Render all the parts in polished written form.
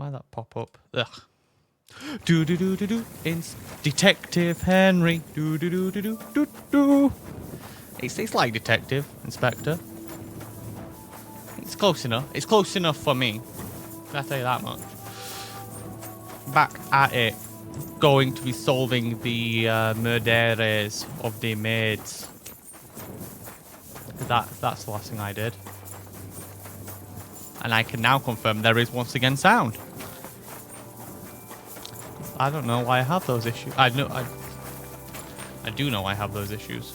Why that pop up? Ugh. Do do do do do. It's Detective Henry. Do do do do do do do. It's like Detective Inspector. It's close enough. It's close enough for me. I'll tell you that much. Back at it. Going to be solving the murderes of the maids. That's the last thing I did. And I can now confirm there is once again sound. I don't know why I have those issues. I do know I have those issues.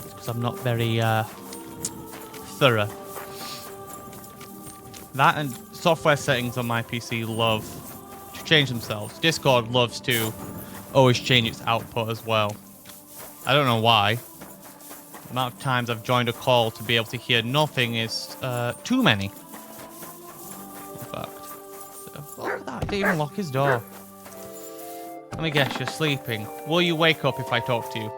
Because I'm not very thorough. That and software settings on my PC love to change themselves. Discord loves to always change its output as well. I don't know why. The amount of times I've joined a call to be able to hear nothing is too many. In fact. Oh, that didn't even lock his door. Let me guess, you're sleeping. Will you wake up if I talk to you?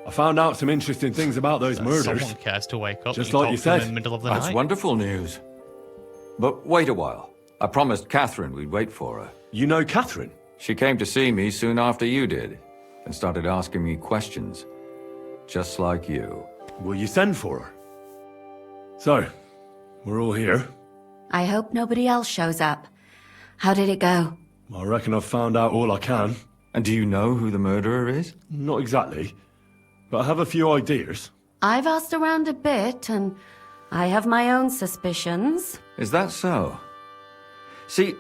I found out some interesting things about those murders. Someone cares to wake up. Just when like you talk to them said. in the middle of the That's night. wonderful news. But wait a while. I promised Catherine we'd wait for her. You know Catherine? She came to see me soon after you did, and started asking me questions. Just like you. Will you send for her? So, we're all here. I hope nobody else shows up. How did it go? I reckon I've found out all I can. And do you know who the murderer is? Not exactly, but I have a few ideas. I've asked around a bit, and I have my own suspicions. Is that so? See,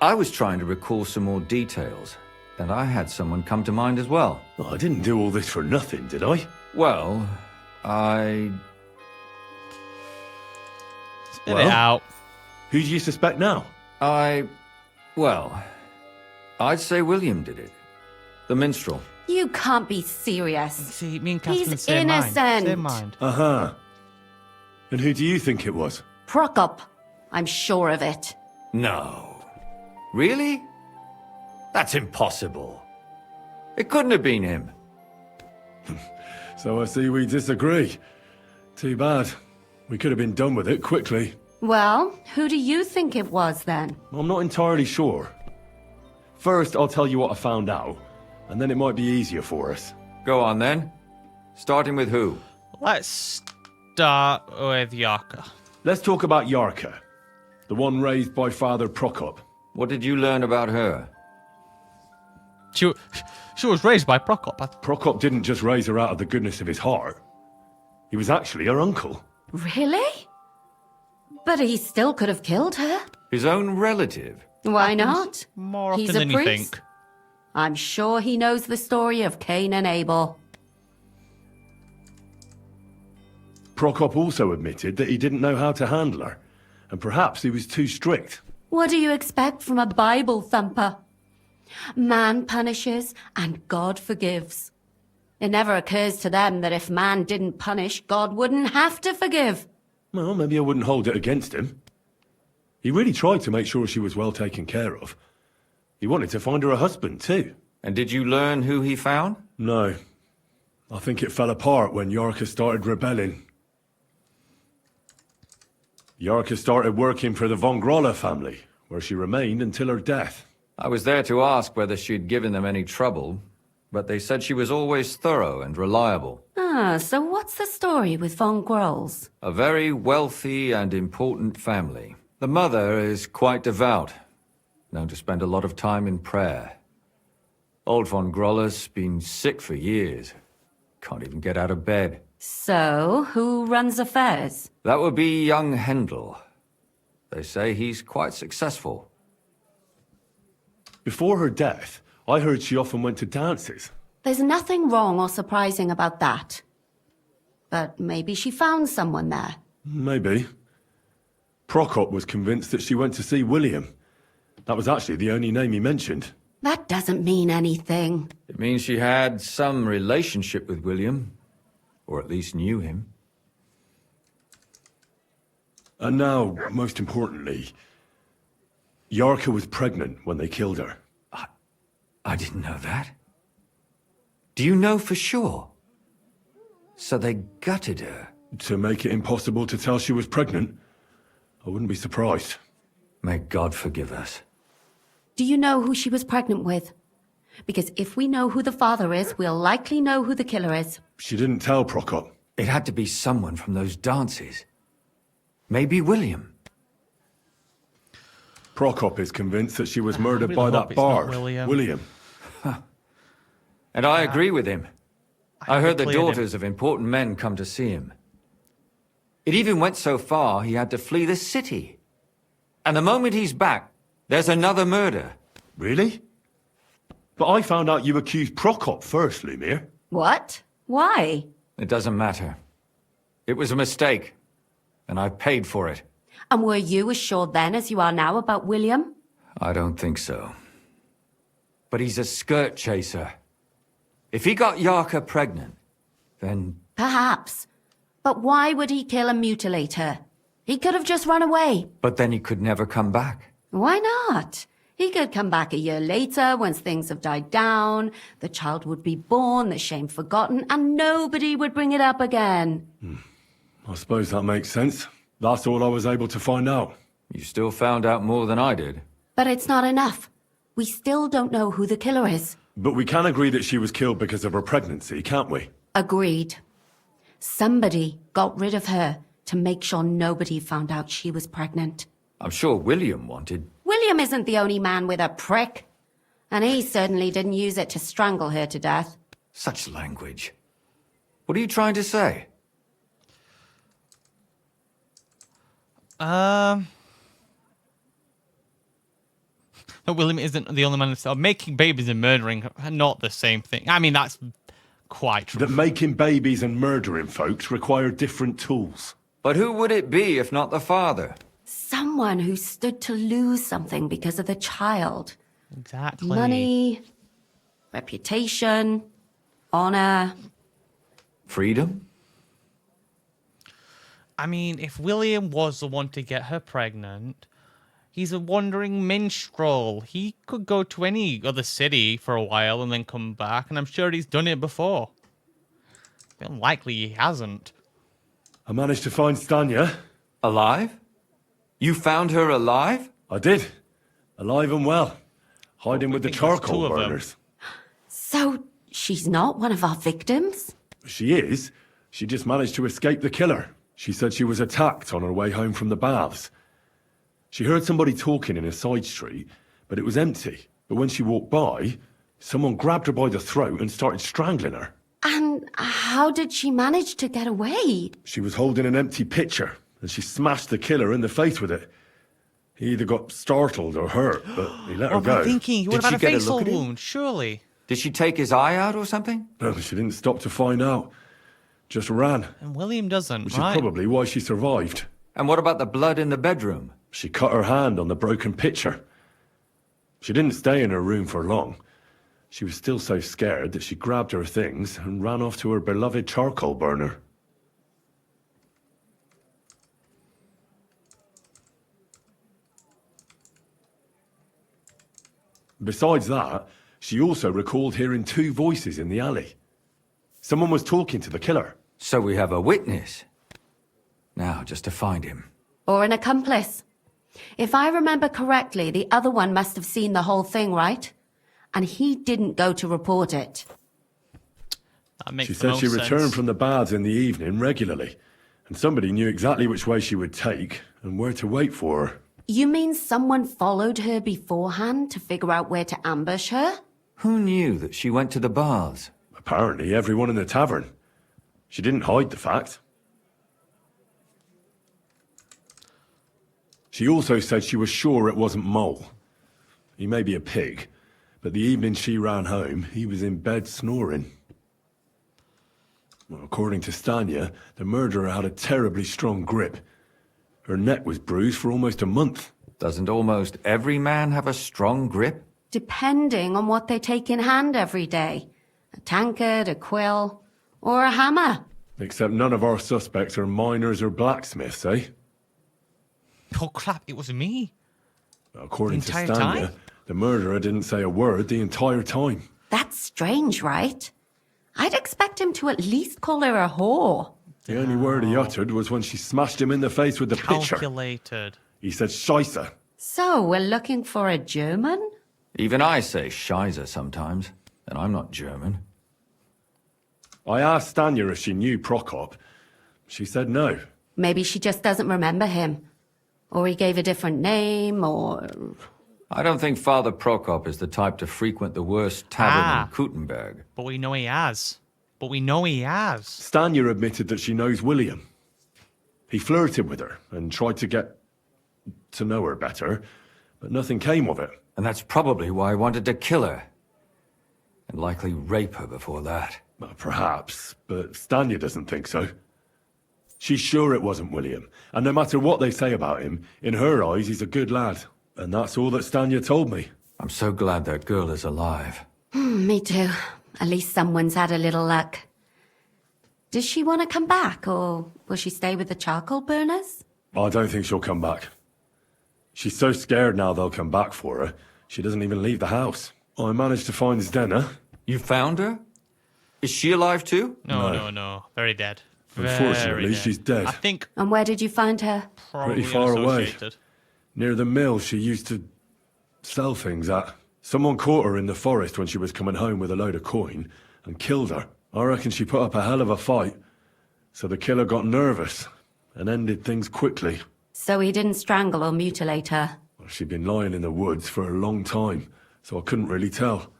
I was trying to recall some more details, and I had someone come to mind as well. I didn't do all this for nothing, did I? Well, I... Spit it out. Who do you suspect now? Well, I'd say William did it. The minstrel. You can't be serious. See, me and Catherine He's same mind. innocent. Same mind. Uh-huh. And who do you think it was? Prokop. I'm sure of it. No. Really? That's impossible. It couldn't have been him. So I see we disagree. Too bad. We could have been done with it quickly. Well, who do you think it was then? I'm not entirely sure. First, I'll tell you what I found out, and then it might be easier for us. Go on then. Starting with who? Let's start with Yarka. Let's talk about Yarka, the one raised by Father Prokop. What did you learn about her? She was raised by Prokop. Prokop didn't just raise her out of the goodness of his heart. He was actually her uncle. Really? But he still could have killed her. His own relative? Why not? More often He's a than you priest. think. I'm sure he knows the story of Cain and Abel. Prokop also admitted that he didn't know how to handle her, and perhaps he was too strict. What do you expect from a Bible thumper? Man punishes and God forgives. It never occurs to them that if man didn't punish, God wouldn't have to forgive. Well, maybe I wouldn't hold it against him. He really tried to make sure she was well taken care of. He wanted to find her a husband, too. And did you learn who he found? No. I think it fell apart when Yarka started rebelling. Yarka started working for the von Grolle family, where she remained until her death. I was there to ask whether she'd given them any trouble, but they said she was always thorough and reliable. Ah, so what's the story with von Grolls? A very wealthy and important family. The mother is quite devout, known to spend a lot of time in prayer. Old von Grolle's been sick for years. Can't even get out of bed. So, who runs affairs? That would be young Hendel. They say he's quite successful. Before her death, I heard she often went to dances. There's nothing wrong or surprising about that. But maybe she found someone there. Maybe. Prokop was convinced that she went to see William. That was actually the only name he mentioned. That doesn't mean anything. It means she had some relationship with William, or at least knew him. And now, most importantly, Yarka was pregnant when they killed her. I didn't know that. Do you know for sure? So they gutted her. To make it impossible to tell she was pregnant? I wouldn't be surprised. May God forgive us. Do you know who she was pregnant with? Because if we know who the father is, we'll likely know who the killer is. She didn't tell Prokop. It had to be someone from those dances. Maybe William. Prokop is convinced that she was murdered really by hope that it's not bard, William. And I agree with him. I heard the cleared him. daughters of important men come to see him. It even went so far he had to flee the city. And the moment he's back, there's another murder. Really? But I found out you accused Prokop first, Lumir. What? Why? It doesn't matter. It was a mistake. And I paid for it. And were you as sure then as you are now about William? I don't think so. But he's a skirt chaser. If he got Yarka pregnant, then... Perhaps. But why would he kill and mutilate her? He could have just run away. But then he could never come back. Why not? He could come back a year later, once things have died down, the child would be born, the shame forgotten, and nobody would bring it up again. I suppose that makes sense. That's all I was able to find out. You still found out more than I did. But it's not enough. We still don't know who the killer is. But we can agree that she was killed because of her pregnancy, can't we? Agreed. Somebody got rid of her to make sure nobody found out she was pregnant. I'm sure William wanted... William isn't the only man with a prick. And he certainly didn't use it to strangle her to death. Such language. What are you trying to say? William isn't the only man. Making babies and murdering are not the same thing. I mean, that's quite true. That making babies and murdering folks require different tools. But who would it be if not the father? Someone who stood to lose something because of the child. Exactly. Money, reputation, honor. Freedom? I mean, if William was the one to get her pregnant, he's a wandering minstrel. He could go to any other city for a while and then come back, and I'm sure he's done it before. Unlikely he hasn't. I managed to find Stanya. Alive? You found her alive? I did. Alive and well. Hiding with the think there's two charcoal of them. burners. So, she's not one of our victims? She is. She just managed to escape the killer. She said she was attacked on her way home from the baths. She heard somebody talking in a side street, but it was empty. But when she walked by, someone grabbed her by the throat and started strangling her. And how did she manage to get away? She was holding an empty pitcher, and she smashed the killer in the face with it. He either got startled or hurt, but he let her What am I go. thinking? You Did would have she had a get a look facial at him? wound, surely. Did she take his eye out or something? No, she didn't stop to find out. Just ran, And William doesn't, which right? is probably why she survived. And what about the blood in the bedroom? She cut her hand on the broken pitcher. She didn't stay in her room for long. She was still so scared that she grabbed her things and ran off to her beloved charcoal burner. Besides that, she also recalled hearing two voices in the alley. Someone was talking to the killer. So we have a witness. Now, just to find him. Or an accomplice? If I remember correctly, the other one must have seen the whole thing, right? And he didn't go to report it. That makes She the said most she sense. returned from the baths in the evening regularly, and somebody knew exactly which way she would take and where to wait for her. You mean someone followed her beforehand to figure out where to ambush her? Who knew that she went to the baths? Apparently, everyone in the tavern. She didn't hide the fact. She also said she was sure it wasn't Mole. He may be a pig, but the evening she ran home, he was in bed snoring. Well, according to Stanya, the murderer had a terribly strong grip. Her neck was bruised for almost a month. Doesn't almost every man have a strong grip? Depending on what they take in hand every day. A tankard, a quill, or a hammer. Except none of our suspects are miners or blacksmiths, eh? Oh crap, it was me. According to entire Stanya, time? the murderer didn't say a word the entire time. That's strange, right? I'd expect him to at least call her a whore. The only word he uttered was when she smashed him in the face with the pitcher. Calculated. He said, "Scheisse." So, we're looking for a German? Even I say Scheiße sometimes, and I'm not German. I asked Stanya if she knew Prokop. She said no. Maybe she just doesn't remember him. Or he gave a different name, or... I don't think Father Prokop is the type to frequent the worst tavern in Kuttenberg. But we know he has. Stanya admitted that she knows William. He flirted with her and tried to get to know her better, but nothing came of it. And that's probably why I wanted to kill her. And likely rape her before that. Well, perhaps, but Stanya doesn't think so. She's sure it wasn't William, and no matter what they say about him, in her eyes he's a good lad. And that's all that Stanya told me. I'm so glad that girl is alive. Me too. At least someone's had a little luck. Does she want to come back, or will she stay with the charcoal burners? I don't think she'll come back. She's so scared now they'll come back for her, she doesn't even leave the house. I managed to find Zdena. You found her? Is she alive too? No. Very dead. Unfortunately, Very dead. she's dead. I think And where did you find her? probably Pretty far away. unassociated. Near the mill she used to sell things at. Someone caught her in the forest when she was coming home with a load of coin and killed her. I reckon she put up a hell of a fight. So the killer got nervous and ended things quickly. So he didn't strangle or mutilate her? She'd been lying in the woods for a long time, so I couldn't really tell.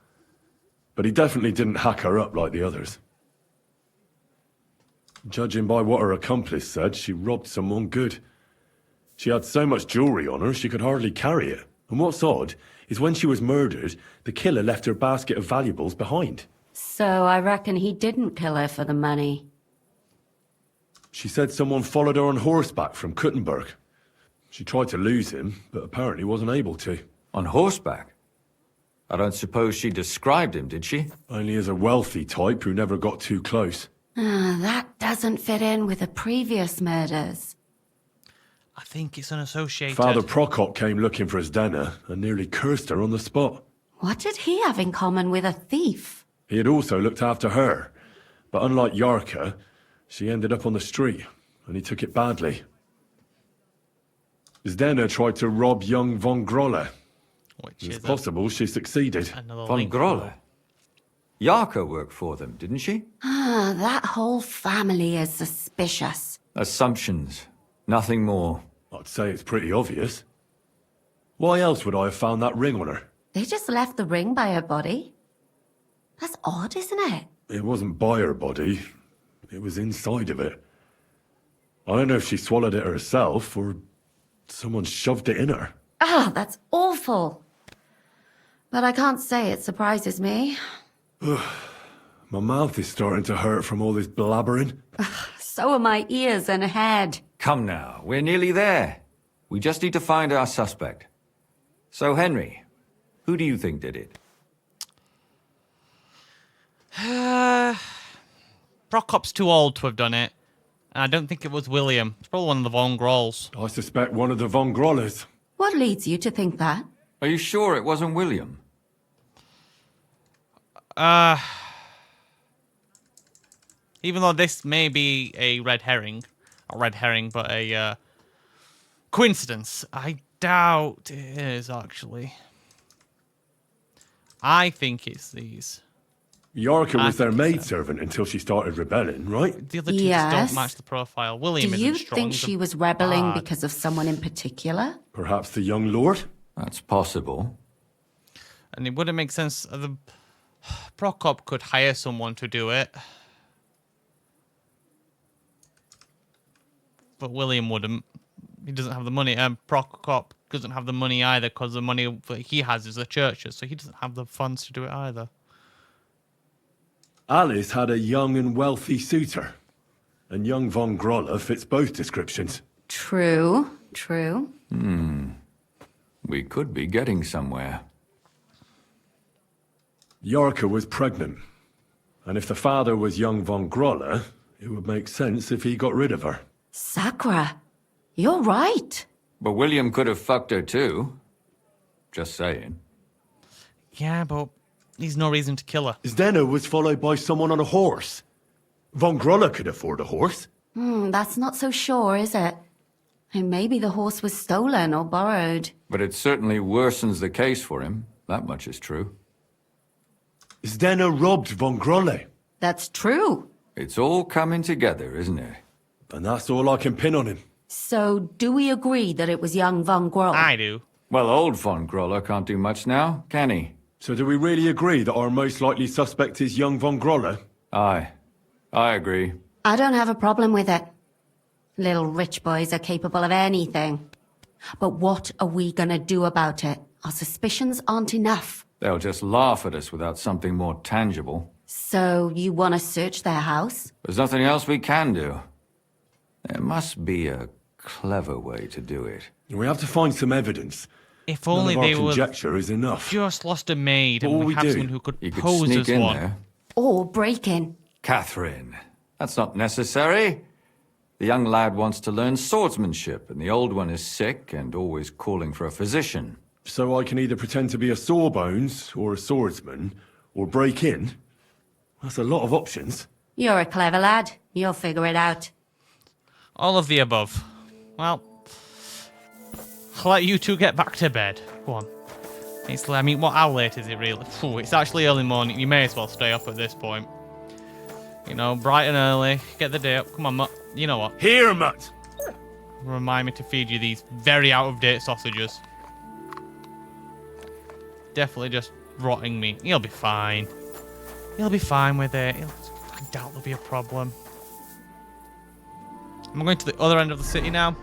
But he definitely didn't hack her up like the others. Judging by what her accomplice said, she robbed someone good. She had so much jewelry on her, she could hardly carry it. And what's odd is when she was murdered, the killer left her basket of valuables behind. So I reckon he didn't kill her for the money. She said someone followed her on horseback from Kuttenberg. She tried to lose him, but apparently wasn't able to. On horseback? I don't suppose she described him, did she? Only as a wealthy type who never got too close. That doesn't fit in with the previous murders. I think it's unassociated. Father Prokop came looking for Zdena and nearly cursed her on the spot. What did he have in common with a thief? He had also looked after her, but unlike Yarka, she ended up on the street, and he took it badly. Zdena tried to rob young von Grolle. Which It's is possible she succeeded. another Von link. Grolle. Yarka worked for them, didn't she? That whole family is suspicious. Assumptions. Nothing more. I'd say it's pretty obvious. Why else would I have found that ring on her? They just left the ring by her body. That's odd, isn't it? It wasn't by her body. It was inside of it. I don't know if she swallowed it herself or someone shoved it in her. That's awful. But I can't say it surprises me. My mouth is starting to hurt from all this blabbering. So are my ears and head. Come now, we're nearly there. We just need to find our suspect. So, Henry, who do you think did it? Prokop's too old to have done it. And I don't think it was William. It's probably one of the Von Grolls. I suspect one of the von Grolles. What leads you to think that? Are you sure it wasn't William? Even though this may be a red herring. Not red herring, but a coincidence. I doubt it is, actually. I think it's these. Yarka was their think so. maidservant until she started rebelling, right? The other two just Yes. don't match the profile. William Do isn't you strong. think he's a she was rebelling bard. because of someone in particular? Perhaps the young lord? That's possible. And it wouldn't make sense. The Prokop could hire someone to do it. But William wouldn't. He doesn't have the money. Prokop doesn't have the money either because the money that he has is the churches. So he doesn't have the funds to do it either. Alice had a young and wealthy suitor. And young von Grolle fits both descriptions. True, true. We could be getting somewhere. Yarka was pregnant. And if the father was young von Grolle, it would make sense if he got rid of her. Sakura, you're right. But William could have fucked her too. Just saying. Yeah, but there's no reason to kill her. Zdena was followed by someone on a horse. Von Grolle could afford a horse. That's not so sure, is it? And maybe the horse was stolen or borrowed. But it certainly worsens the case for him. That much is true. Zdenna robbed von Grolle. That's true. It's all coming together, isn't it? And that's all I can pin on him. So, do we agree that it was young Von Groll? I do. Well, old von Groller can't do much now, can he? So do we really agree that our most likely suspect is young von Grolle? Aye. I agree. I don't have a problem with it. Little rich boys are capable of anything. But what are we gonna do about it? Our suspicions aren't enough. They'll just laugh at us without something more tangible. So, you want to search their house? There's nothing else we can do. There must be a clever way to do it. We have to find some evidence. If None only of our they would conjecture is enough. just lost a maid What and will we we have do? someone who could You could pose sneak as in one. there. Or break in? Catherine, that's not necessary. The young lad wants to learn swordsmanship, and the old one is sick and always calling for a physician. So I can either pretend to be a sawbones, or a swordsman, or break in? That's a lot of options. You're a clever lad. You'll figure it out. All of the above. Well, I'll let you two get back to bed. Go on. I mean, how late is it really? Phew, it's actually early morning. You may as well stay up at this point. You know, bright and early. Get the day up. Come on, Mutt. You know what? Here, Mutt! Remind me to feed you these very out-of-date sausages. Definitely just rotting meat. You'll be fine. You'll be fine with it. I doubt there'll be a problem. I'm going to the other end of the city now.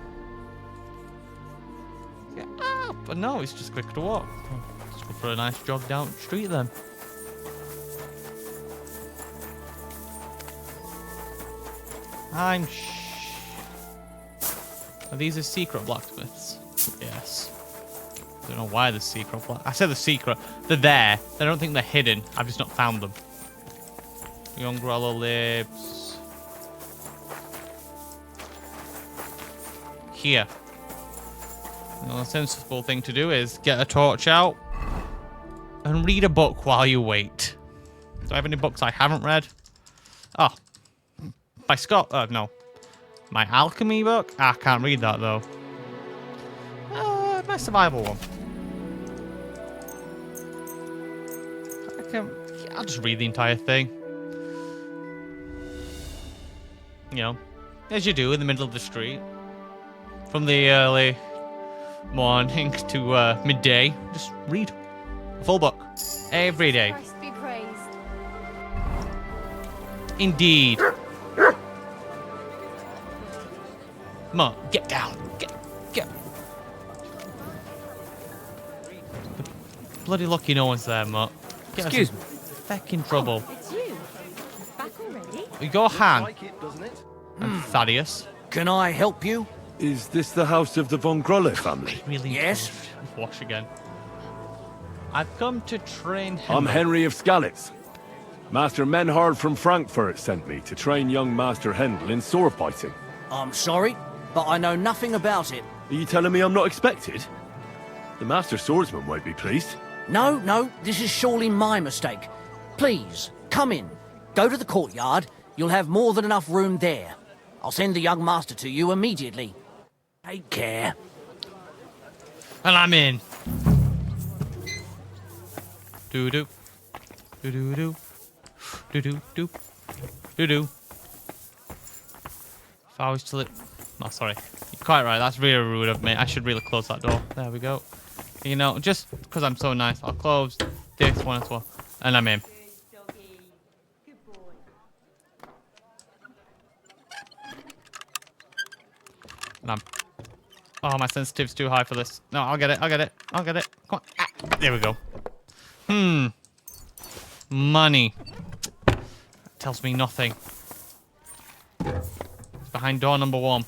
Yeah, but no, it's just quicker to walk. Let's go for a nice jog down the street then. Are these secret blacksmiths? Yes. I don't know why they're secret. I said they're secret. They're there. I don't think they're hidden. I've just not found them. Young Grollo lives here. The only sensible thing to do is get a torch out and read a book while you wait. Do I have any books I haven't read? Oh, by Scott. No, my alchemy book. I can't read that though. My survival one. I'll just read the entire thing. You know, as you do in the middle of the street. From the early morning to midday, just read a full book every day. Christ be praised. Indeed. Come on, get down. Get. Bloody lucky no one's there, Mutt. Excuse me. Feckin' trouble. It's you. Back already? We go Han Like it, doesn't it? and Thaddeus. Can I help you? Is this the house of the von Grolle family? Really Yes? wash again. I've come to train him. I'm Henry of Skalitz. Master Menhard from Frankfurt sent me to train young Master Hendel in sword fighting. I'm sorry, but I know nothing about it. Are you telling me I'm not expected? The Master Swordsman won't be pleased. No, this is surely my mistake. Please, come in. Go to the courtyard. You'll have more than enough room there. I'll send the young master to you immediately. Take care. And I'm in. Doo doo. Doo doo doo. Doo doo doo. Doo doo. If I was to oh, sorry. You're quite right. That's really rude of me. I should really close that door. There we go. You know, just because I'm so nice, I'll close this one as well. And I'm in. And I'm... Oh, my sensitivity's too high for this. No, I'll get it. Come on. Ah, there we go. Money. That tells me nothing. It's behind door number 1.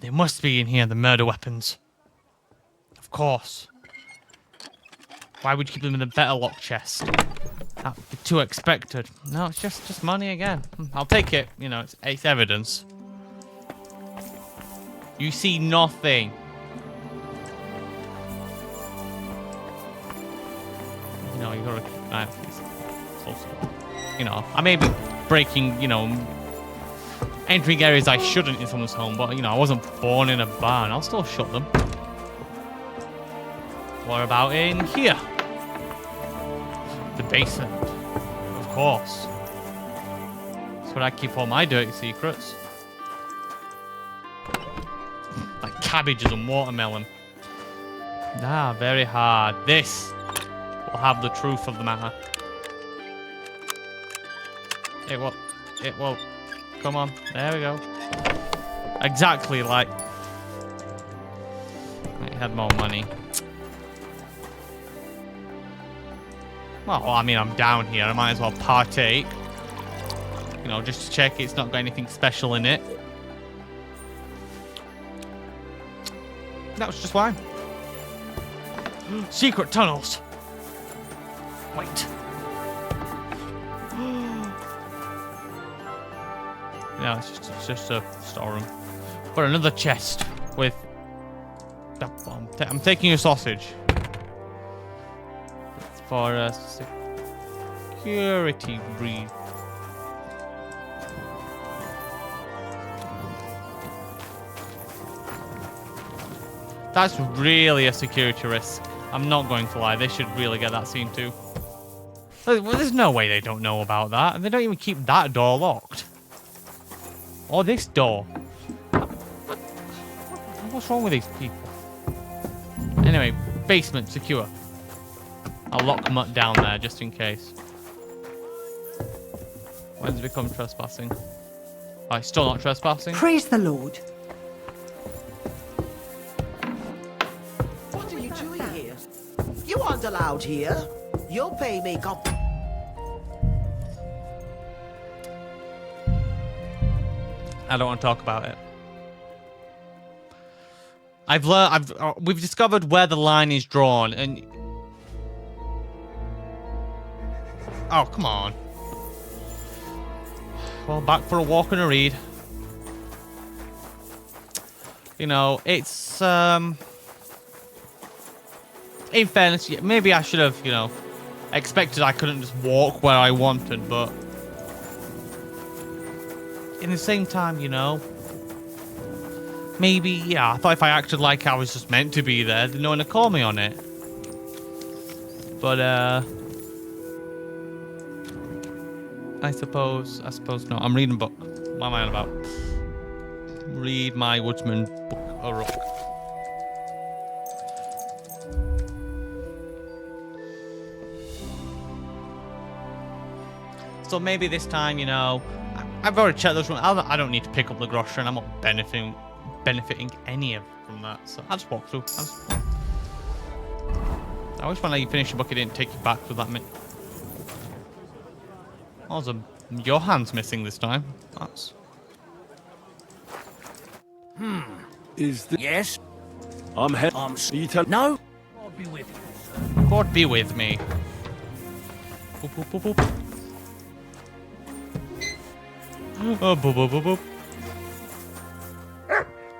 They must be in here, the murder weapons. Of course. Why would you keep them in the better lock chest? That would be too expected. No, it's just money again. I'll take it. You know, it's evidence. You see nothing. You know, you gotta keep an eye out for these. Also, you know, I may be breaking, you know, entering areas I shouldn't in someone's home, but you know, I wasn't born in a barn. I'll still shut them. What about in here? The basement. Of course. That's where I keep all my dirty secrets. Like cabbages and watermelon. Ah, very hard. This will have the truth of the matter. It will. It will. Come on. There we go. Exactly like... I had more money. Well, I mean, I'm down here. I might as well partake. You know, just to check it's not got anything special in it. That was just fine. Secret tunnels. Wait. No, it's just a storeroom. But another chest with... I'm taking a sausage. It's for a security breed. That's really a security risk. I'm not going to lie. They should really get that scene too. There's no way they don't know about that. And they don't even keep that door locked. Or this door. What's wrong with these people? Anyway, basement secure. I'll lock them up down there just in case. When's it become trespassing? Oh, it's still not trespassing? Praise the Lord. What are you doing here? You aren't allowed here. You'll pay me I don't want to talk about it. We've discovered where the line is drawn, and oh, come on. Well, back for a walk and a read. You know, it's in fairness, maybe I should have, you know, expected I couldn't just walk where I wanted, but in the same time, you know, maybe, yeah, I thought if I acted like I was just meant to be there, then no one would call me on it. But, I suppose not. I'm reading a book. What am I on about? Read my Woodsman book, a rook. So maybe this time, you know, I've already checked those rooms. I don't need to pick up the grocery, and I'm not benefiting any of from that. So I'll just walk through. I wish when you finish your book, it didn't take you back to that minute. Oh, your hand's missing this time. That's... Is the... Yes? I'm head... I'm... You tell... No? I'll be with you. God be with me. Boop, boop, boop, boop. Oh, boop, boop, boop, boop.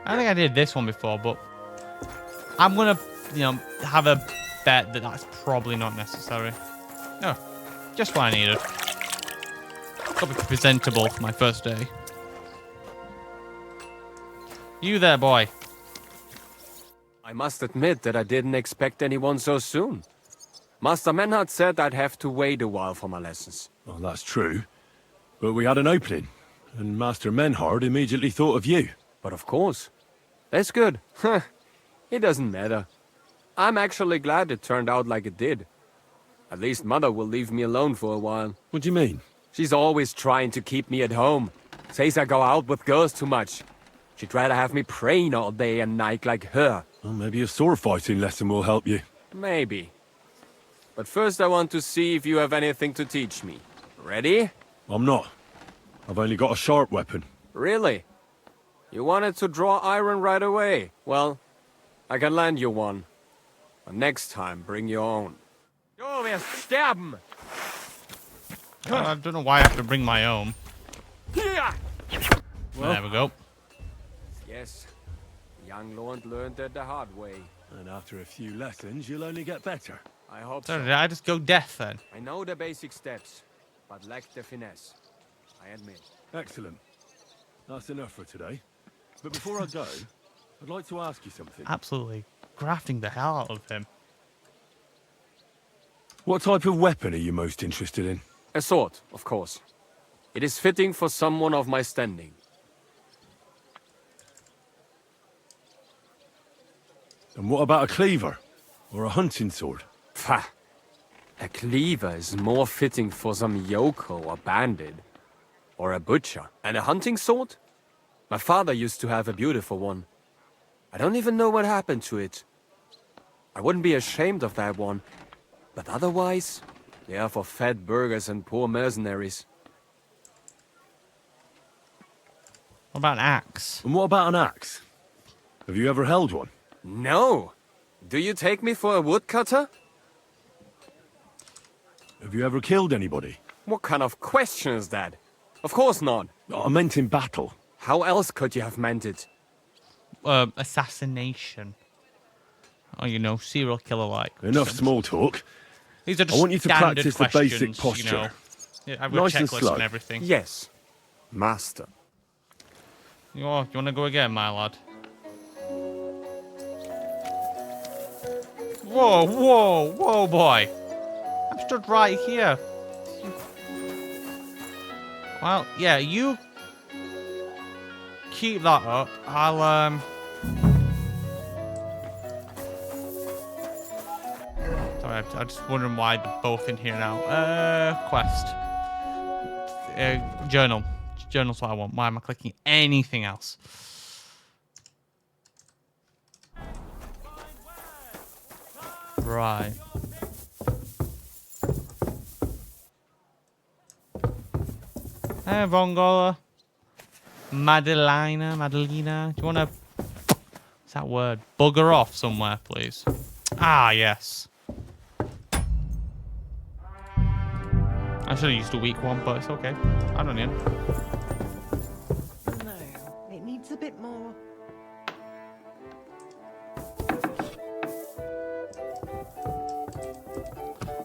I think I did this one before, but I'm gonna, you know, have a bet that that's probably not necessary. Oh, just what I needed. Gotta be presentable for my first day. You there, boy. I must admit that I didn't expect anyone so soon. Master Menhard said I'd have to wait a while for my lessons. Well, that's true. But we had an opening, and Master Menhard immediately thought of you. But of course. That's good. It doesn't matter. I'm actually glad it turned out like it did. At least Mother will leave me alone for a while. What do you mean? She's always trying to keep me at home. Says I go out with girls too much. She'd rather have me praying all day and night like her. Well, maybe a sword fighting lesson will help you. Maybe. But first I want to see if you have anything to teach me. Ready? I'm not. I've only got a sharp weapon. Really? You wanted to draw iron right away. Well, I can lend you one. But next time, bring your own. Du wirst sterben! I don't know why I have to bring my own. There we go. Yes. Young Lord learned it the hard way. And after a few lessons, you'll only get better. I hope So so. did I just go deaf then? I know the basic steps, but lack the finesse. I admit. Excellent. That's enough for today. But before I go, I'd like to ask you something. Absolutely grafting the hell out of him. What type of weapon are you most interested in? A sword, of course. It is fitting for someone of my standing. And what about a cleaver? Or a hunting sword? Pah! A cleaver is more fitting for some yokel or bandit. Or a butcher. And a hunting sword? My father used to have a beautiful one. I don't even know what happened to it. I wouldn't be ashamed of that one. But otherwise, they are for fat burghers and poor mercenaries. What about an axe? And what about an axe? Have you ever held one? No! Do you take me for a woodcutter? Have you ever killed anybody? What kind of question is that? Of course not. I meant in battle. How else could you have meant it? Assassination. Oh, you know, serial killer-like. Enough small talk. These are just I want you to standard practice the questions, basic posture. You know. Yeah, I've got Nice a and checklist slow. and everything. Yes, master. You want to go again, my lad? Whoa, whoa, whoa, boy. I'm stood right here. Well, yeah, you keep that up. I'll, Sorry, I'm just wondering why they're both in here now. Quest. Journal. Journal's what I want. Why am I clicking anything else? Right. Hey, Vongola. Madalena. Do you want to... What's that word? Bugger off somewhere, please. Ah, yes. I should have used a weak one, but it's okay. I don't need it. No, it needs a bit more.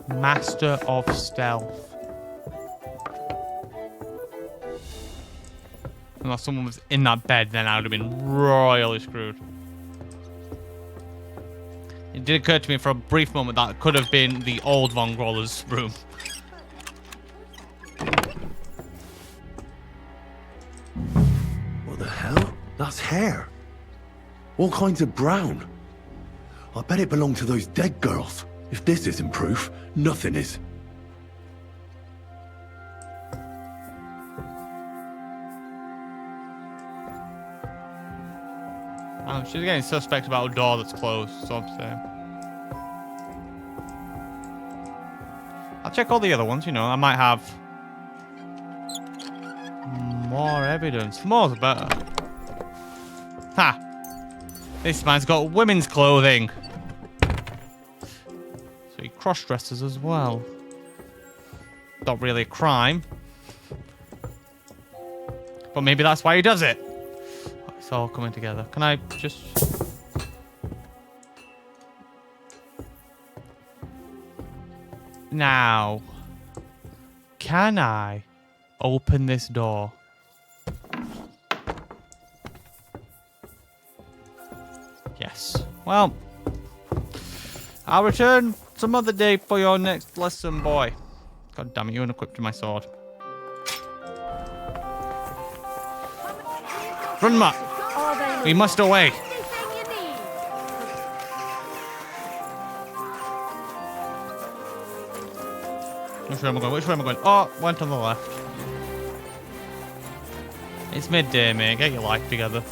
Master of Stealth. Unless someone was in that bed, then I would have been royally screwed. It did occur to me for a brief moment that it could have been the old Von Groller's room. What the hell? That's hair. All kinds of brown. I bet it belonged to those dead girls. If this isn't proof, nothing is. She's getting suspect about a door that's closed, so I'm saying. I'll check all the other ones, you know. I might have more evidence. More's better. Ha! This man's got women's clothing. So he cross-dresses as well. Not really a crime. But maybe that's why he does it. It's all coming together. Can I just... Now, can I open this door? Yes. Well, I'll return some other day for your next lesson, boy. God damn it, you unequipped my sword. Run, Matt. We must away. Which way am I going? Which way am I going? Oh, went on the left. It's midday, mate. Get your life together.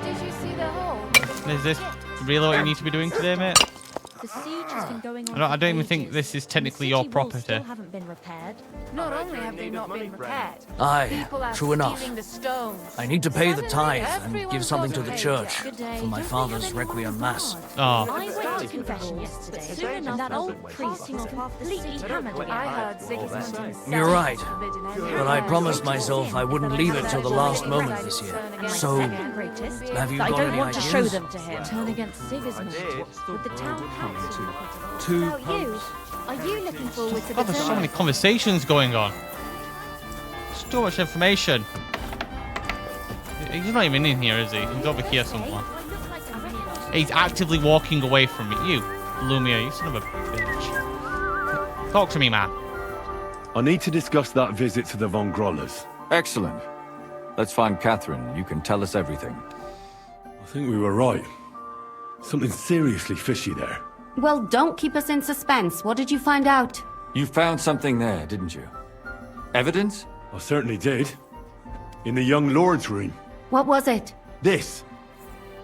Did you see the hole? Is this really what you need to be doing today, mate? The siege has been going on. I don't for even think ages. this is technically The your city walls property. still haven't been repaired. Not only have they not been repaired, Aye, people are true enough. stealing the stones. I need to pay the Suddenly, tithe and everyone's give something got to the pay. church Good day. for my Don't father's they have anyone requiem on mass. guard? Oh. I went to confession yesterday. Soon enough, that old priest seems completely hammered again. I heard Sigismund himself You're right, forbidden but I promised myself I wouldn't leave it till the last moment this year. So, have you I got don't any want to ideas? show them to him. Turn against Sigismund with the town council. Two About you, I Are you looking forward to the God, there's so tour? many conversations going on. There's too much information. He's not even in here, is he? He's over here somewhere. He's actively walking away from me. You, Lumia, you son of a bitch. Talk to me, man. I need to discuss that visit to the Von Grollers. Excellent. Let's find Catherine. You can tell us everything. I think we were right. Something seriously fishy there. Well, don't keep us in suspense. What did you find out? You found something there, didn't you? Evidence? I certainly did. In the young lord's room. What was it? This.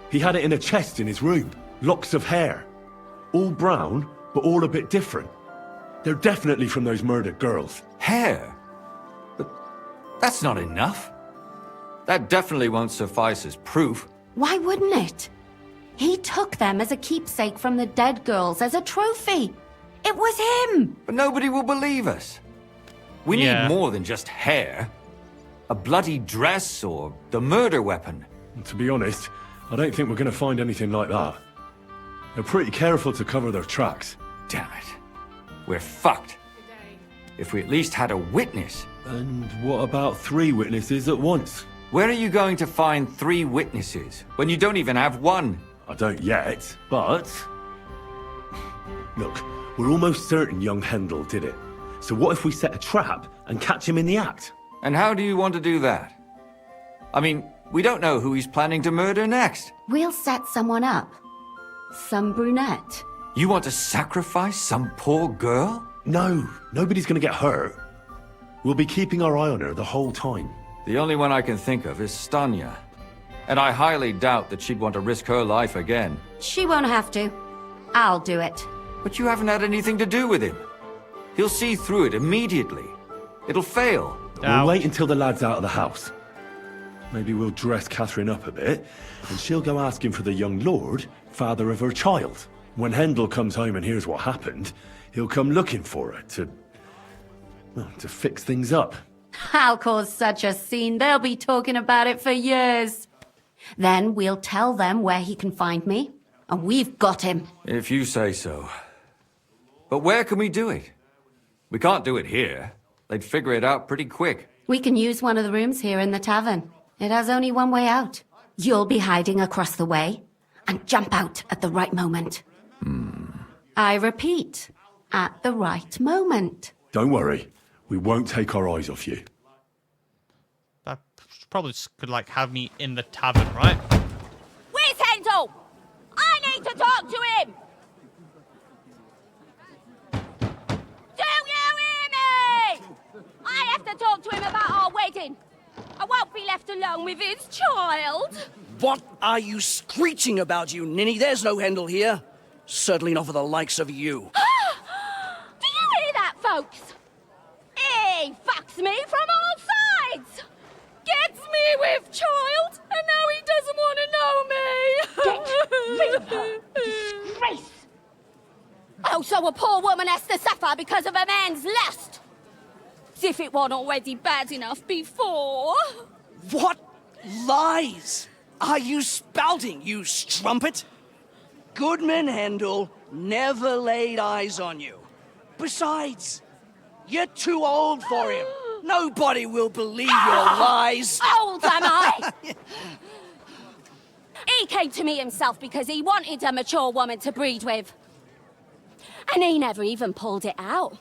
He had it in a chest in his room. Locks of hair. All brown, but all a bit different. They're definitely from those murdered girls. Hair? But that's not enough. That definitely won't suffice as proof. Why wouldn't it? He took them as a keepsake from the dead girls, as a trophy. It was him! But nobody will believe us. We need more than just hair. A bloody dress or the murder weapon. And to be honest, I don't think we're going to find anything like that. They're pretty careful to cover their tracks. Damn it. We're fucked. If we at least had a witness. And what about 3 witnesses at once? Where are you going to find 3 witnesses when you don't even have one? I don't yet, but... Look, we're almost certain young Hendel did it. So what if we set a trap and catch him in the act? And how do you want to do that? I mean, we don't know who he's planning to murder next. We'll set someone up. Some brunette. You want to sacrifice some poor girl? No, nobody's gonna get hurt. We'll be keeping our eye on her the whole time. The only one I can think of is Stanya. And I highly doubt that she'd want to risk her life again. She won't have to. I'll do it. But you haven't had anything to do with him. He'll see through it immediately. It'll fail. We'll wait until the lad's out of the house. Maybe we'll dress Catherine up a bit, and she'll go asking for the young lord, father of her child. When Hendel comes home and hears what happened, he'll come looking for her to fix things up. I'll cause such a scene, they'll be talking about it for years. Then we'll tell them where he can find me, and we've got him. If you say so. But where can we do it? We can't do it here. They'd figure it out pretty quick. We can use one of the rooms here in the tavern. It has only one way out. You'll be hiding across the way, and jump out at the right moment. I repeat, at the right moment. Don't worry, we won't take our eyes off you. That probably just could, like, have me in the tavern, right? Where's Hendel? I need to talk to him! Do you hear me? I have to talk to him about our wedding. I won't be left alone with his child. What are you screeching about, you ninny? There's no Hendel here. Certainly not for the likes of you. Do you hear that, folks? He fucks me from all sides. Gets me with child, and now he doesn't want to know me. Get rid of her. Disgrace. Oh, so a poor woman has to suffer because of a man's lust. As if it wasn't already bad enough before. What lies are you spouting, you strumpet? Goodman Hendel never laid eyes on you. Besides, you're too old for him. Nobody will believe your lies. Old am I? He came to me himself because he wanted a mature woman to breed with. And he never even pulled it out.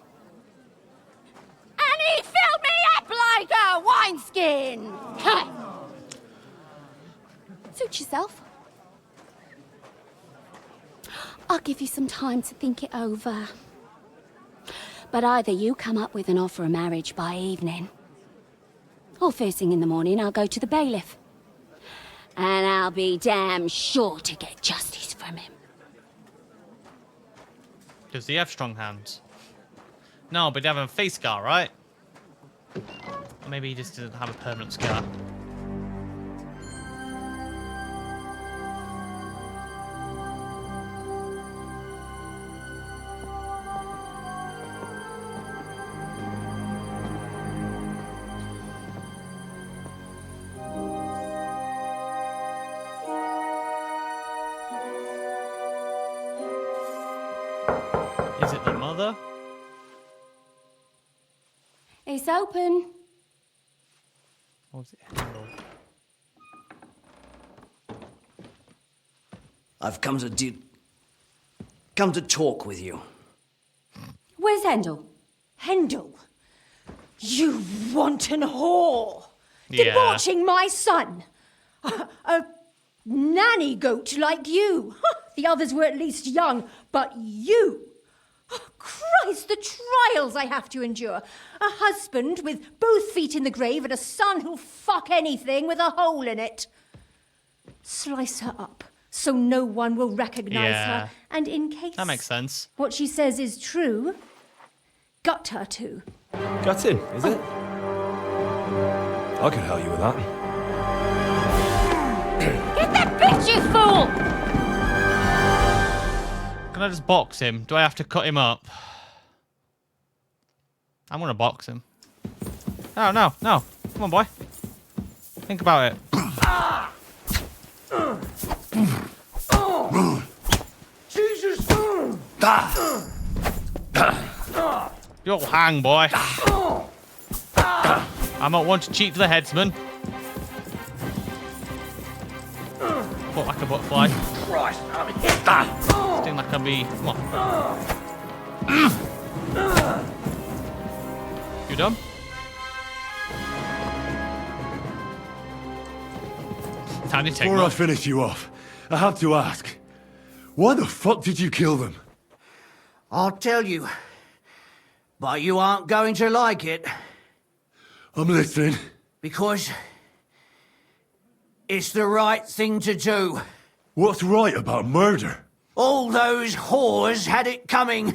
And he filled me up like a wineskin. Suit yourself. I'll give you some time to think it over. But either you come up with an offer of marriage by evening, or first thing in the morning I'll go to the bailiff. And I'll be damn sure to get justice from him. Does he have strong hands? No, but he have a face scar, right? Or maybe he just doesn't have a permanent scar. Is it the mother? It's open. What was it? Handle? I've come to talk with you. Where's Hendel? Hendel, you wanton whore! Yeah. Debauching my son! A nanny goat like you! The others were at least young, but you! Christ, the trials I have to endure! A husband with both feet in the grave and a son who'll fuck anything with a hole in it. Slice her up so no one will recognize Yeah. her, and in case That makes sense. what she says is true, gut her too. Gutting, is it? I can help you with that. Get that bitch, you fool! Can I just box him? Do I have to cut him up? I'm gonna box him. No, no, no. Come on, boy. Think about it. Jesus! You'll hang, boy. I'm not one to cheat for the headsman. Foot like a butterfly. Christ, I'm hit that! Sting like a bee. Come on. You done? Time to take Before I off. finish you off, I have to ask, why the fuck did you kill them? I'll tell you. But you aren't going to like it. I'm listening. Because it's the right thing to do. What's right about murder? All those whores had it coming.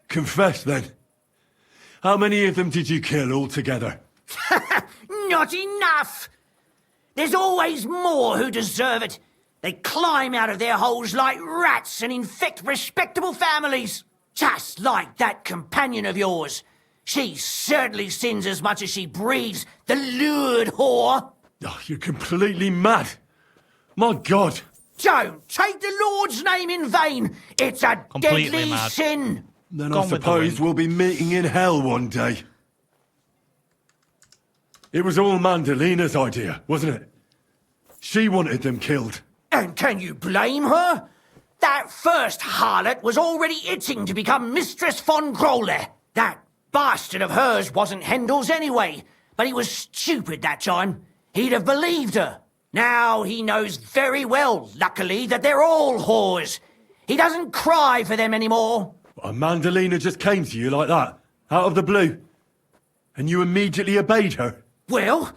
Confess then. How many of them did you kill altogether? Not enough! There's always more who deserve it. They climb out of their holes like rats and infect respectable families. Just like that companion of yours. She certainly sins as much as she breathes, the lured whore. Oh, you're completely mad. My God. Don't take the Lord's name in vain. It's a Completely deadly mad. sin. Then Gone I with the suppose wind. we'll be meeting in hell one day. It was all Mandalina's idea, wasn't it? She wanted them killed. And can you blame her? That first harlot was already itching to become Mistress von Grole. That bastard of hers wasn't Hendel's anyway, but he was stupid that time. He'd have believed her. Now he knows very well, luckily, that they're all whores. He doesn't cry for them anymore. And Mandalina just came to you like that, out of the blue. And you immediately obeyed her. Well,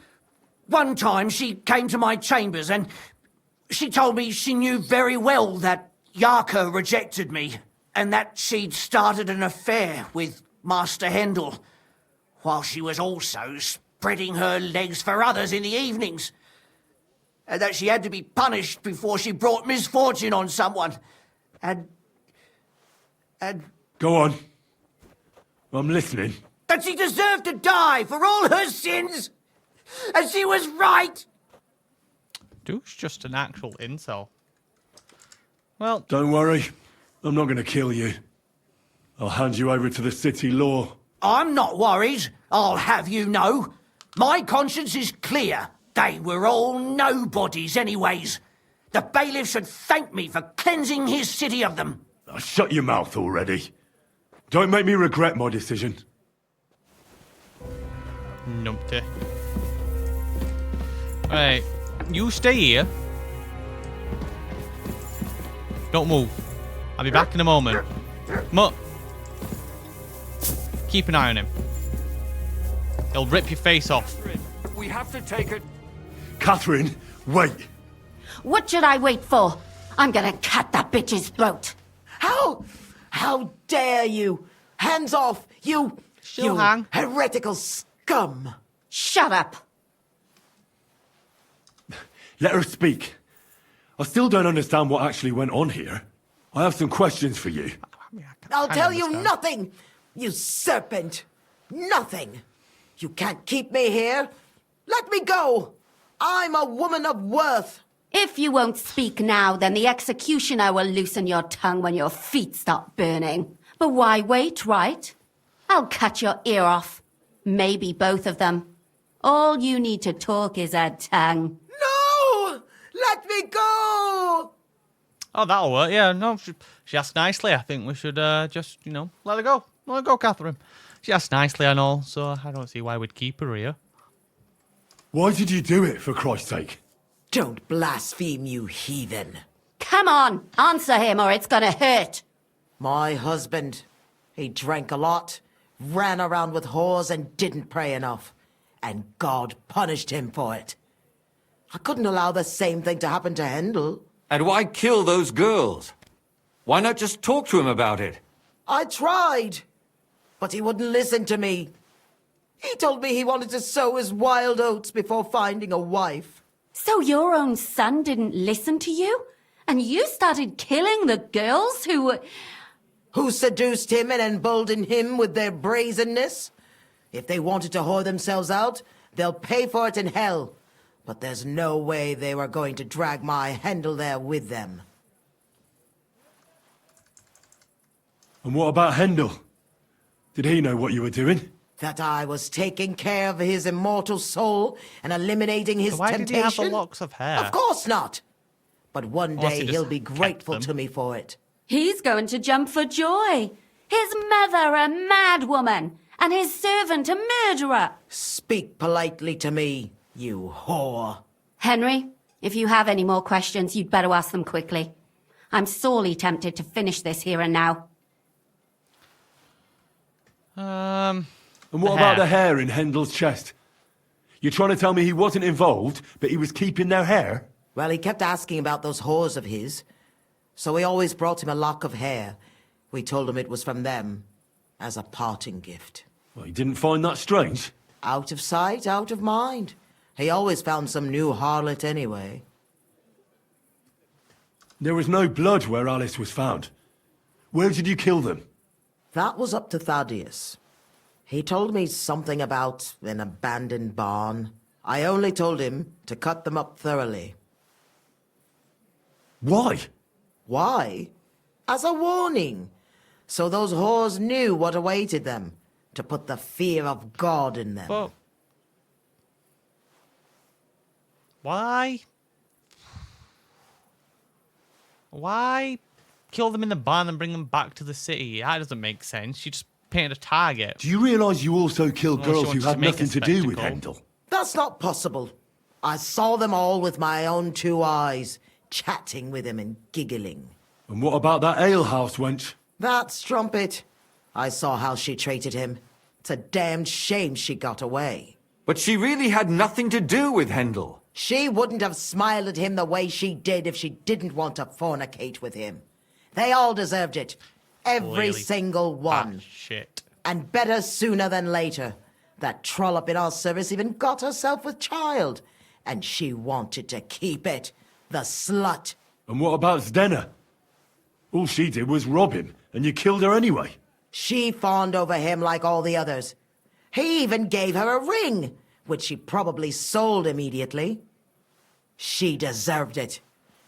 one time she came to my chambers and she told me she knew very well that Yarka rejected me and that she'd started an affair with Master Hendel, while she was also spreading her legs for others in the evenings. And that she had to be punished before she brought misfortune on someone. And Go on. I'm listening. that she deserved to die for all her sins. And she was right. Dude's just an actual incel. Well, Don't worry. I'm not going to kill you. I'll hand you over to the city law. I'm not worried, I'll have you know. My conscience is clear. They were all nobodies anyways. The bailiff should thank me for cleansing his city of them. Oh, shut your mouth already. Don't make me regret my decision. numpty. Right, you stay here. Don't move. I'll be back in a moment. Mutt. Keep an eye on him. He'll rip your face off. We have to take it. Catherine, wait. What should I wait for? I'm gonna cut that bitch's throat. How dare you? Hands off, you She'll hang. heretical scum. Shut up. Let her speak. I still don't understand what actually went on here. I have some questions for you. I'll I tell you understand. nothing, you serpent. Nothing. You can't keep me here. Let me go. I'm a woman of worth. If you won't speak now, then the executioner will loosen your tongue when your feet start burning. But why wait, right? I'll cut your ear off. Maybe both of them. All you need to talk is a tongue. No! Let me go! Oh, that'll work. Yeah, no, she asked nicely. I think we should just, let her go. Let her go, Catherine. She asked nicely and all, so I don't see why we'd keep her here. Why did you do it, for Christ's sake? Don't blaspheme, you heathen. Come on, answer him or it's gonna hurt. My husband, he drank a lot, ran around with whores and didn't pray enough. And God punished him for it. I couldn't allow the same thing to happen to Hendel. And why kill those girls? Why not just talk to him about it? I tried, but he wouldn't listen to me. He told me he wanted to sow his wild oats before finding a wife. So your own son didn't listen to you? And you started killing the girls Who seduced him and emboldened him with their brazenness? If they wanted to whore themselves out, they'll pay for it in hell. But there's no way they were going to drag my Hendel there with them. And what about Hendel? Did he know what you were doing? That I was taking care of his immortal soul and eliminating his So why temptation? did he have the locks of hair? Of course not. But one Unless day he just he'll be kept grateful them. to me for it. He's going to jump for joy. His mother a mad woman, and his servant a murderer. Speak politely to me, you whore. Henry, if you have any more questions, you'd better ask them quickly. I'm sorely tempted to finish this here and now. And what The about hair. the hair in Hendel's chest? You're trying to tell me he wasn't involved, but he was keeping their hair? Well, he kept asking about those whores of his. So we always brought him a lock of hair. We told him it was from them, as a parting gift. Well, he didn't find that strange. Out of sight, out of mind. He always found some new harlot anyway. There was no blood where Alice was found. Where did you kill them? That was up to Thaddeus. He told me something about an abandoned barn. I only told him to cut them up thoroughly. Why? Why? As a warning. So those whores knew what awaited them. To put the fear of God in them. But why? Why kill them in the barn and bring them back to the city? That doesn't make sense. You just painted a target. Do you realise you also killed Well, she girls who wanted to had make a nothing to do with spectacle. Hendel? That's not possible. I saw them all with my own 2 eyes, chatting with him and giggling. And what about that alehouse wench? That strumpet. I saw how she treated him. It's a damned shame she got away. But she really had nothing to do with Hendel. She wouldn't have smiled at him the way she did if she didn't want to fornicate with him. They all deserved it. Every Clearly single one. Shit. And better sooner than later. That trollop in our service even got herself with child. And she wanted to keep it. The slut. And what about Zdenna? All she did was rob him, and you killed her anyway. She fawned over him like all the others. He even gave her a ring, which she probably sold immediately. She deserved it.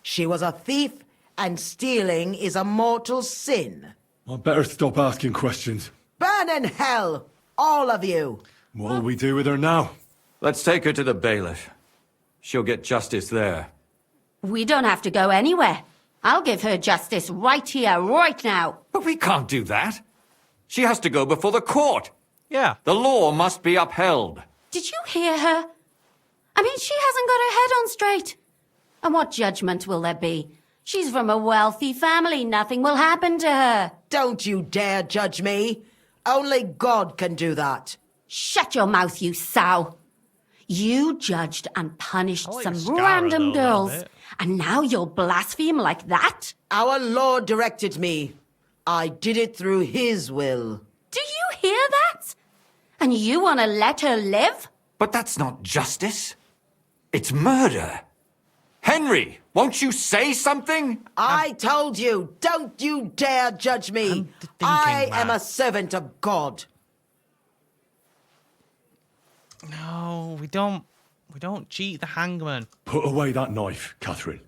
She was a thief, and stealing is a mortal sin. I'd better stop asking questions. Burn in hell, all of you. What'll we do with her now? Let's take her to the bailiff. She'll get justice there. We don't have to go anywhere. I'll give her justice right here, right now. But we can't do that. She has to go before the court. Yeah. The law must be upheld. Did you hear her? I mean, she hasn't got her head on straight. And what judgment will there be? She's from a wealthy family. Nothing will happen to her. Don't you dare judge me. Only God can do that. Shut your mouth, you sow. You judged and punished I like some Scarra, random though, a little girls. bit. And now you'll blaspheme like that? Our Lord directed me. I did it through His will. Do you hear that? And you want to let her live? But that's not justice. It's murder. Henry, won't you say something? I told you, don't you dare judge me. I'm thinking I am that. a servant of God. No, we don't. We don't cheat the hangman. Put away that knife, Catherine.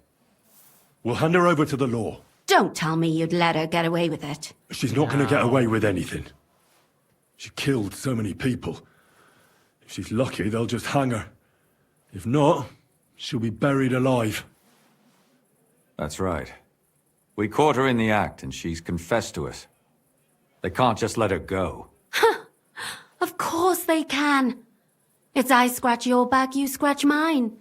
We'll hand her over to the law. Don't tell me you'd let her get away with it. She's not going to get away with anything. She killed so many people. If she's lucky, they'll just hang her. If not, she'll be buried alive. That's right. We caught her in the act, and she's confessed to us. They can't just let her go. Of course they can. It's I scratch your back, you scratch mine.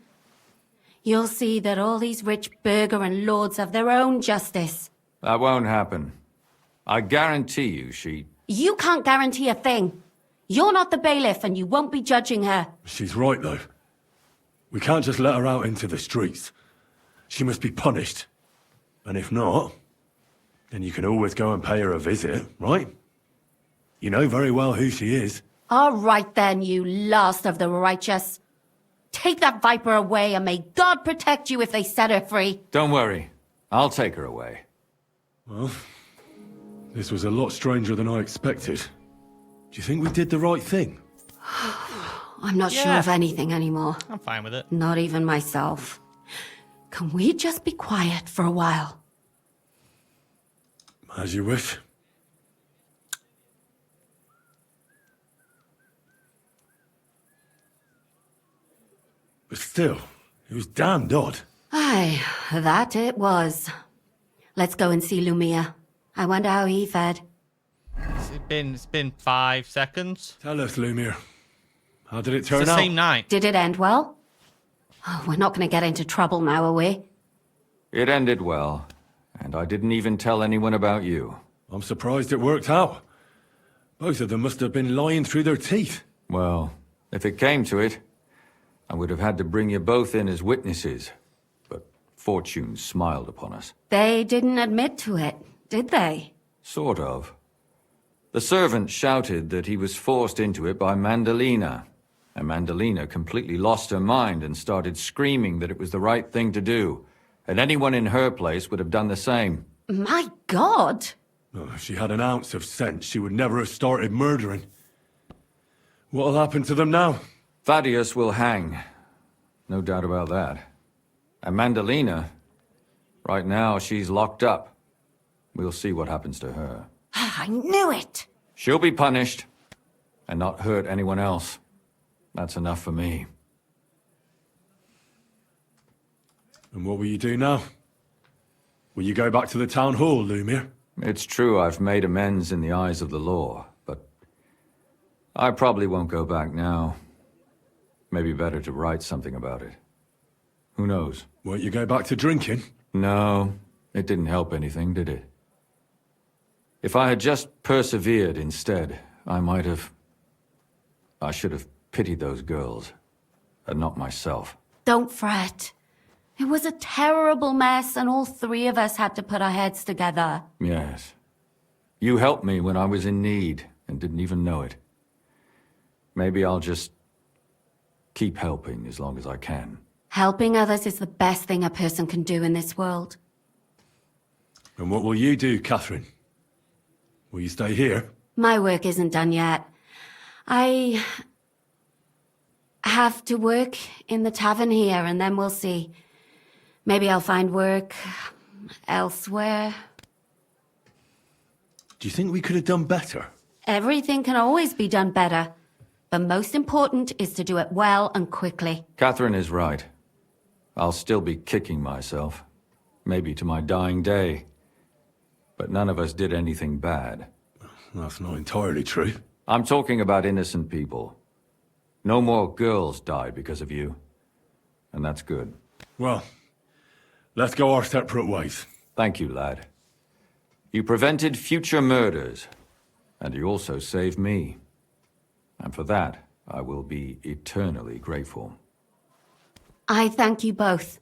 You'll see that all these rich burgher and lords have their own justice. That won't happen. I guarantee you she... You can't guarantee a thing. You're not the bailiff and you won't be judging her. She's right, though. We can't just let her out into the streets. She must be punished. And if not, then you can always go and pay her a visit, right? You know very well who she is. All right then, you last of the righteous. Take that viper away and may God protect you if they set her free. Don't worry. I'll take her away. Well, this was a lot stranger than I expected. Do you think we did the right thing? I'm not sure of anything anymore. I'm fine with it. Not even myself. Can we just be quiet for a while? As you wish. But still, it was damned odd. Aye, that it was. Let's go and see Lumia. I wonder how he fared. It's been 5 seconds. Tell us, Lumiere. How did it It's turn the out? same night. Did it end well? Oh, we're not going to get into trouble now, are we? It ended well, and I didn't even tell anyone about you. I'm surprised it worked out. Both of them must have been lying through their teeth. Well, if it came to it, I would have had to bring you both in as witnesses. But fortune smiled upon us. They didn't admit to it, did they? Sort of. The servant shouted that he was forced into it by Mandalina. And Mandalina completely lost her mind and started screaming that it was the right thing to do. And anyone in her place would have done the same. My God! Oh, if she had an ounce of sense, she would never have started murdering. What'll happen to them now? Thaddeus will hang. No doubt about that. And Mandalina, right now she's locked up. We'll see what happens to her. I knew it! She'll be punished, and not hurt anyone else. That's enough for me. And what will you do now? Will you go back to the town hall, Lumiere? It's true I've made amends in the eyes of the law, but I probably won't go back now. Maybe better to write something about it. Who knows? Won't you go back to drinking? No, it didn't help anything, did it? If I had just persevered instead, I should have pitied those girls, and not myself. Don't fret. It was a terrible mess and all three of us had to put our heads together. Yes. You helped me when I was in need, and didn't even know it. Maybe I'll just keep helping as long as I can. Helping others is the best thing a person can do in this world. And what will you do, Catherine? Will you stay here? My work isn't done yet. I have to work in the tavern here, and then we'll see. Maybe I'll find work elsewhere. Do you think we could have done better? Everything can always be done better. But most important is to do it well and quickly. Catherine is right. I'll still be kicking myself. Maybe to my dying day. But none of us did anything bad. That's not entirely true. I'm talking about innocent people. No more girls died because of you. And that's good. Well, let's go our separate ways. Thank you, lad. You prevented future murders. And you also saved me. And for that, I will be eternally grateful. I thank you both.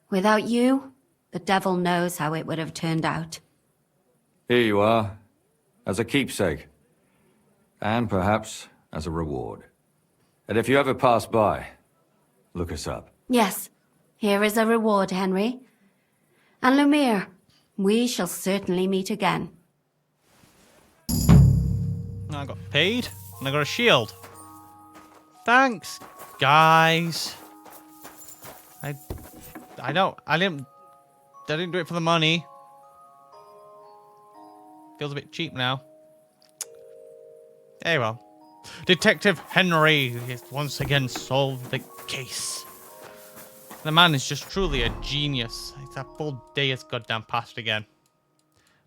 Without you, the devil knows how it would have turned out. Here you are, as a keepsake. And perhaps as a reward. And if you ever pass by, look us up. Yes, here is a reward, Henry. And Lumiere, we shall certainly meet again. I got paid, and I got a shield. Thanks, guys. I didn't do it for the money. Feels a bit cheap now. Very well. Detective Henry has once again solved the case. The man is just truly a genius. It's a full day has goddamn passed again.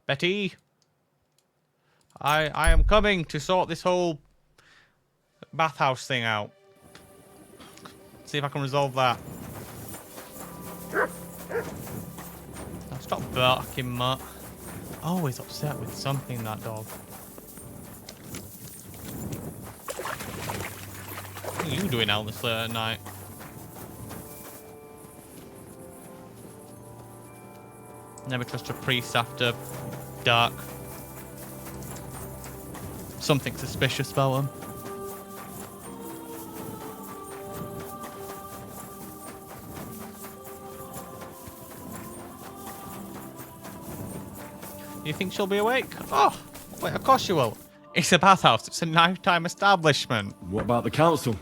Betty, I am coming to sort this whole bathhouse thing out. See if I can resolve that. Now stop barking, Mutt. Always upset with something, that dog. What are you doing out this late at night? Never trust a priest after dark. Something suspicious about him. You think she'll be awake? Oh, wait, of course she will. It's a bathhouse. It's a nighttime establishment. What about the council?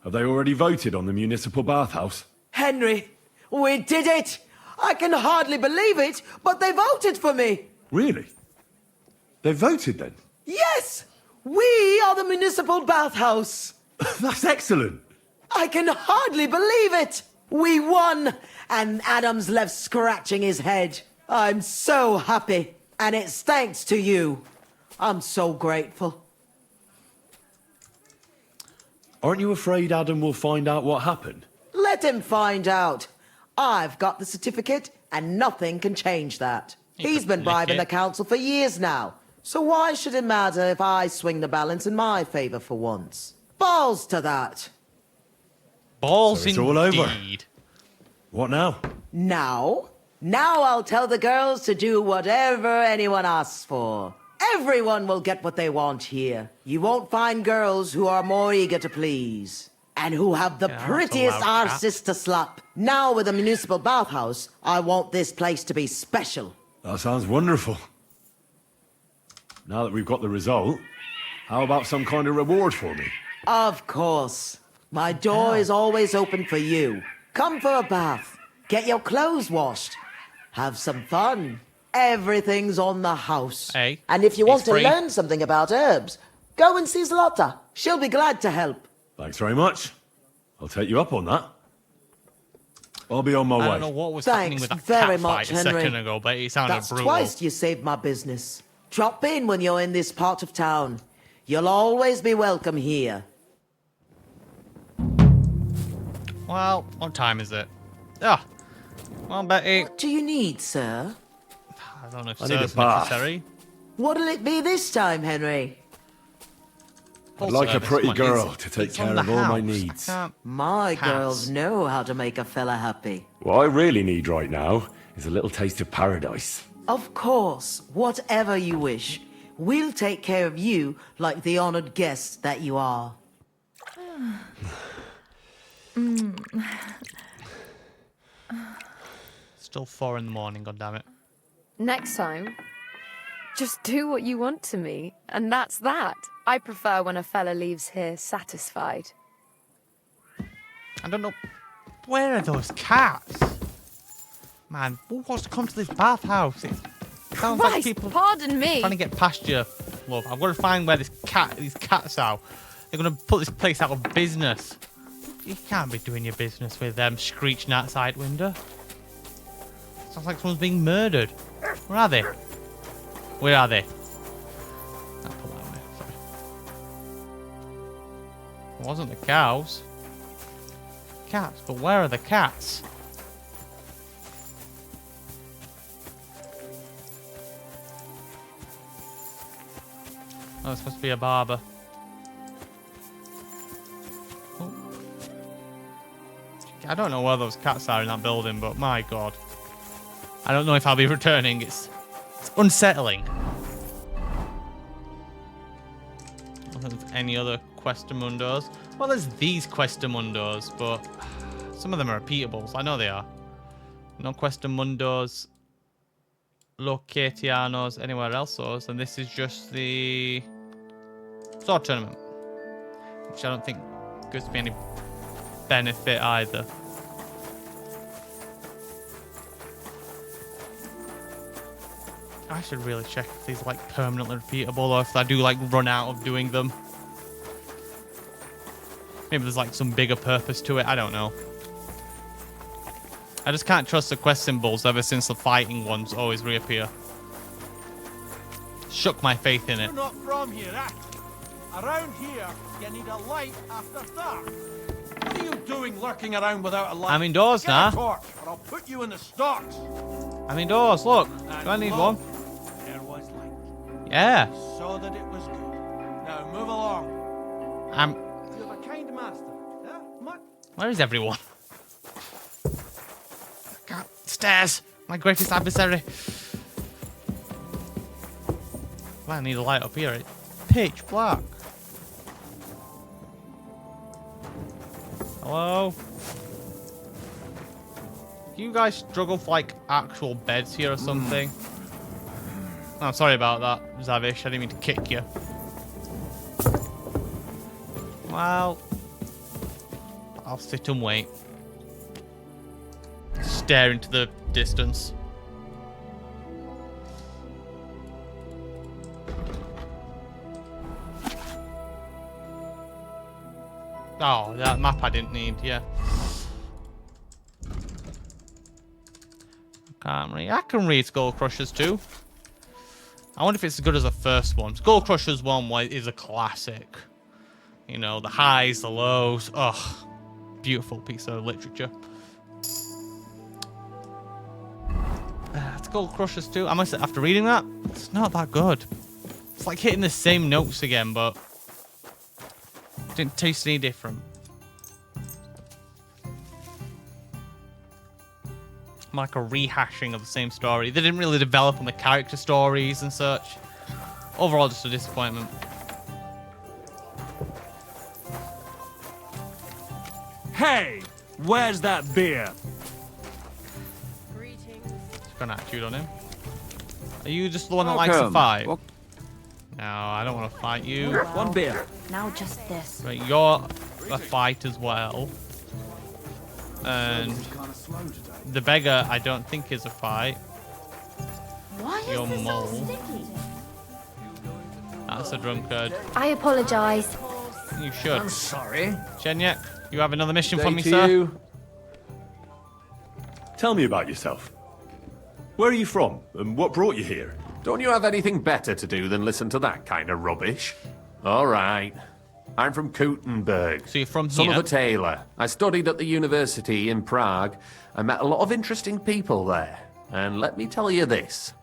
Have they already voted on the municipal bathhouse? Henry, we did it! I can hardly believe it, but they voted for me! Really? They voted then? Yes! We are the municipal bathhouse! That's excellent! I can hardly believe it! We won! And Adam's left scratching his head. I'm so happy. And it's thanks to you. I'm so grateful. Aren't you afraid Adam will find out what happened? Let him find out. I've got the certificate, and nothing can change that. He's been bribing the council for years now. So why should it matter if I swing the balance in my favor for once? Balls to that. Balls So it's indeed. all over. What now? Now I'll tell the girls to do whatever anyone asks for. Everyone will get what they want here. You won't find girls who are more eager to please. And who have the prettiest arses to slap. Now with the municipal bathhouse, I want this place to be special. That sounds wonderful. Now that we've got the result, how about some kind of reward for me? Of course. My door is always open for you. Come for a bath. Get your clothes washed. Have some fun. Everything's on the house. Hey, and if you want it's to free. learn something about herbs, go and see Zlata. She'll be glad to help. Thanks very much. I'll take you up on that. I'll be on my way. I don't know what was happening with that very cat much, fight a Henry. second ago, but it sounded That's brutal. twice you saved my business. Drop in when you're in this part of town. You'll always be welcome here. Well, what time is it? Ah, well, Betty. What do you need, sir? I don't know if I need a sir's bath. necessary. What'll it be this time, Henry? I'd like a Service, pretty come on, girl it's- to take it's on care the of all my house. needs. I can't My pass. girls know how to make a fella happy. What I really need right now is a little taste of paradise. Of course, whatever you wish. We'll take care of you like the honored guest that you are. Still 4 in the morning, goddammit. Next time, just do what you want to me, and that's that. I prefer when a fella leaves here satisfied. I don't know. Where are those cats? Man, who wants to come to this bathhouse? It sounds like Christ, people pardon me. trying to get past you, love. I've got to find where these cats are. They're going to put this place out of business. You can't be doing your business with them screeching outside window. Sounds like someone's being murdered. Where are they? Where are they? I'll put that away. Sorry. It wasn't the cows. Cats, but where are the cats? Oh, it's supposed to be a barber. Oh. I don't know where those cats are in that building, but my god. I don't know if I'll be returning. It's unsettling. I don't think there's any other Questamundos. Well, there's these Questamundos, but some of them are repeatables. I know they are. No Questamundos, Locatianos, anywhere else. And this is just the sword tournament, which I don't think gives me any benefit either. I should really check if these like permanently repeatable or if I do like run out of doing them. Maybe there's like some bigger purpose to it. I don't know. I just can't trust the quest symbols ever since the fighting ones always reappear. Shook my faith in it. You're not from here, eh? Around here, you need a light after dark. What are you doing lurking around without a light? I'm indoors Get now. a torch, or I'll put you in the stocks. I'm indoors, look. Do I need one? There was light. Yeah. So that it was good. Now move along. You have a kind master. Yeah? Much. Where is everyone? God, stairs. My greatest adversary. I need a light up here. It's pitch black. Hello? Do you guys struggle for like actual beds here or something? Oh, sorry about that, Zavish. I didn't mean to kick you. Well, I'll sit and wait. Stare into the distance. Oh, that map I didn't need, yeah. Can't read. I can read Skull Crushers too. I wonder if it's as good as the first one. Skull Crushers 1 is a classic. You know, the highs, the lows. Ugh. Beautiful piece of literature. Skull Crushers 2. I must say, after reading that, it's not that good. It's like hitting the same notes again, but didn't taste any different. Like a rehashing of the same story. They didn't really develop on the character stories and such. Overall, just a disappointment. Hey, where's that beer? Just got an attitude on him. Are you just the one that likes to fight? No, I don't want to fight you. One beer. Now just this. Right, you're a fight as well. And the beggar, I don't think is a fight. Why is Your this mole. all sticky? That's a drunkard. I apologise. You should. I'm sorry. Chenyek, you have another mission for Day me, to sir? you. Tell me about yourself. Where are you from, and what brought you here? Don't you have anything better to do than listen to that kind of rubbish? All right. I'm from Kuttenberg. So you're from Son here? of a tailor. I studied at the university in Prague. I met a lot of interesting people there. And let me tell you this.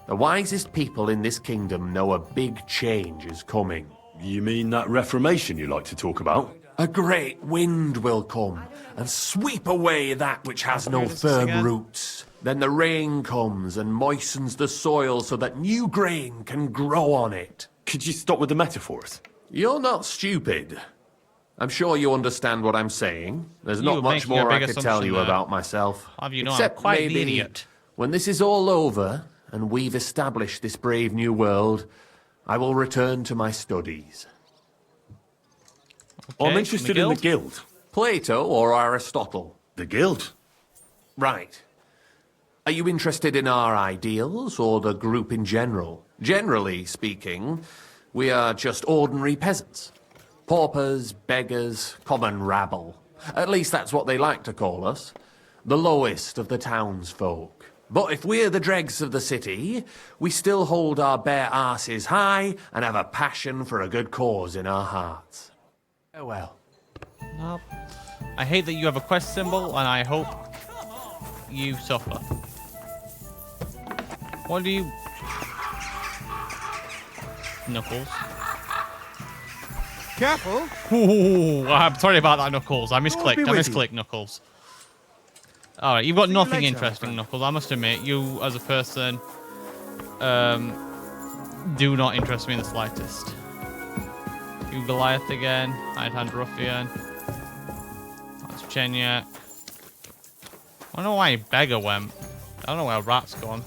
The wisest people in this kingdom know a big change is coming. You mean that reformation you like to talk about? A great wind will come and sweep away that which has no firm roots. Then the rain comes and moistens the soil so that new grain can grow on it. Could you stop with the metaphors? You're not stupid. I'm sure you understand what I'm saying. There's You're not much making a more I big could tell assumption you there. about myself. Have you know, I'm Except quite the maybe idiot. when this is all over and we've established this brave new world, I will return to my studies. Okay, I'm interested in the guild. Plato or Aristotle? The guild? Right. Are you interested in our ideals or the group in general? Generally speaking, we are just ordinary peasants. Paupers, beggars, common rabble. At least that's what they like to call us. The lowest of the townsfolk. But if we're the dregs of the city, we still hold our bare arses high and have a passion for a good cause in our hearts. Oh well. No. I hate that you have a quest symbol, and I hope you suffer. What do you... Knuckles. Careful. Ooh, I'm sorry about that, Knuckles. I misclicked. I with you. misclicked, Knuckles. Alright, you've got See you nothing later, interesting, friend. Knuckles. I must admit, you as a person do not interest me in the slightest. You Goliath again. Right-hand ruffian. That's Chenyek. I don't know why Beggar went. I don't know where Rat's gone.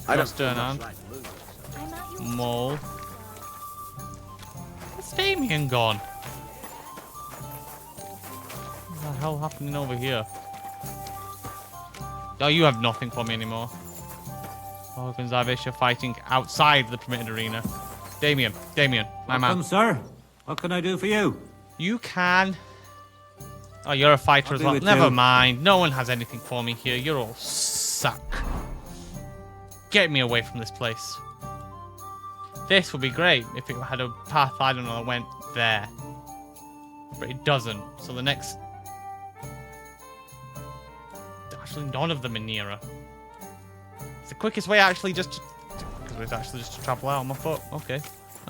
Just turn on. Mole. Where's Damien gone? What the hell happening over here? Oh, you have nothing for me anymore. Olaf and Zavish are fighting outside the permitted arena. Damien, my man. sir. What can I do for you? You can... Oh, you're a fighter I'll as be well. with Never you. mind. No one has anything for me here. You're all suck. Get me away from this place. This would be great if it had a path, I don't know, that went there. But it doesn't. So the next... Actually, none of them are nearer. It's the quickest way, actually, just to... Because it's actually just to travel out on my foot. Okay.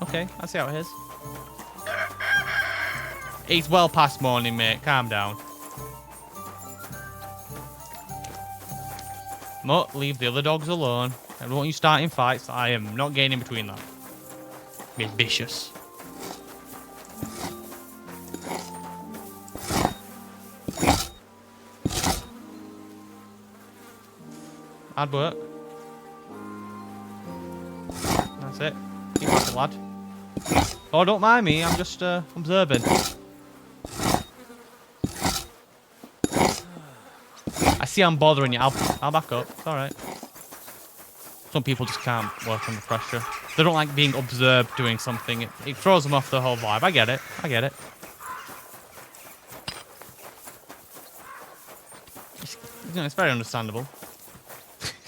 Okay, I see how it is. It's well past morning, mate. Calm down. Mutt, leave the other dogs alone. I don't want you starting fights. I am not getting in between that. Be vicious. Hard work. That's it. Keep at it, lad. Oh, don't mind me. I'm just observing. I see I'm bothering you. I'll back up. It's all right. Some people just can't work under pressure. They don't like being observed doing something. It throws them off the whole vibe. I get it. I get it. It's very understandable.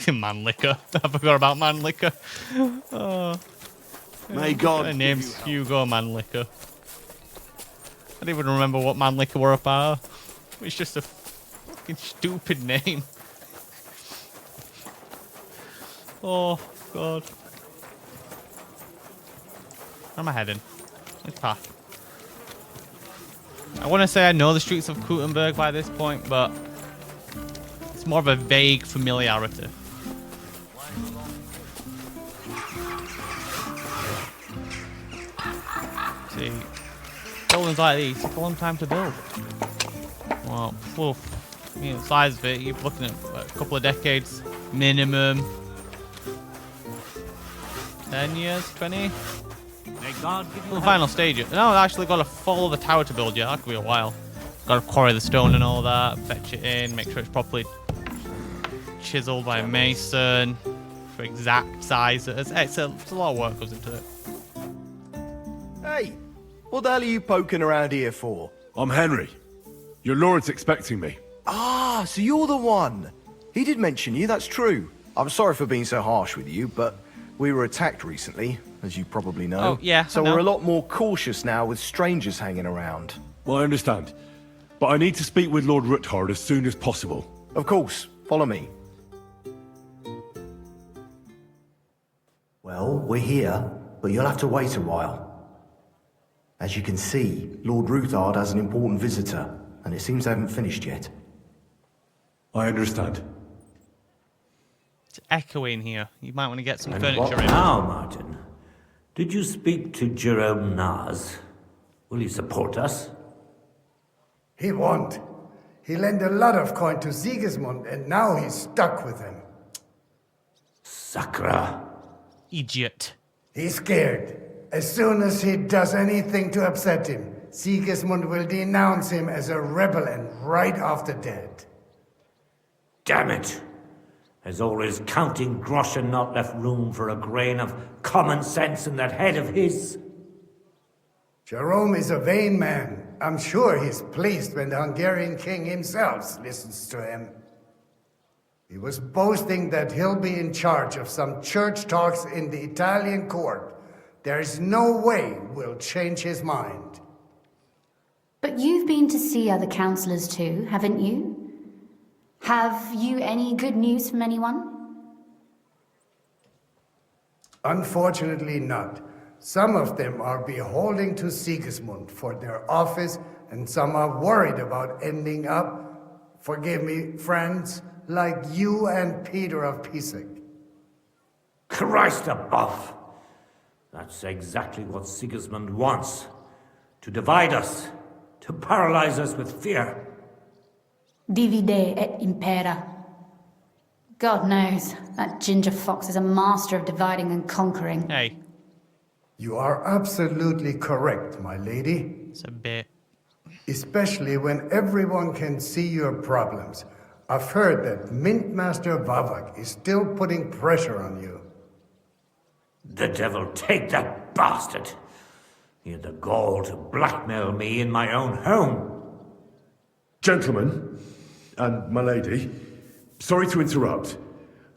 Man liquor. I forgot about man liquor. Oh. May God. My name's Hugo Man Liquor. I don't even remember what Man Liquor were about. It's just a fucking stupid name. Oh, God. Where am I heading? Which path? I want to say I know the streets of Kuttenberg by this point, but it's more of a vague familiarity. See, buildings like these take a long time to build. Well, I mean, the size of it, you're looking at a couple of decades minimum. 10 years, 20? May God give you The final stage. No, I actually got to follow the tower to build yet. That could be a while. Got to quarry the stone and all that, fetch it in, make sure it's properly chiseled by a mason for exact size. It's a lot of work goes into it. Hey, what the hell are you poking around here for? I'm Henry. Your lord's expecting me. Ah, so you're the one. He did mention you, that's true. I'm sorry for being so harsh with you, but we were attacked recently, as you probably know. Oh, yeah, So I know. we're a lot more cautious now with strangers hanging around. Well, I understand. But I need to speak with Lord Ruthard as soon as possible. Of course, follow me. Well, we're here, but you'll have to wait a while. As you can see, Lord Ruthard has an important visitor, and it seems they haven't finished yet. I understand. It's echoing here. You might want to get some And furniture what in. now, Martin? Did you speak to Jerome Naz? Will he support us? He won't. He lent a lot of coin to Sigismund, and now he's stuck with him. Sakra. Idiot. He's scared. As soon as he does anything to upset him, Sigismund will denounce him as a rebel and right off the dead. Damn it! Has always counting groschen not left room for a grain of common sense in that head of his? Jerome is a vain man. I'm sure he's pleased when the Hungarian king himself listens to him. He was boasting that he'll be in charge of some church talks in the Italian court. There is no way we'll change his mind. But you've been to see other councillors too, haven't you? Have you any good news from anyone? Unfortunately not. Some of them are beholden to Sigismund for their office, and some are worried about ending up, forgive me, friends, like you and Peter of Pisak. Christ above! That's exactly what Sigismund wants. To divide us. To paralyze us with fear. Divide et impera. God knows, that ginger fox is a master of dividing and conquering. Hey. You are absolutely correct, my lady. It's a bit. Especially when everyone can see your problems. I've heard that Mint Master Vavak is still putting pressure on you. The devil take that bastard! He had the gall to blackmail me in my own home. Gentlemen, and my lady, sorry to interrupt,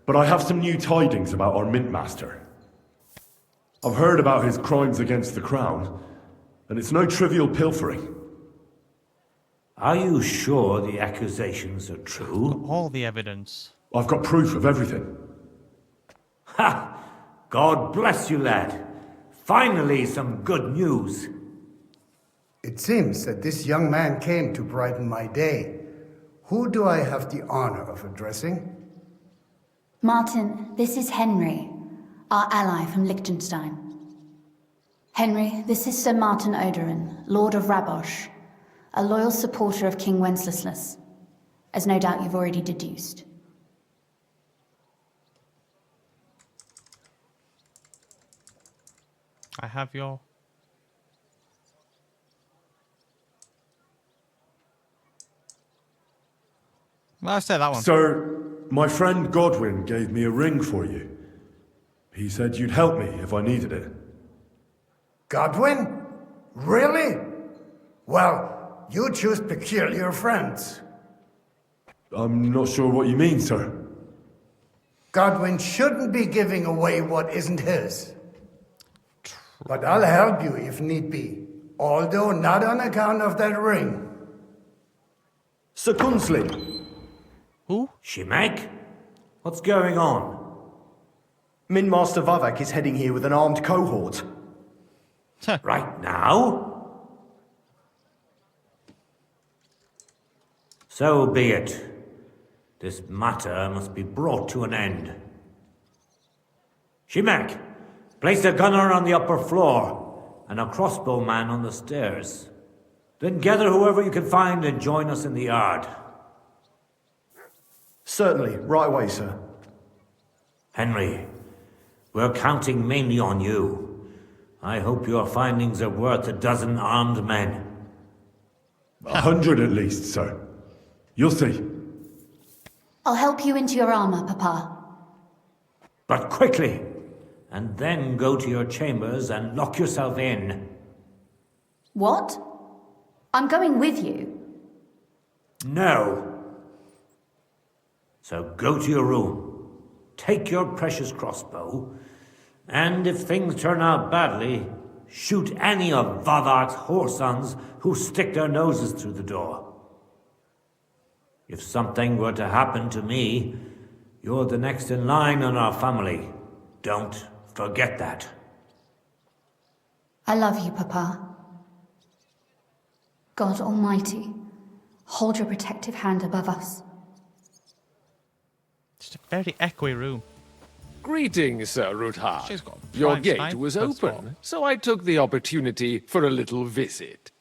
but I have some new tidings about our Mint Master. I've heard about his crimes against the Crown, and it's no trivial pilfering. Are you sure the accusations are true? All the evidence. I've got proof of everything. Ha! God bless you, lad. Finally, some good news. It seems that this young man came to brighten my day. Who do I have the honor of addressing? Martin, this is Henry, our ally from Liechtenstein. Henry, this is Sir Martin Odorin, Lord of Rabosh, a loyal supporter of King Wenceslas, as no doubt you've already deduced. I have your... Well, I say that one. Sir, my friend Godwin gave me a ring for you. He said you'd help me if I needed it. Godwin? Really? Well, you choose peculiar friends. I'm not sure what you mean, sir. Godwin shouldn't be giving away what isn't his. But I'll help you if need be, although not on account of that ring. Sir Gunslin. Who? Shimek? What's going on? Mint Master Vavak is heading here with an armed cohort. Right now? So be it. This matter must be brought to an end. Shimek, place a gunner on the upper floor and a crossbowman on the stairs. Then gather whoever you can find and join us in the yard. Certainly, right away, sir. Henry, we're counting mainly on you. I hope your findings are worth a dozen armed men. 100 at least, sir. You'll see. I'll help you into your armor, Papa. But quickly, and then go to your chambers and lock yourself in. What? I'm going with you. No. So go to your room, take your precious crossbow, and if things turn out badly, shoot any of Vavak's whoresons who stick their noses through the door. If something were to happen to me, you're the next in line in our family. Don't forget that. I love you, Papa. God Almighty, hold your protective hand above us. It's a very echoey room. Greetings, Sir Ruthard. She's got Your prime gate snipe, was that's open, so I took the opportunity for a little visit.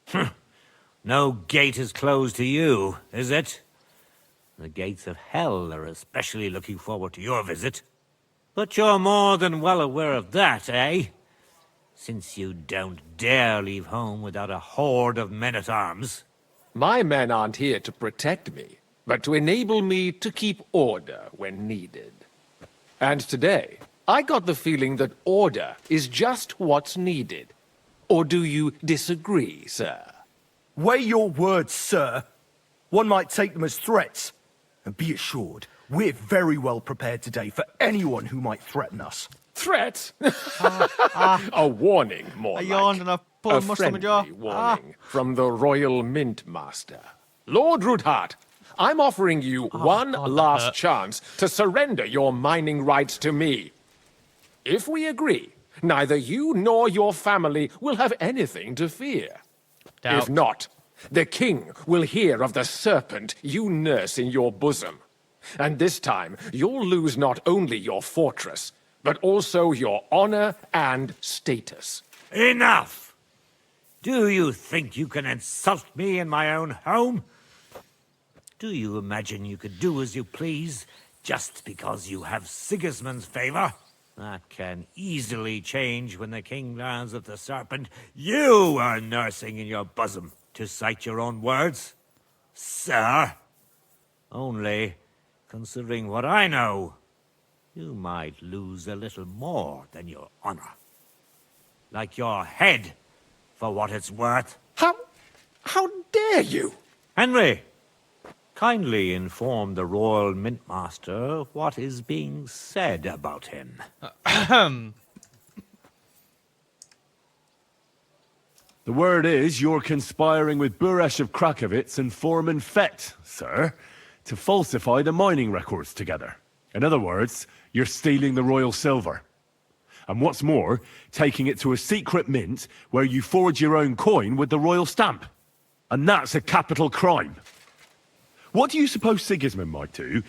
No gate is closed to you, is it? The gates of hell are especially looking forward to your visit. But you're more than well aware of that, eh? Since you don't dare leave home without a horde of men-at-arms. My men aren't here to protect me, but to enable me to keep order when needed. And today, I got the feeling that order is just what's needed. Or do you disagree, sir? Weigh your words, sir. One might take them as threats. And be assured, we're very well prepared today for anyone who might threaten us. Threat? A warning, more I like. yawned and I pulled A a mush from my jaw. friendly warning from the Royal Mint Master. Lord Ruthard, I'm offering you one God, that last hurt. chance to surrender your mining rights to me. If we agree, neither you nor your family will have anything to fear. Doubt. If not, the king will hear of the serpent you nurse in your bosom. And this time, you'll lose not only your fortress, but also your honor and status. Enough! Do you think you can insult me in my own home? Do you imagine you could do as you please, just because you have Sigismund's favor? That can easily change when the king learns of the serpent you are nursing in your bosom, to cite your own words. Sir, only considering what I know, you might lose a little more than your honor. Like your head, for what it's worth. How dare you? Henry, kindly inform the Royal Mintmaster what is being said about him. The word is you're conspiring with Buresh of Krakowitz and Foreman Fett, sir, to falsify the mining records together. In other words, you're stealing the royal silver. And what's more, taking it to a secret mint where you forge your own coin with the royal stamp. And that's a capital crime. What do you suppose Sigismund might do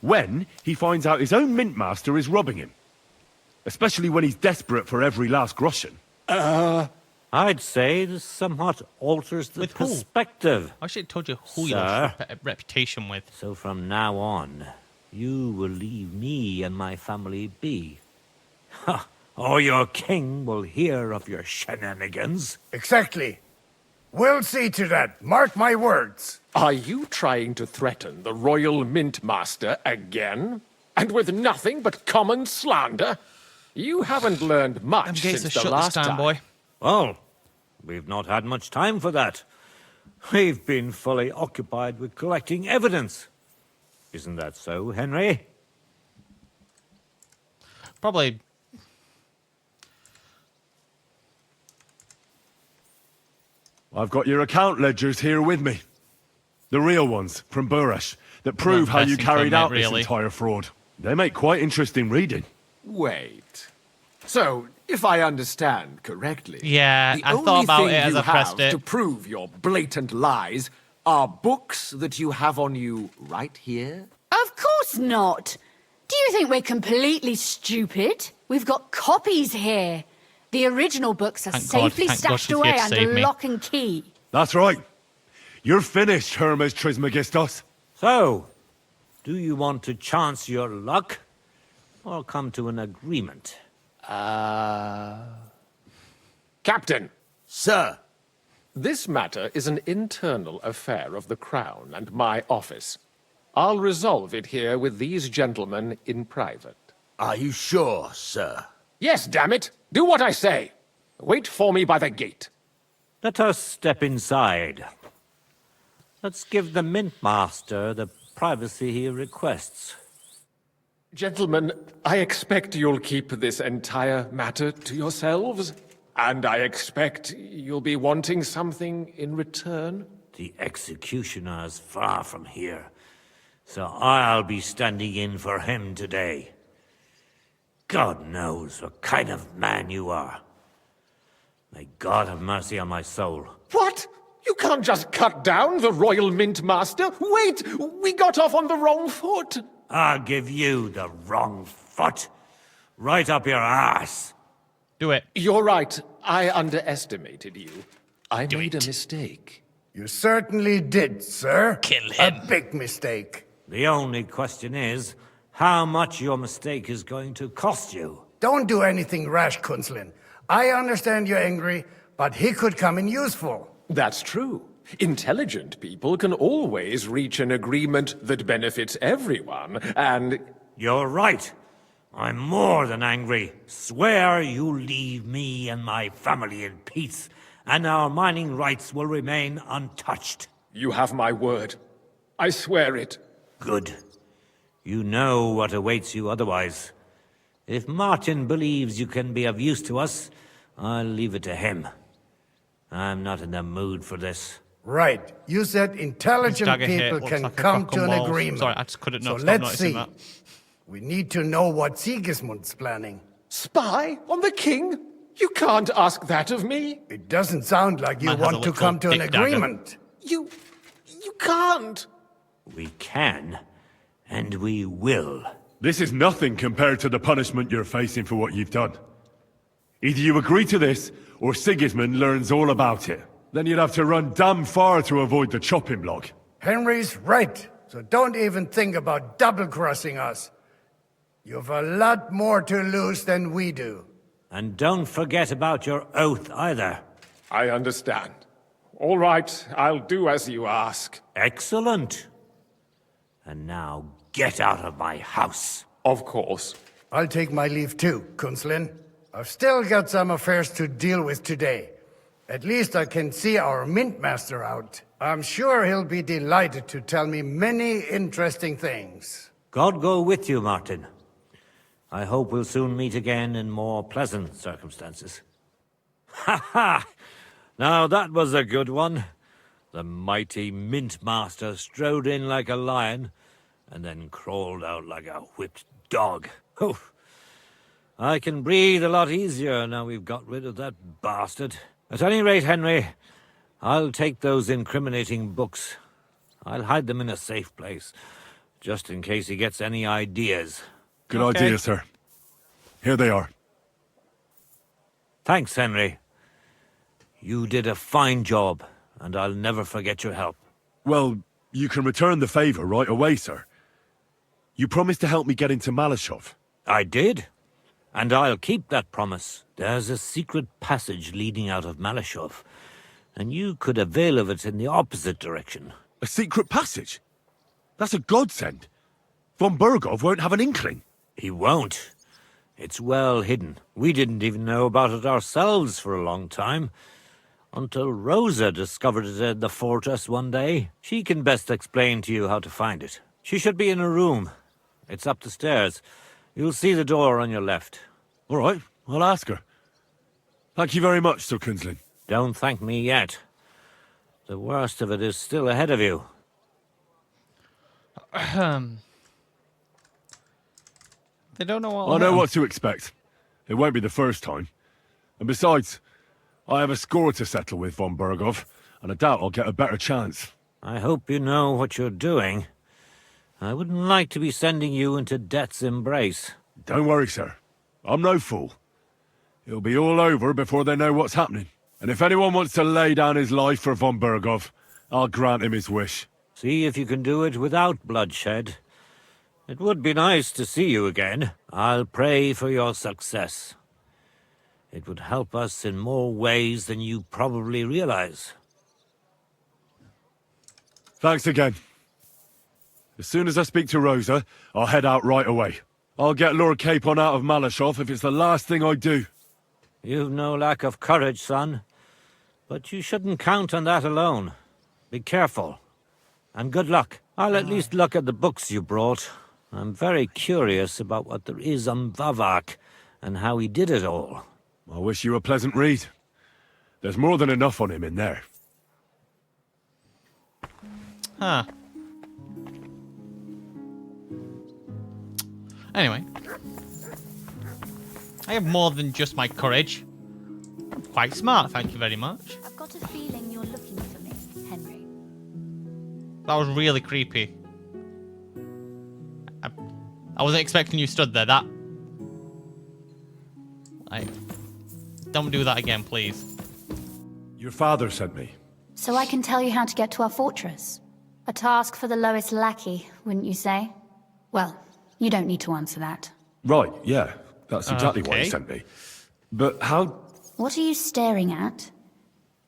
when he finds out his own mintmaster is robbing him? Especially when he's desperate for every last groschen. I'd say this somewhat alters the With who? perspective. I should have told you who you Sir. lost your reputation with. So from now on, you will leave me and my family be. Or your king will hear of your shenanigans. Exactly. We'll see to that. Mark my words. Are you trying to threaten the Royal Mintmaster again? And with nothing but common slander? You haven't learned much since the last time, boy. Well, we've not had much time for that. We've been fully occupied with collecting evidence. Isn't that so, Henry? Probably. I've got your account ledgers here with me. The real ones, from Buresh, that prove how you carried out this entire fraud. They make quite interesting reading. Wait. So, if I understand correctly, Yeah, the I only thought about thing it as you I pressed have it. to prove your blatant lies are books that you have on you right here? Of course not. Do you think we're completely stupid? We've got copies here. The original books are safely stashed away under lock and key. That's right. You're finished, Hermes Trismegistos. So, do you want to chance your luck? Or come to an agreement? Captain! Sir! This matter is an internal affair of the Crown and my office. I'll resolve it here with these gentlemen in private. Are you sure, sir? Yes, damn it! Do what I say! Wait for me by the gate. Let us step inside. Let's give the Mintmaster the privacy he requests. Gentlemen, I expect you'll keep this entire matter to yourselves. And I expect you'll be wanting something in return. The executioner is far from here, so I'll be standing in for him today. God knows what kind of man you are. May God have mercy on my soul. What? You can't just cut down the Royal Mintmaster. Wait! We got off on the wrong foot. I'll give you the wrong foot. Right up your ass. Do it. You're right. I underestimated you. I made a mistake. You certainly did, sir. Kill him. A big mistake. The only question is, how much your mistake is going to cost you. Don't do anything rash, Kunzlin. I understand you're angry, but he could come in useful. That's true. Intelligent people can always reach an agreement that benefits everyone, and... You're right. I'm more than angry. Swear you leave me and my family in peace, and our mining rights will remain untouched. You have my word. I swear it. Good. You know what awaits you otherwise. If Martin believes you can be of use to us, I'll leave it to him. I'm not in the mood for this. Right. You said intelligent people can come to an agreement. Sorry, I just couldn't so stop let's noticing see. that. We need to know what Sigismund's planning. Spy on the king? You can't ask that of me. It doesn't sound like you Man has a want to literal come to an dick dagger. agreement. You can't. We can, and we will. This is nothing compared to the punishment you're facing for what you've done. Either you agree to this, or Sigismund learns all about it. Then you'd have to run damn far to avoid the chopping block. Henry's right, so don't even think about double-crossing us. You've a lot more to lose than we do. And don't forget about your oath either. I understand. All right, I'll do as you ask. Excellent. And now get out of my house. Of course. I'll take my leave too, Kunslin. I've still got some affairs to deal with today. At least I can see our mint master out. I'm sure he'll be delighted to tell me many interesting things. God go with you, Martin. I hope we'll soon meet again in more pleasant circumstances. Ha ha! Now that was a good one. The mighty Mint Master strode in like a lion, and then crawled out like a whipped dog. Oof. I can breathe a lot easier now we've got rid of that bastard. At any rate, Henry, I'll take those incriminating books. I'll hide them in a safe place, just in case he gets any ideas. Good idea, sir. Here they are. Thanks, Henry. You did a fine job, and I'll never forget your help. Well, you can return the favor right away, sir. You promised to help me get into Malashov. I did, and I'll keep that promise. There's a secret passage leading out of Malashov, and you could avail of it in the opposite direction. A secret passage? That's a godsend. Von Burgov won't have an inkling. He won't. It's well hidden. We didn't even know about it ourselves for a long time. Until Rosa discovered it in the fortress one day. She can best explain to you how to find it. She should be in a room. It's up the stairs. You'll see the door on your left. All right, I'll ask her. Thank you very much, Sir Kunslin. Don't thank me yet. The worst of it is still ahead of you. They don't know what... I know what to expect. It won't be the first time. And besides, I have a score to settle with Von Burgov, and I doubt I'll get a better chance. I hope you know what you're doing. I wouldn't like to be sending you into death's embrace. Don't worry, sir. I'm no fool. It'll be all over before they know what's happening. And if anyone wants to lay down his life for Von Burgov, I'll grant him his wish. See if you can do it without bloodshed. It would be nice to see you again. I'll pray for your success. It would help us in more ways than you probably realize. Thanks again. As soon as I speak to Rosa, I'll head out right away. I'll get Lord Capon out of Malashov if it's the last thing I do. You've no lack of courage, son. But you shouldn't count on that alone. Be careful. And good luck. I'll at least look at the books you brought. I'm very curious about what there is on Vavak and how he did it all. I wish you a pleasant read. There's more than enough on him in there. Huh. Anyway. I have more than just my courage. I'm quite smart, thank you very much. I've got a feeling you're looking for me, Henry. That was really creepy. I wasn't expecting you stood there. That... Don't do that again, please. Your father sent me. So I can tell you how to get to our fortress. A task for the lowest lackey, wouldn't you say? Well, you don't need to answer that. Right, yeah. That's exactly why he sent me. But how... What are you staring at?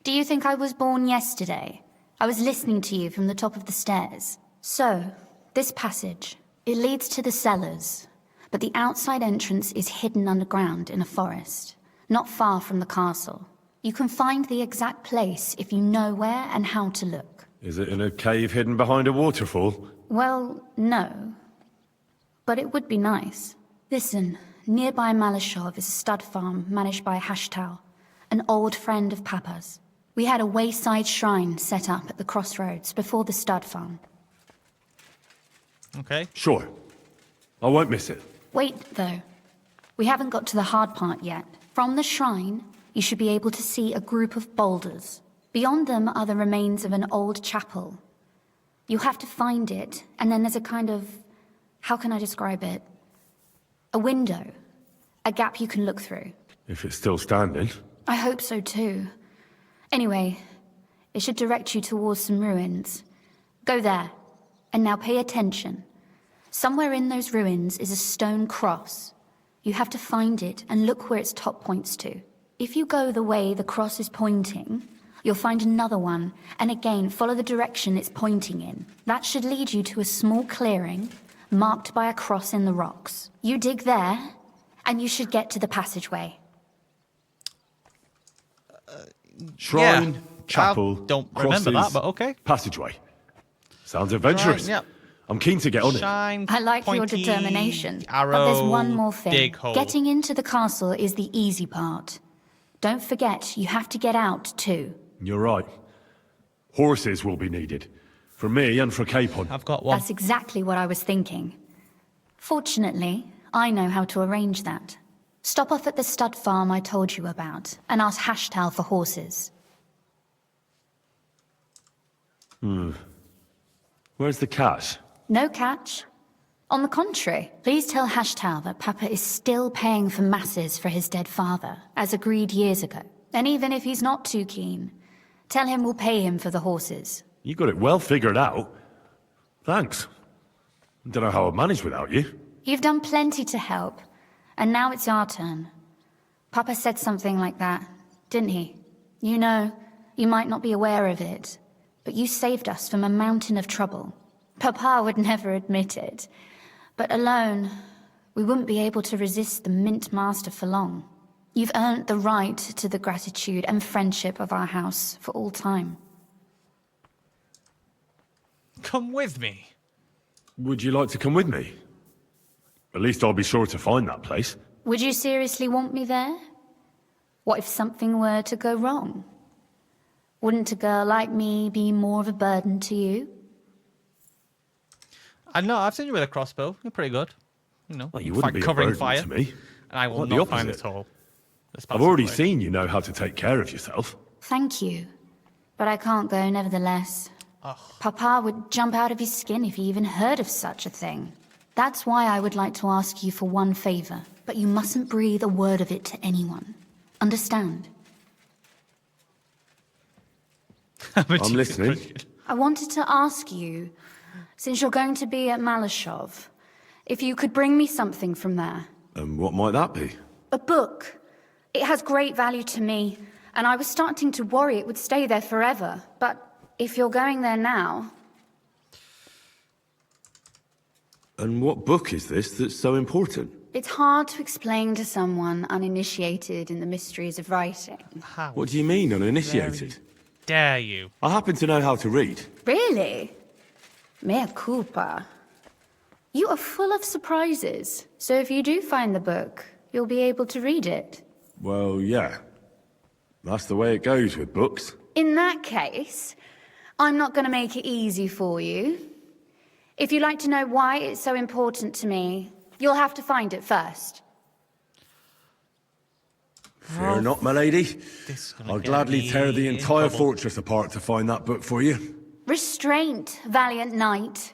Do you think I was born yesterday? I was listening to you from the top of the stairs. So, this passage, it leads to the cellars, but the outside entrance is hidden underground in a forest, not far from the castle. You can find the exact place if you know where and how to look. Is it in a cave hidden behind a waterfall? Well, no. But it would be nice. Listen, nearby Malashov is a stud farm managed by Hashtal, an old friend of Papa's. We had a wayside shrine set up at the crossroads before the stud farm. Okay. Sure. I won't miss it. Wait, though. We haven't got to the hard part yet. From the shrine, you should be able to see a group of boulders. Beyond them are the remains of an old chapel. You have to find it, and then there's a kind of... how can I describe it? A window. A gap you can look through. If it's still standing. I hope so too. Anyway, it should direct you towards some ruins. Go there. And now pay attention. Somewhere in those ruins is a stone cross. You have to find it and look where its top points to. If you go the way the cross is pointing, You'll find another one, and again, follow the direction it's pointing in. That should lead you to a small clearing, marked by a cross in the rocks. You dig there, and you should get to the passageway. Shrine, Yeah. chapel, don't remember crosses, that, but okay. Passageway. Sounds adventurous. Right, yep. I'm keen to get on it. Shine, I like your pointy, determination. Arrow, But there's one more thing. dig hole. Getting into the castle is the easy part. Don't forget, you have to get out too. You're right. Horses will be needed. For me and for Capon. I've got one. That's exactly what I was thinking. Fortunately, I know how to arrange that. Stop off at the stud farm I told you about, and ask Hashtal for horses. Where's the cash? No catch. On the contrary, please tell Hashtal that Papa is still paying for masses for his dead father, as agreed years ago. And even if he's not too keen, tell him we'll pay him for the horses. You got it well figured out. Thanks. Don't know how I'd manage without you. You've done plenty to help, and now it's our turn. Papa said something like that, didn't he? You know, you might not be aware of it, but you saved us from a mountain of trouble. Papa would never admit it, but alone, we wouldn't be able to resist the Mint Master for long. You've earned the right to the gratitude and friendship of our house for all time. Come with me. Would you like to come with me? At least I'll be sure to find that place. Would you seriously want me there? What if something were to go wrong? Wouldn't a girl like me be more of a burden to you? I know, I've seen you with a crossbow. You're pretty good. You know, Well, you wouldn't be a covering burden fire. to me. And I will Quite the not find opposite. this hole. This I've already passageway. seen you know how to take care of yourself. Thank you, but I can't go nevertheless. Papa would jump out of his skin if he even heard of such a thing. That's why I would like to ask you for one favor, but you mustn't breathe a word of it to anyone. Understand? I'm listening. I wanted to ask you, since you're going to be at Malashov, if you could bring me something from there. And what might that be? A book. It has great value to me, and I was starting to worry it would stay there forever. But if you're going there now... And what book is this that's so important? It's hard to explain to someone uninitiated in the mysteries of writing. What do you mean, uninitiated? Dare you? I happen to know how to read. Really? Mea culpa. You are full of surprises, so if you do find the book, you'll be able to read it. Well, yeah. That's the way it goes with books. In that case, I'm not going to make it easy for you. If you'd like to know why it's so important to me, you'll have to find it first. Fear not, my lady. I'll gladly tear the entire fortress apart to find that book for you. Restraint, valiant knight.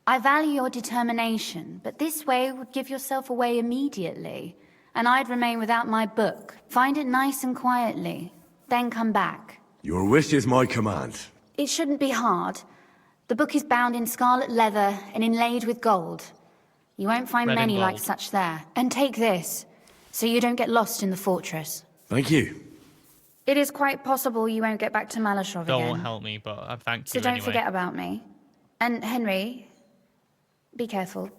I value your determination, but this way would give yourself away immediately, and I'd remain without my book. Find it nice and quietly, then come back. Your wish is my command. It shouldn't be hard. The book is bound in scarlet leather and inlaid with gold. You won't find Red and many like gold. such there. And take this, so you don't get lost in the fortress. Thank you. It is quite possible you won't get back to Malashov Don't again. help me, but I thank So you don't anyway. forget about me. And Henry, be careful.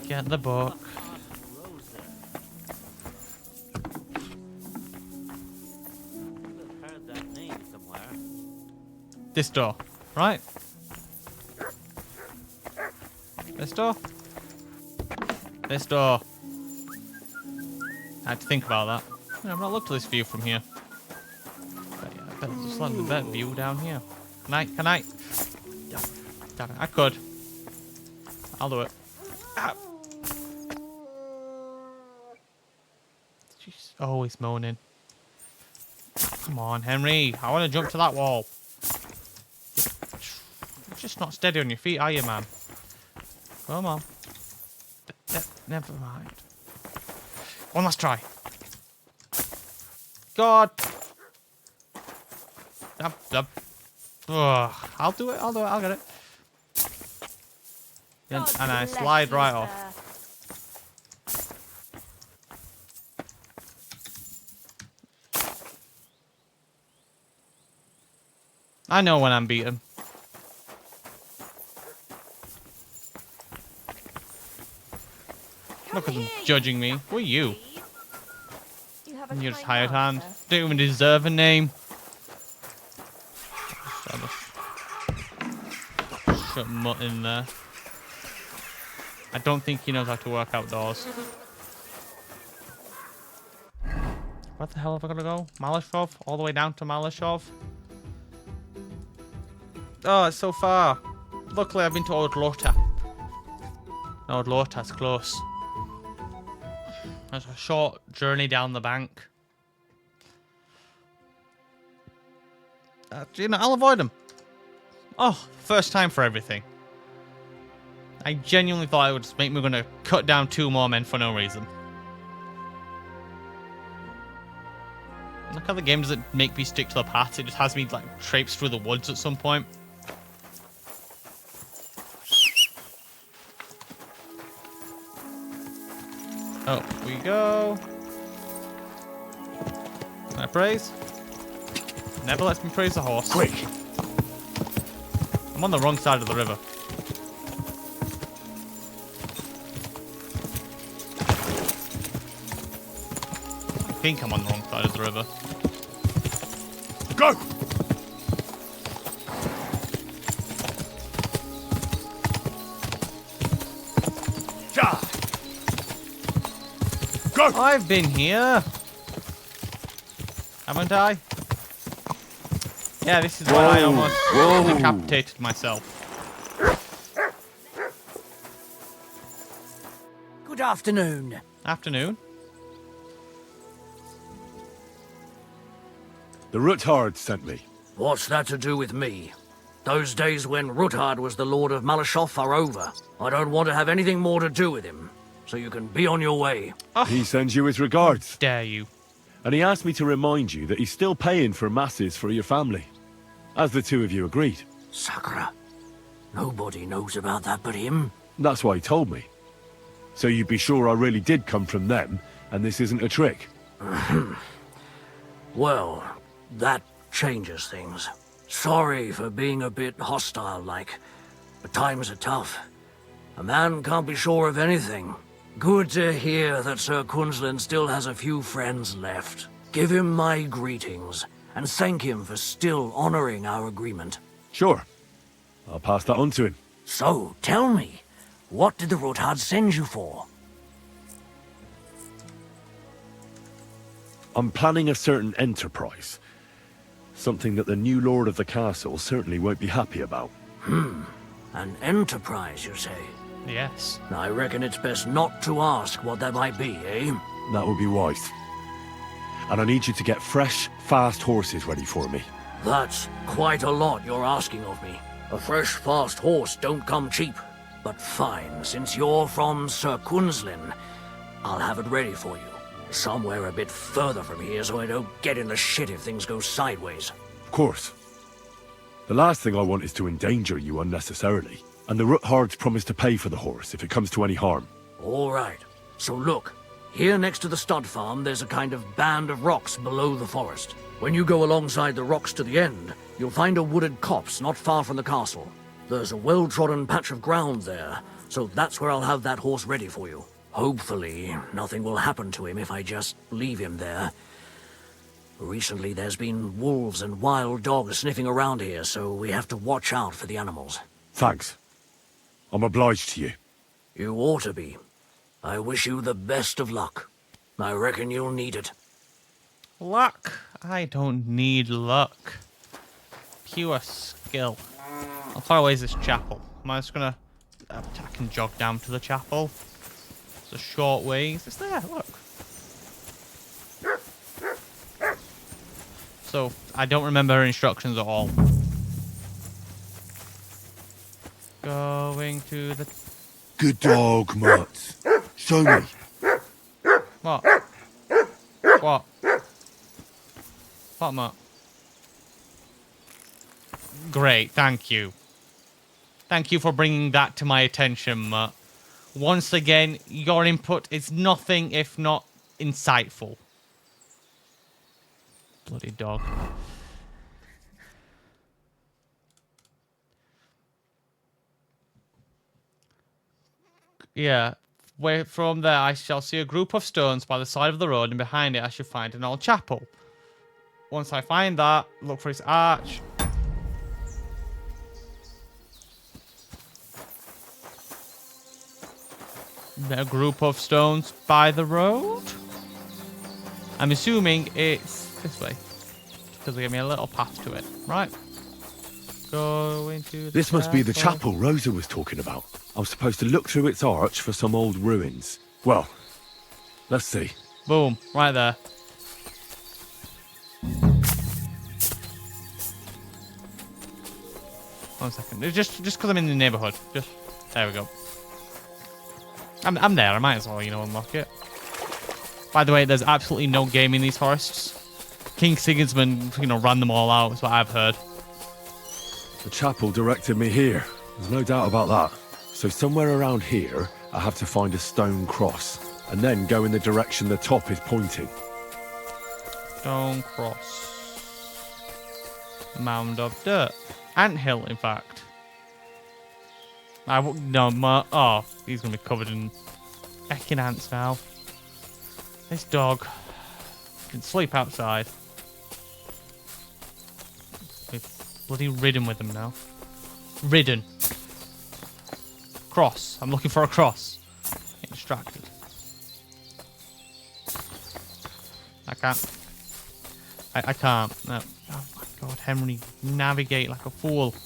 Get the book. Heard that name somewhere. This door, right? This door? This door. I had to think about that. I've not looked at this view from here. But yeah, I better just let the better view down here. Can I? Can I? Damn it, I could. I'll do it. Ah. She's always moaning. Come on, Henry. I want to jump to that wall. You're just not steady on your feet, are you, man? Come on. Never mind. One last try. God. Ugh. I'll do it. I'll get it. And I slide right off. I know when I'm beaten. Look at them judging me. Who are you? And you're just hired hand. Don't even deserve a name. Shut Mutt in there. I don't think he knows how to work outdoors. Where the hell have I got to go? Malashov? All the way down to Malashov? Oh, it's so far. Luckily, I've been to Old Lota. Old Lota's close. That's a short journey down the bank. You know, I'll avoid them. Oh, first time for everything. I genuinely thought it would just make me going to cut down 2 more men for no reason. Look how the game doesn't make me stick to the path. It just has me like traipse through the woods at some point. Oh, we go. Can I praise? Never lets me praise the horse. Quick! I'm on the wrong side of the river. I think I'm on the wrong side of the river. Go! Ja! Go! I've been here. Haven't I? Yeah, this is why I almost decapitated myself. Good afternoon. Afternoon. The Ruthard sent me. What's that to do with me? Those days when Ruthard was the Lord of Malashov are over. I don't want to have anything more to do with him, so you can be on your way. He sends you his regards. Dare you. And he asked me to remind you that he's still paying for masses for your family. As the 2 of you agreed. Sakura. Nobody knows about that but him. That's why he told me. So you'd be sure I really did come from them, and this isn't a trick. Well, that changes things. Sorry for being a bit hostile-like, but times are tough. A man can't be sure of anything. Good to hear that Sir Kunzlin still has a few friends left. Give him my greetings, and thank him for still honoring our agreement. Sure. I'll pass that on to him. So, tell me, what did the Ruthard send you for? I'm planning a certain enterprise. Something that the new lord of the castle certainly won't be happy about. An enterprise, you say? Yes. I reckon it's best not to ask what that might be, eh? That would be wise. And I need you to get fresh, fast horses ready for me. That's quite a lot you're asking of me. A fresh, fast horse don't come cheap. But fine, since you're from Sir Kunzlin, I'll have it ready for you. Somewhere a bit further from here so I don't get in the shit if things go sideways. Of course. The last thing I want is to endanger you unnecessarily. And the Ruthards promise to pay for the horse if it comes to any harm. All right. So look, here next to the stud farm there's a kind of band of rocks below the forest. When you go alongside the rocks to the end, you'll find a wooded copse not far from the castle. There's a well-trodden patch of ground there, so that's where I'll have that horse ready for you. Hopefully, nothing will happen to him if I just leave him there. Recently, there's been wolves and wild dogs sniffing around here, so we have to watch out for the animals. Thanks. I'm obliged to you. You ought to be. I wish you the best of luck. I reckon you'll need it. Luck? I don't need luck. Pure skill. How far away is this chapel? Am I just gonna attack and jog down to the chapel? It's a short way. Is this there? Look. So, I don't remember her instructions at all. Going to the... Good dog, Mutt. Show me. What? What? What, Mutt? Great, thank you. Thank you for bringing that to my attention, Mutt. Once again, your input is nothing if not insightful. Bloody dog. Yeah. Where from there I shall see a group of stones by the side of the road, and behind it I shall find an old chapel. Once I find that, look for its arch. A group of stones by the road. I'm assuming it's this way, because they give me a little path to it. Right. Go into the This must be the chapel Rosa was talking about. I was supposed to look through its arch for some old ruins. Well, let's see. Boom, right there. One second. Just because I'm in the neighborhood. Just there we go. I'm there. I might as well, unlock it. By the way, there's absolutely no game in these forests. King Sigismund, ran them all out. Is what I've heard. The chapel directed me here. There's no doubt about that. So somewhere around here, I have to find a stone cross, and then go in the direction the top is pointing. Stone cross. Mound of dirt. Anthill, in fact. Oh, he's gonna be covered in heckin' ants now. This dog can sleep outside. We're bloody ridden with them now. Ridden. Cross. I'm looking for a cross. Get distracted. I can't. I can't. No. Oh my god, Henry, navigate like a fool.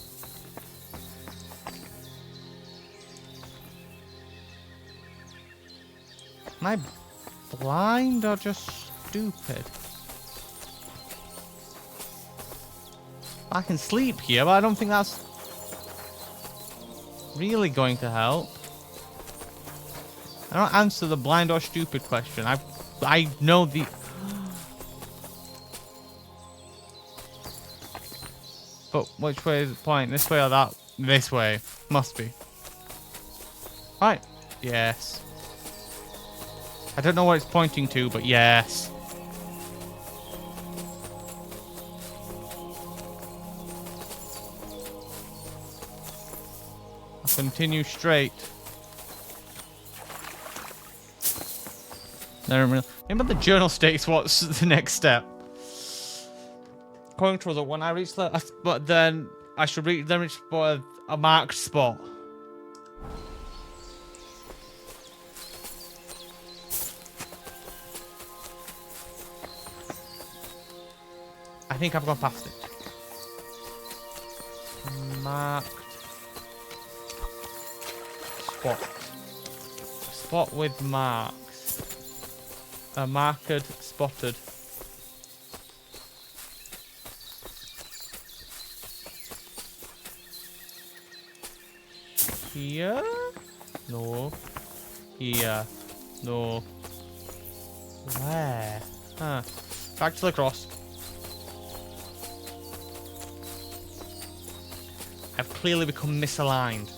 Am I blind or just stupid? I can sleep here, but I don't think that's really going to help. I don't answer the blind or stupid question. I know the... But which way is the point? This way or that? This way. Must be. Right. Yes. I don't know what it's pointing to, but yes. I'll continue straight. Remember the journal states what's the next step. According to the when I reach the, but then I should reach a marked spot. I think I've gone past it. Marked spot. Spot with marks. A marked spotted. Here? No. Here. No. Where? Huh. Back to the cross. I've clearly become misaligned.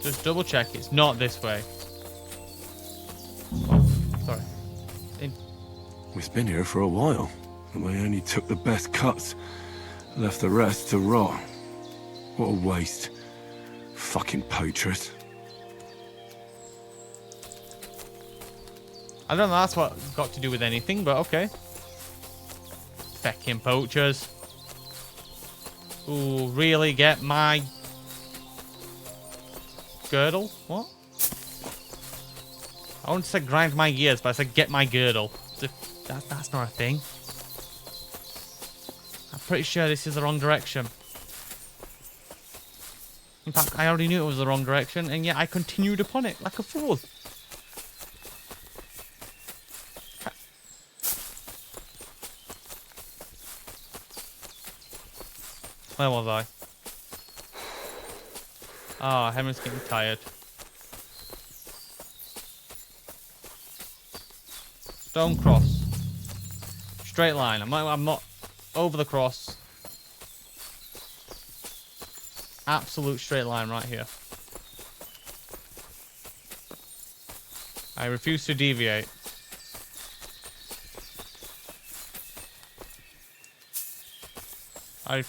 Just double check it's not this way. Oh, sorry. We've been here for a while, and we only took the best cuts. Left the rest to rot. What a waste. Fucking poachers. I don't know that's what got to do with anything, but okay. Feckin' poachers. Ooh, really get my girdle? What? I wanted to say grind my gears, but I said get my girdle. That's not a thing. I'm pretty sure this is the wrong direction. In fact, I already knew it was the wrong direction, and yet I continued upon it like a fool. Where was I? Ah, Henry's getting tired. Stone cross. Straight line. I'm not over the cross. Absolute straight line right here. I refuse to deviate. I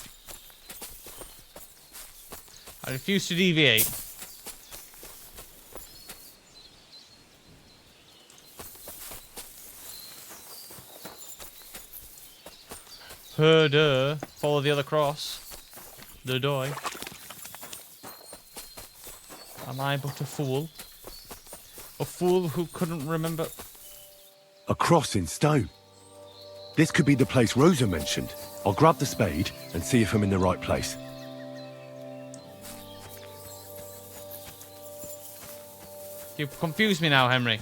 I refuse to deviate. Herder, follow the other cross. The doy. Am I but a fool? A fool who couldn't remember. A cross in stone. This could be the place Rosa mentioned. I'll grab the spade and see if I'm in the right place. You've confused me now, Henry.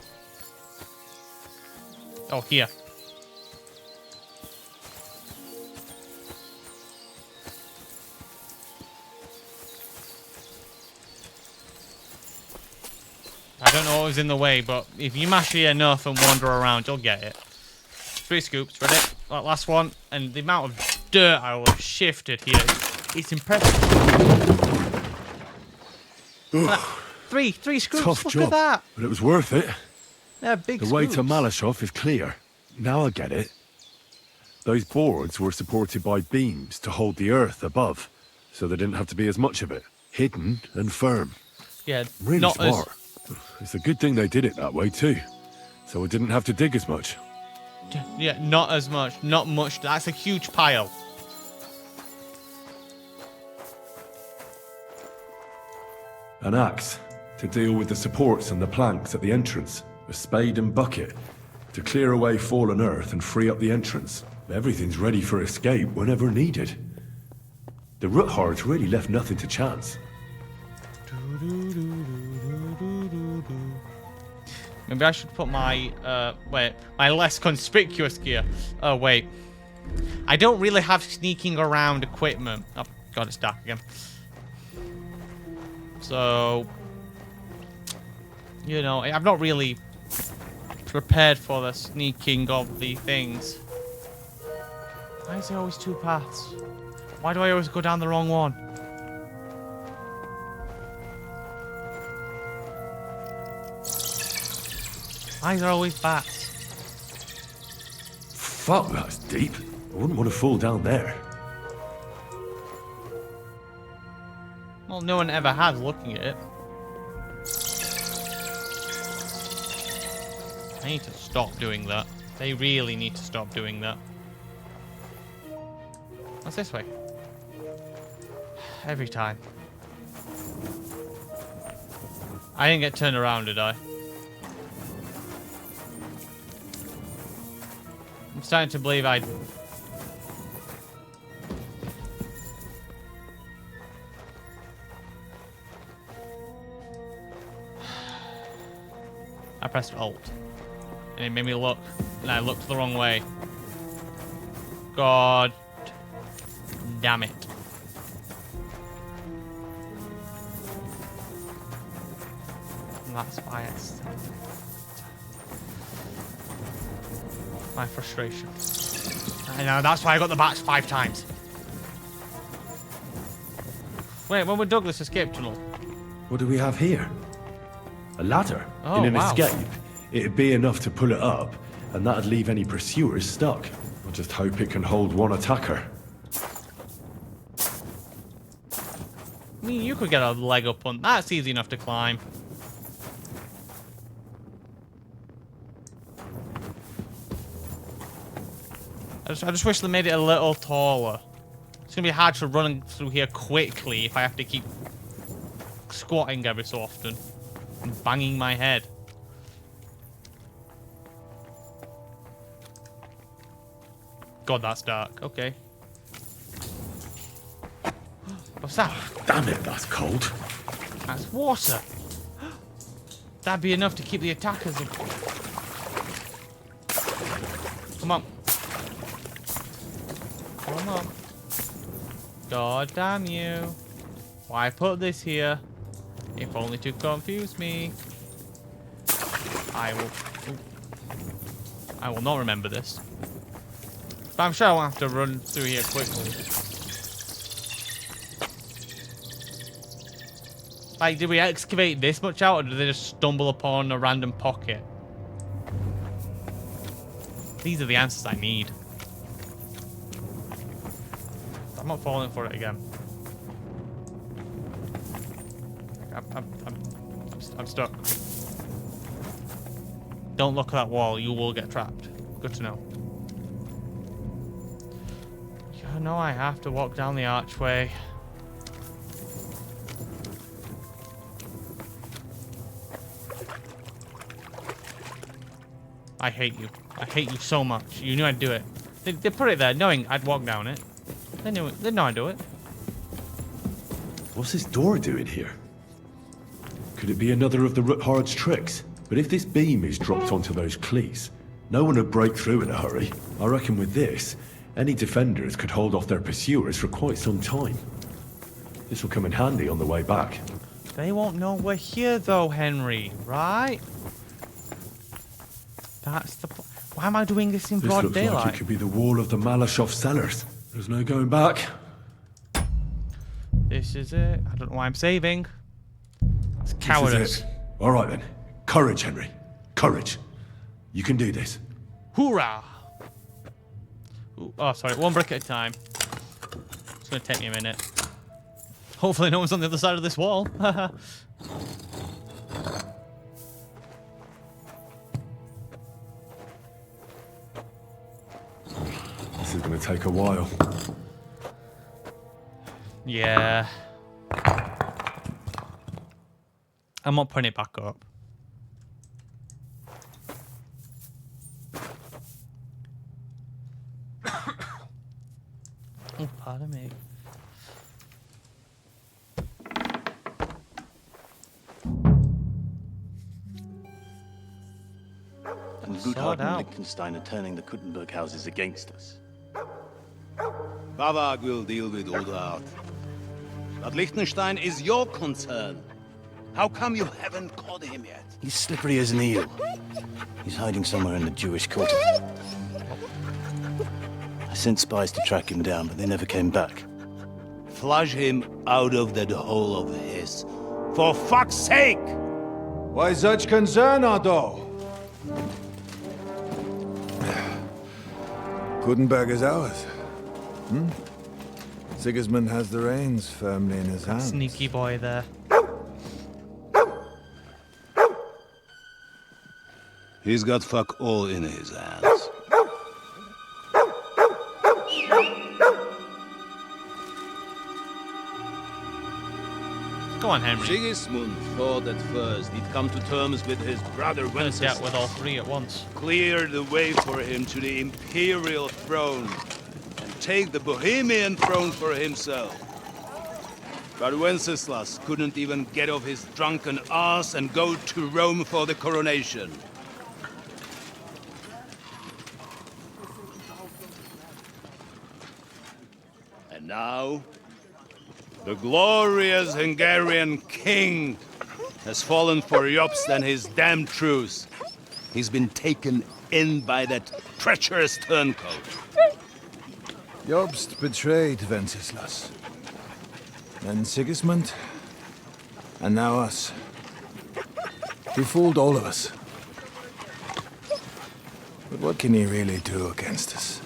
Oh, here. I don't know what was in the way, but if you mash it enough and wander around, you'll get it. 3 scoops, ready? That last one, and the amount of dirt I will have shifted here, it's impressive. Three scoops, Tough look job, at that. but it was worth it. They're big The way scoops. to Malashov is clear. Now I get it. Those boards were supported by beams to hold the earth above, so there didn't have to be as much of it. Hidden and firm. Yeah, Really not smart. It's a good thing they did it that way too, so I didn't have to dig as much. Yeah, not as much. Not much. That's a huge pile. An axe to deal with the supports and the planks at the entrance. A spade and bucket to clear away fallen earth and free up the entrance. Everything's ready for escape whenever needed. The Roothards really left nothing to chance. Maybe I should put my, my less conspicuous gear. Oh, wait. I don't really have sneaking around equipment. Oh, God, it's dark again. So, you know, I'm not really prepared for the sneaking of the things. Why is there always 2 paths? Why do I always go down the wrong one? Why is there always bats? Fuck, that's deep. I wouldn't want to fall down there. Well, no one ever has looking at it. I need to stop doing that. They really need to stop doing that. What's this way? Every time. I didn't get turned around, did I? I'm starting to believe I pressed Alt. And it made me look. And I looked the wrong way. God damn it. And that's why it's my frustration. I know, that's why I got the bats 5 times. Wait, when would Douglas escape tunnel? What do we have here? A ladder. Oh, In an wow. escape, it'd be enough to pull it up, and that'd leave any pursuers stuck. I just hope it can hold one attacker. I mean, you could get a leg up on that's easy enough to climb. I just wish they made it a little taller. It's gonna be hard to run through here quickly if I have to keep squatting every so often and banging my head. God, that's dark. Okay. What's that? Damn it, that's cold. That's water. That'd be enough to keep the attackers up. Come on. Come on. God damn you. Why put this here? If only to confuse me. I will not remember this. But I'm sure I won't have to run through here quickly. Like, did we excavate this much out, or did they just stumble upon a random pocket? These are the answers I need. I'm not falling for it again. I'm stuck. Don't look at that wall. You will get trapped. Good to know. You know I have to walk down the archway. I hate you. I hate you so much. You knew I'd do it. They put it there knowing I'd walk down it. They knew it. They know I'd do it. What's this door doing here? Could it be another of the Ruthard's tricks? But if this beam is dropped onto those cleats, no one would break through in a hurry. I reckon with this, any defenders could hold off their pursuers for quite some time. This will come in handy on the way back. They won't know we're here though, Henry, right? That's the... Why am I doing this in broad This daylight? looks like it could be the wall of the Malashov cellars. There's no going back. This is it. I don't know why I'm saving. It's cowardice. This is it. All right then. Courage, Henry. Courage. You can do this. Hoorah! Ooh, oh, sorry. One brick at a time. It's going to take me a minute. Hopefully no one's on the other side of this wall. This is going to take a while. Yeah. I'm not putting it back up. Oh, pardon me. And Luthard and Liechtenstein are turning the Kuttenberg houses against us. Bavag will deal with Odrart. But Liechtenstein is your concern. How come you haven't caught him yet? He's slippery as an eel. He's hiding somewhere in the Jewish quarter. I sent spies to track him down, but they never came back. Flush him out of that hole of his. For fuck's sake! Why such concern, Otto? Kuttenberg is ours. Sigismund has the reins firmly in his hands. Sneaky boy there. He's got fuck all in his hands. Go on, Henry. Sigismund thought at first he'd come to terms with his brother Wenceslas. With all three at once. Clear the way for him to the imperial throne and take the Bohemian throne for himself. But Wenceslas couldn't even get off his drunken ass and go to Rome for the coronation. And now, the glorious Hungarian king has fallen for Jobst and his damned truce. He's been taken in by that treacherous turncoat. Jobst betrayed Wenceslas. Then Sigismund. And now us. He fooled all of us. But what can he really do against us?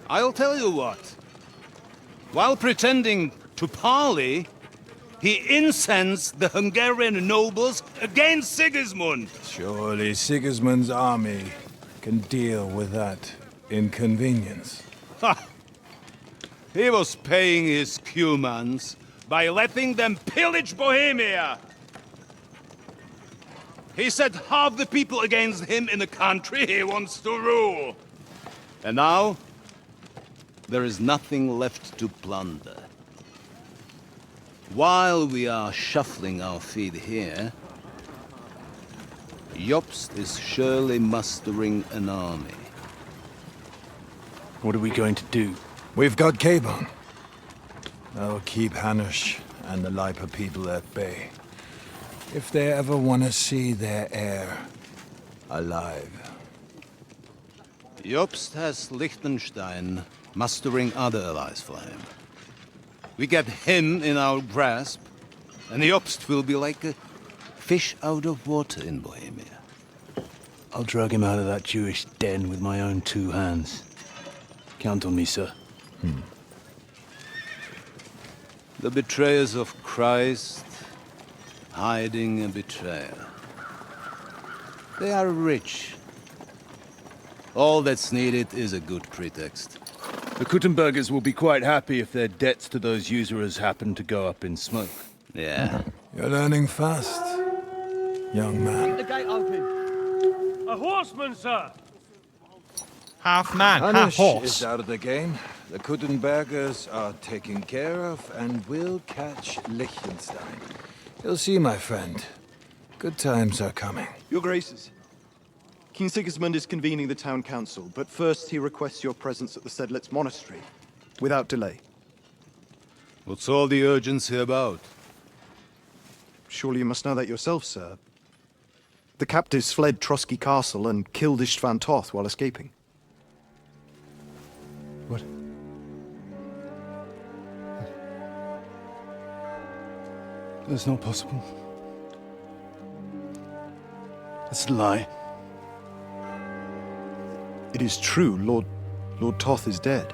I'll tell you what. While pretending to parley, he incensed the Hungarian nobles against Sigismund. Surely Sigismund's army can deal with that inconvenience. Ha! He was paying his Cumans by letting them pillage Bohemia. He set half the people against him in the country he wants to rule. And now, there is nothing left to plunder. While we are shuffling our feet here, Jobst is surely mustering an army. What are we going to do? We've got Kingdome. That'll keep Hanush and the Lipa people at bay. If they ever want to see their heir alive. Jobst has Liechtenstein mustering other allies for him. We get him in our grasp, and Jobst will be like a fish out of water in Bohemia. I'll drag him out of that Jewish den with my own two hands. Count on me, sir. The betrayers of Christ hiding a betrayal. They are rich. All that's needed is a good pretext. The Kuttenbergers will be quite happy if their debts to those usurers happen to go up in smoke. Yeah. You're learning fast, young man. The gate open. A horseman, sir! Half man, half Hanush horse. is out of the game. The Kuttenbergers are taken care of and will catch Liechtenstein. You'll see, my friend. Good times are coming. Your Graces, King Sigismund is convening the town council, but first he requests your presence at the Sedlitz monastery, without delay. What's all the urgency about? Surely you must know that yourself, sir. The captives fled Trotsky Castle and killed Istvan Toth while escaping. What? That's not possible. That's a lie. It is true, Lord Toth is dead.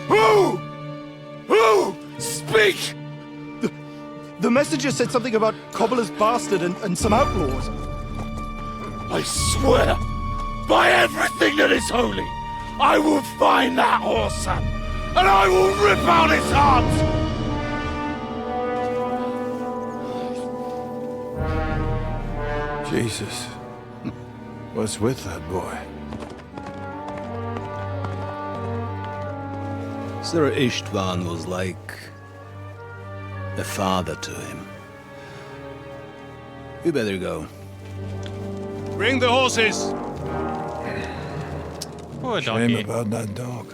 Who? Speak! The messenger said something about Cobbler's bastard and some outlaws. I swear, by everything that is holy, I will find that whoreson, and I will rip out his heart! Jesus. What's with that boy? Sir Istvan was like a father to him. You better go. Bring the horses! Poor Shame doggy. about that dog.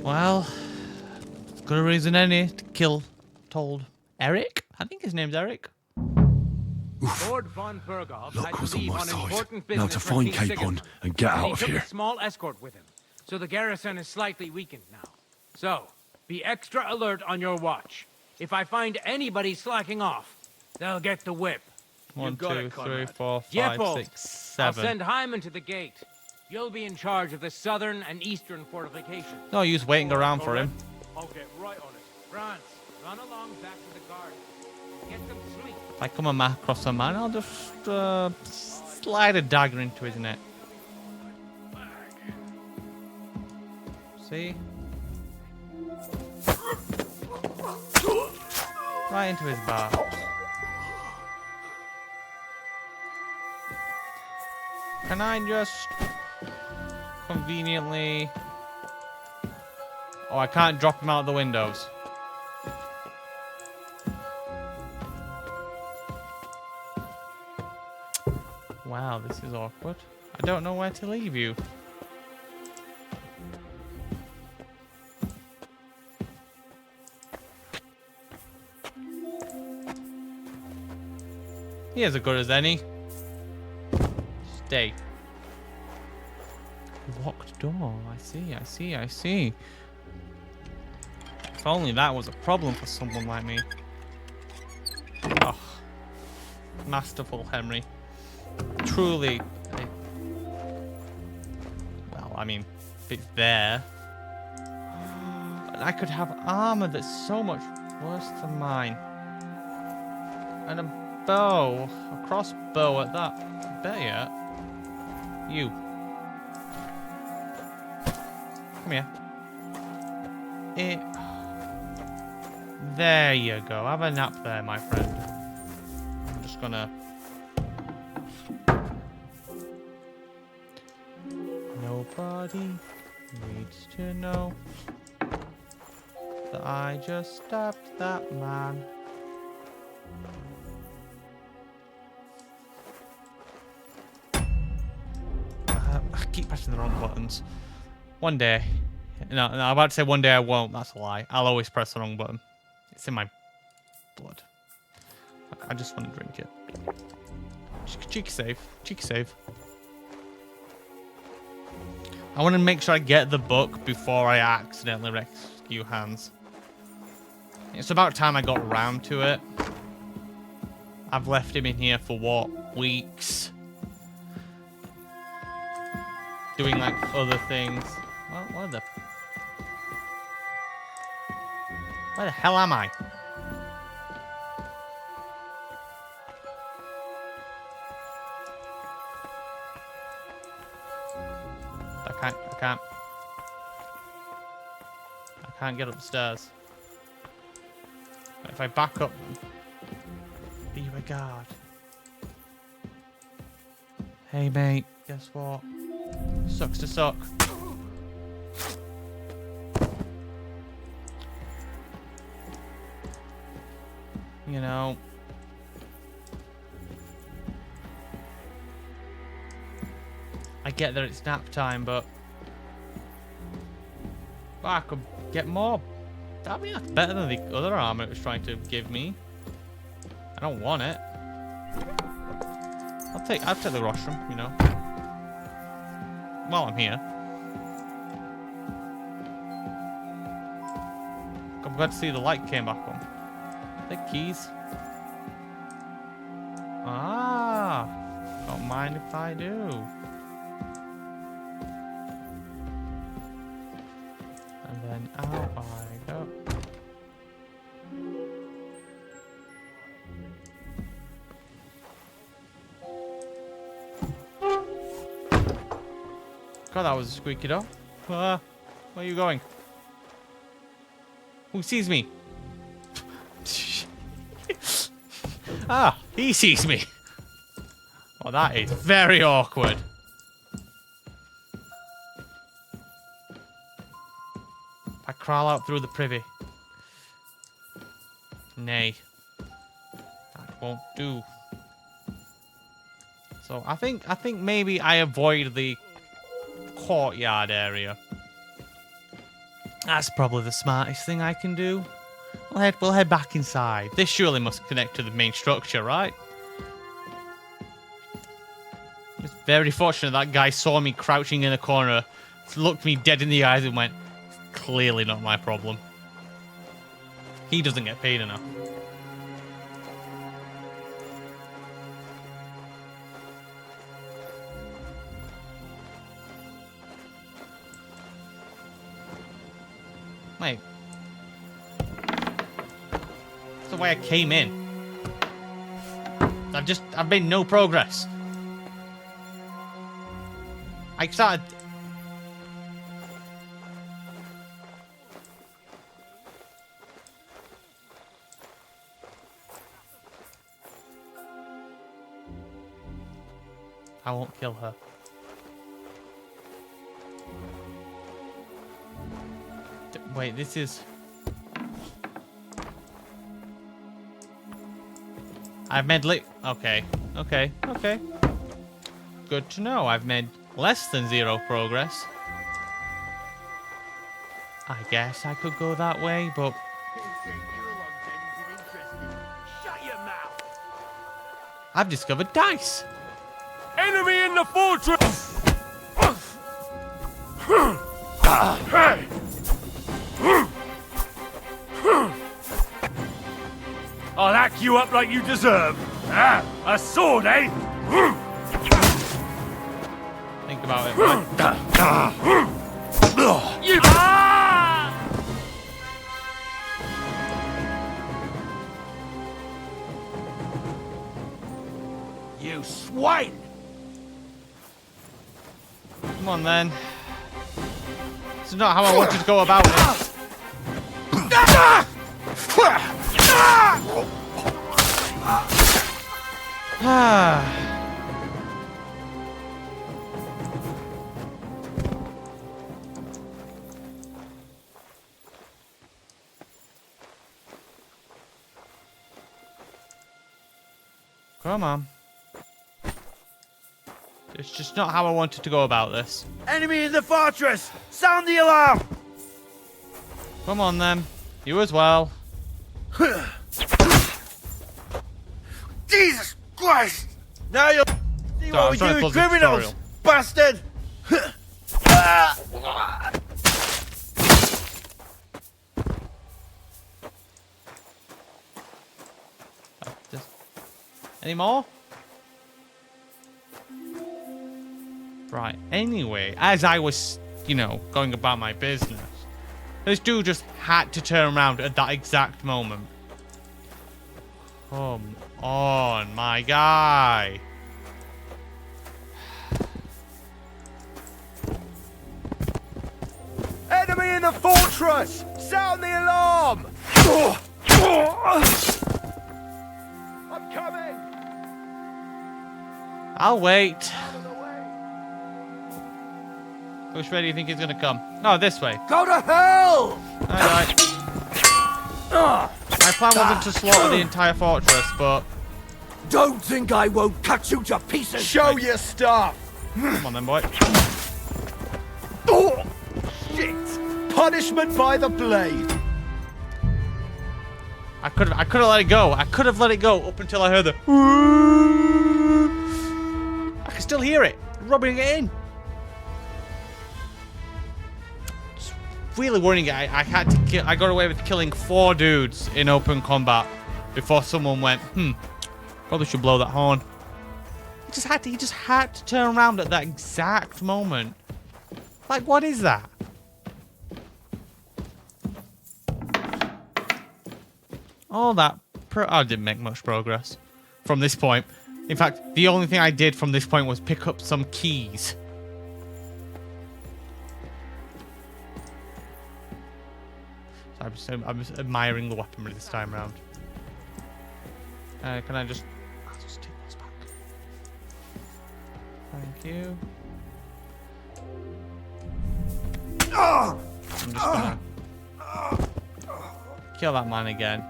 Well, good a reason any to kill told Eric. I think his name's Eric. Lord von Berghoff Luck had to was on leave my on side. important Now business to for find King Capon Sigismund. and get And out he of took here. a small escort with him, so the garrison is slightly weakened now. So, be extra alert on your watch. If I find anybody slacking off, they'll get the whip. 1, 2, 3, 4, 5, Yeppo, 6, I'll 7. send Hyman to the gate. You'll be in charge of the southern and eastern fortifications. No use waiting around for him. I'll get right on it. Franz, run along back to the guard. Get them sleep. If I come across a man, I'll just slide a dagger into his neck. See? Right into his back. Can I just conveniently... Oh, I can't drop him out the windows. Wow, this is awkward. I don't know where to leave you. He is as good as any. Stay. Locked door. I see. If only that was a problem for someone like me. Oh. Masterful, Henry. Truly. Well, I mean, if it's there. But I could have armor that's so much worse than mine. And a bow. A crossbow at that. Better yet. You. Come here. There you go. Have a nap there, my friend. I'm just gonna... Nobody needs to know that I just stabbed that man. I keep pressing the wrong buttons. One day. No, I'm about to say one day I won't. That's a lie. I'll always press the wrong button. It's in my blood. I just want to drink it. Cheeky save. Cheeky save. I want to make sure I get the book before I accidentally rescue Hans. It's about time I got around to it. I've left him in here for what? Weeks. Doing like other things. Well, where the hell am I? I can't get up the stairs. If I back up, be my guard. Hey mate, guess what? Sucks to suck. You know. I get that it's nap time, but I could get more. I mean, that's better than the other armor it was trying to give me. I don't want it. I'll take the rostrum, you know. While I'm here. I'm glad to see the light came back on. The keys. Ah, don't mind if I do. And then out I go. God, that was a squeaky door. Where are you going? Who sees me? Ah, he sees me. Well, that is very awkward. I crawl out through the privy. Nay. That won't do. So I think maybe I avoid the courtyard area. That's probably the smartest thing I can do. We'll head back inside. This surely must connect to the main structure, right? It's very fortunate that guy saw me crouching in a corner, looked me dead in the eyes and went, clearly not my problem. He doesn't get paid enough. Wait. That's the way I came in. I've made no progress. I started... I won't kill her. Wait, this is... I've made okay. Good to know. I've made less than 0 progress. I guess I could go that way, but... Shut your mouth! I've discovered dice! Enemy in the fortress! Hey! I'll hack you up like you deserve. Ah, a sword, eh? Think about it. You... You swine! Come on, then. This is not how I wanted to go about it. Come on. It's just not how I wanted to go about this. Enemy in the fortress! Sound the alarm! Come on, then. You as well. Jesus Christ! Now you'll see what we do with criminals, bastard! Any more? Right, anyway, as I was, you know, going about my business, this dude just had to turn around at that exact moment. Come on, my guy. Enemy in the fortress! Sound the alarm! I'm coming! I'll wait. Which way do you think he's gonna come? No, this way. Go to hell! Alright. My plan wasn't to slaughter the entire fortress, but... Don't think I won't cut you to pieces! Show your stuff! Come on then, boy. Oh, shit! Punishment by the blade! I could have let it go. I could have let it go up until I heard the... I can still hear it. Rubbing it in. It's really worrying. I had to kill... I got away with killing 4 dudes in open combat before someone went, probably should blow that horn. He just had to turn around at that exact moment. Like, what is that? All that... I didn't make much progress from this point. In fact, the only thing I did from this point was pick up some keys. So I'm just admiring the weaponry this time around. Can I just... I'll just take those back. Thank you. I'm just gonna... kill that man again.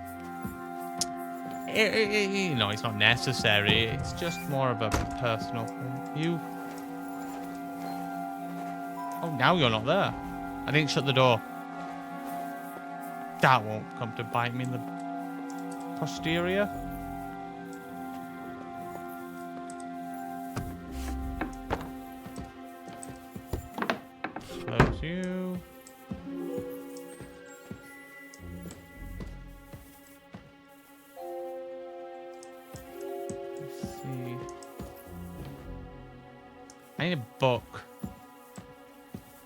You know, it's not necessary. It's just more of a personal thing. You... Oh, now you're not there. I didn't shut the door. That won't come to bite me in the posterior. Close you. I need a book.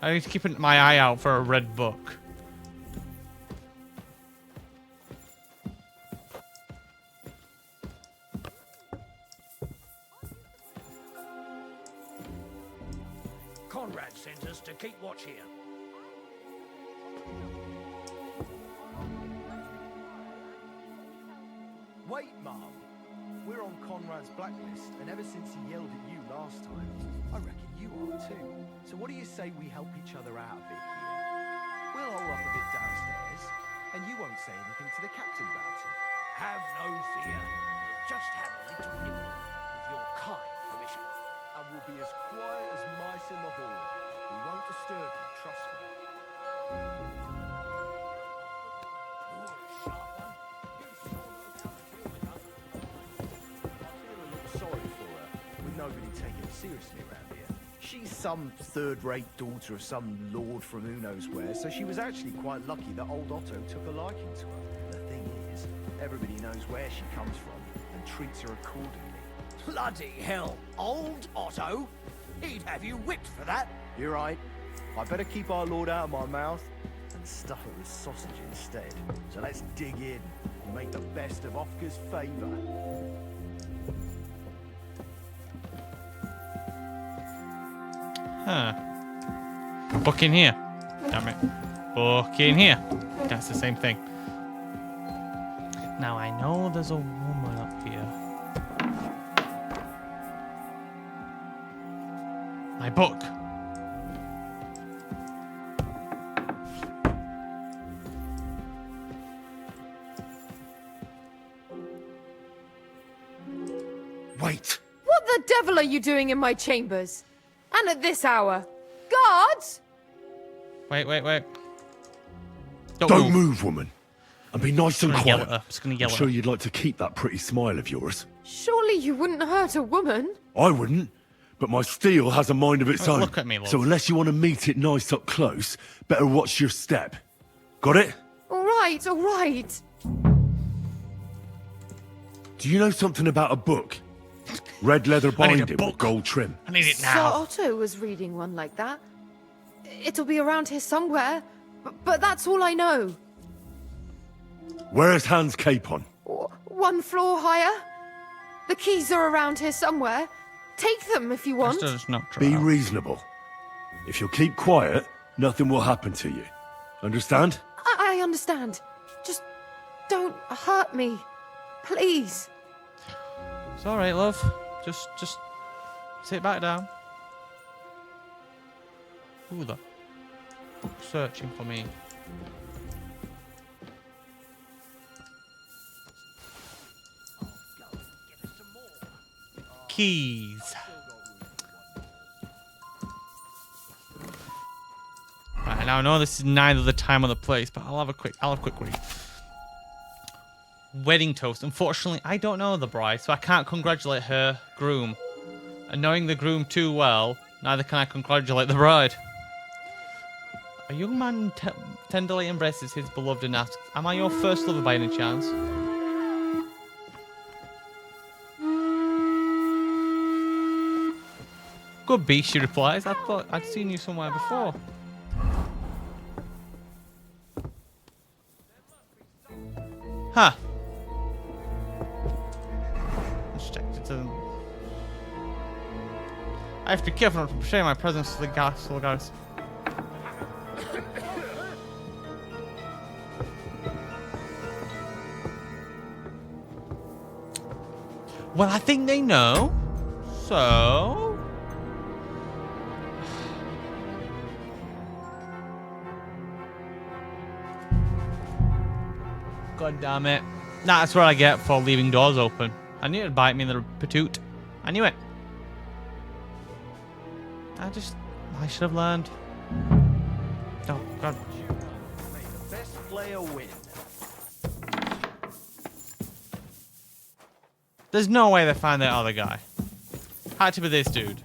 I need to keep my eye out for a red book. Conrad sent us to keep watch here. Wait, Mum. We're on Conrad's blacklist, and ever since he yelled at you last time, I reckon you are too. So what do you say we help each other out a bit here? We'll hole up a bit downstairs, and you won't say anything to the captain about it. Have no fear. Just have a little nibble, with your kind permission. And we'll be as quiet as mice in the hall. We won't disturb you, trust me. Sorry for her, with nobody taking her seriously around here. She's some third-rate daughter of some lord from who knows where, so she was actually quite lucky that old Otto took a liking to her. The thing is, everybody knows where she comes from and treats her accordingly. Bloody hell, old Otto? He'd have you whipped for that. You're right. I better keep our lord out of my mouth and stuff it with sausage instead. So let's dig in and make the best of Ofka's favour. Huh. Book in here. Damn it. Book in here. That's the same thing. Now I know there's a woman up here. My book. Wait. What the devil are you doing in my chambers? And at this hour? Guards? Wait. Don't move, woman. And be nice and Just gonna yell quiet. at her. Just gonna yell I'm at sure her. you'd like to keep that pretty smile of yours. Surely you wouldn't hurt a woman? I wouldn't. but my steel has a mind of its Oh, own. look at me, love. So unless you want to meet it nice up close, better watch your step. Got it? All right, all right. Do you know something about a book? Red leather I need a binding with book. gold trim. I need it Sir now. Otto was reading one like that. It'll be around here somewhere, but that's all I know. Where's Hans Capon? One floor higher. The keys are around here somewhere. Take them if you want. That's not true. Be reasonable. If you'll keep quiet, nothing will happen to you. Understand? I understand. Just don't hurt me. Please. It's all right, love. Just sit back down. Who the fuck's searching for me? Keys. Right, now I know this is neither the time or the place, but I'll have a quick read. Wedding toast. Unfortunately, I don't know the bride, so I can't congratulate her groom. And knowing the groom too well, neither can I congratulate the bride. A young man tenderly embraces his beloved and asks, "Am I your first lover by any chance?" Could be, she replies. I thought I'd seen you somewhere before. Huh. Let's check it. I have to be careful not to betray my presence to the guys. Well, I think they know. So... God damn it. Nah, that's what I get for leaving doors open. I knew it'd bite me in the patoot. I knew it. I should have learned. Oh, God. Best player win. There's no way they find that other guy. Had to be this dude.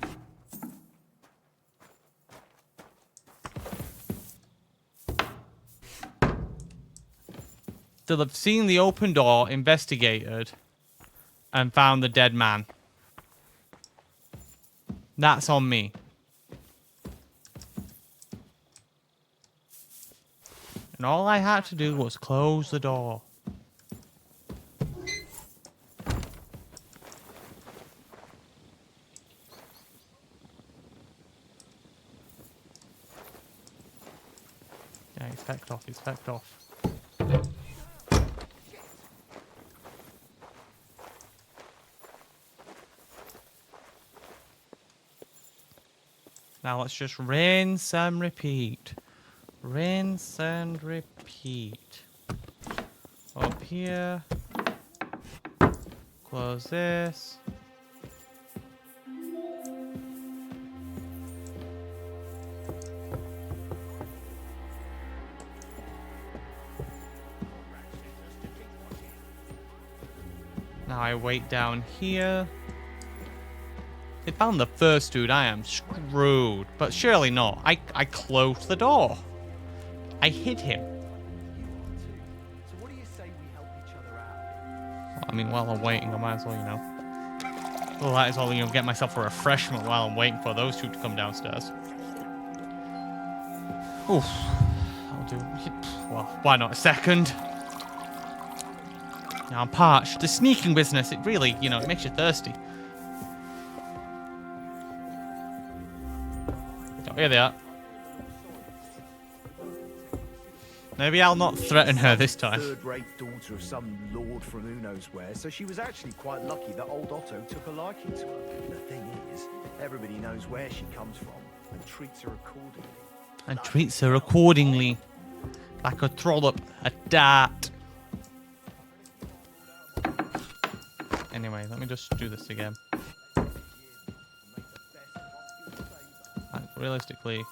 They'll have seen the open door, investigated, and found the dead man. That's on me. And all I had to do was close the door. Yeah, he's fecked off, he's fecked off. Now let's just rinse and repeat. Rinse and repeat. Up here. Close this. Now I wait down here. They found the first dude. I am screwed. But surely not. I closed the door. I hid him. So what do you say we help each other out? I mean, while I'm waiting, I might as well, you know. Well, that is all, you know, get myself a refreshment while I'm waiting for those two to come downstairs. Oof. I'll do... Well, why not a second? Now I'm parched. The sneaking business, it really, you know, it makes you thirsty. Oh, here they are. Maybe I'll not threaten her this time. Third-rate daughter of some lord from who knows where, so she was actually quite lucky that old Otto took a liking to her. The thing is, everybody knows where she comes from and treats her accordingly. And treats her accordingly. Like a trollop, a dart. Anyway, let me just do this again. Like, realistically...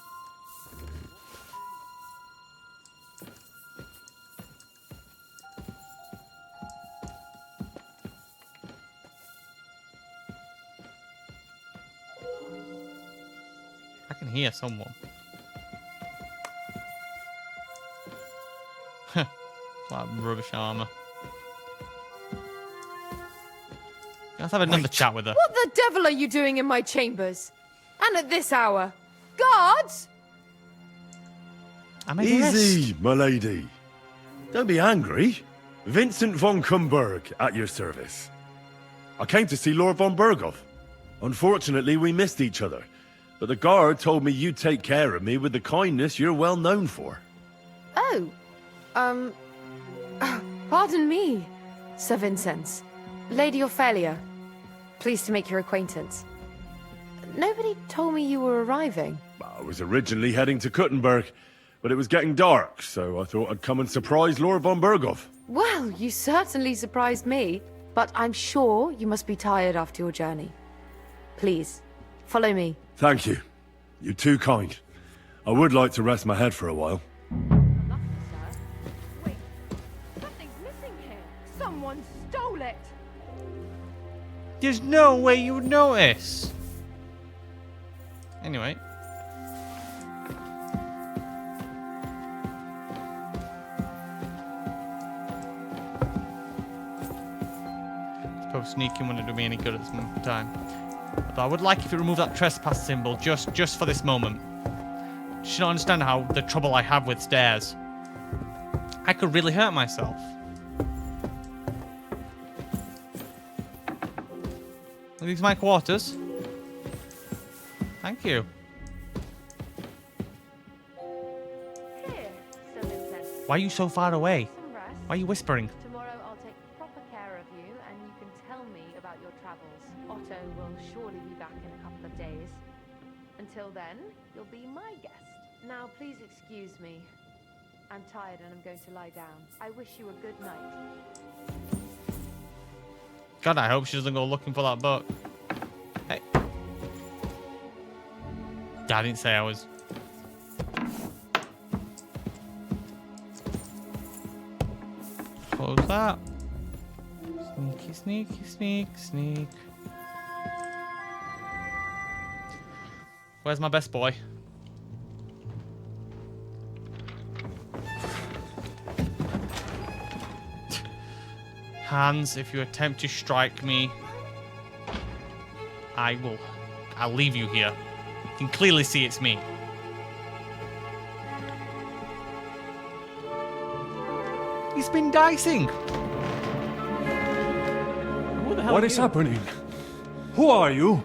near someone. Like rubbish armor. Let's have another chat with her. What the devil are you doing in my chambers? And at this hour? Guards! Easy, my lady. Don't be angry. Vincent von Kumberg at your service. I came to see Lord von Berghoff. Unfortunately, we missed each other. But the guard told me you'd take care of me with the kindness you're well known for. Oh. Pardon me, Sir Vincent. Lady Ophelia. Pleased to make your acquaintance. Nobody told me you were arriving. I was originally heading to Kuttenberg, but it was getting dark, so I thought I'd come and surprise Lord von Berghoff. Well, you certainly surprised me, but I'm sure you must be tired after your journey. Please, follow me. Thank you. You're too kind. I would like to rest my head for a while. Wait, something's missing here. Someone stole it. There's no way you would notice. Anyway. Suppose sneaking wouldn't do me any good at this time. But I would like if you remove that trespass symbol just for this moment. You should understand how the trouble I have with stairs. I could really hurt myself. Are these my quarters? Thank you. Here, Sir Vincent. Why are you so far away? Some rest. Why are you whispering? Tomorrow I'll take proper care of you, and you can tell me about your travels. Otto will surely be back in a couple of days. Until then, you'll be my guest. Now, please excuse me. I'm tired and I'm going to lie down. I wish you a good night. God, I hope she doesn't go looking for that book. Hey. I didn't say I was. Close that. Sneaky, sneaky, sneak, sneak. Where's my best boy? Hans, if you attempt to strike me, I'll leave you here. You can clearly see it's me. He's been dicing. What is happening? Who are you?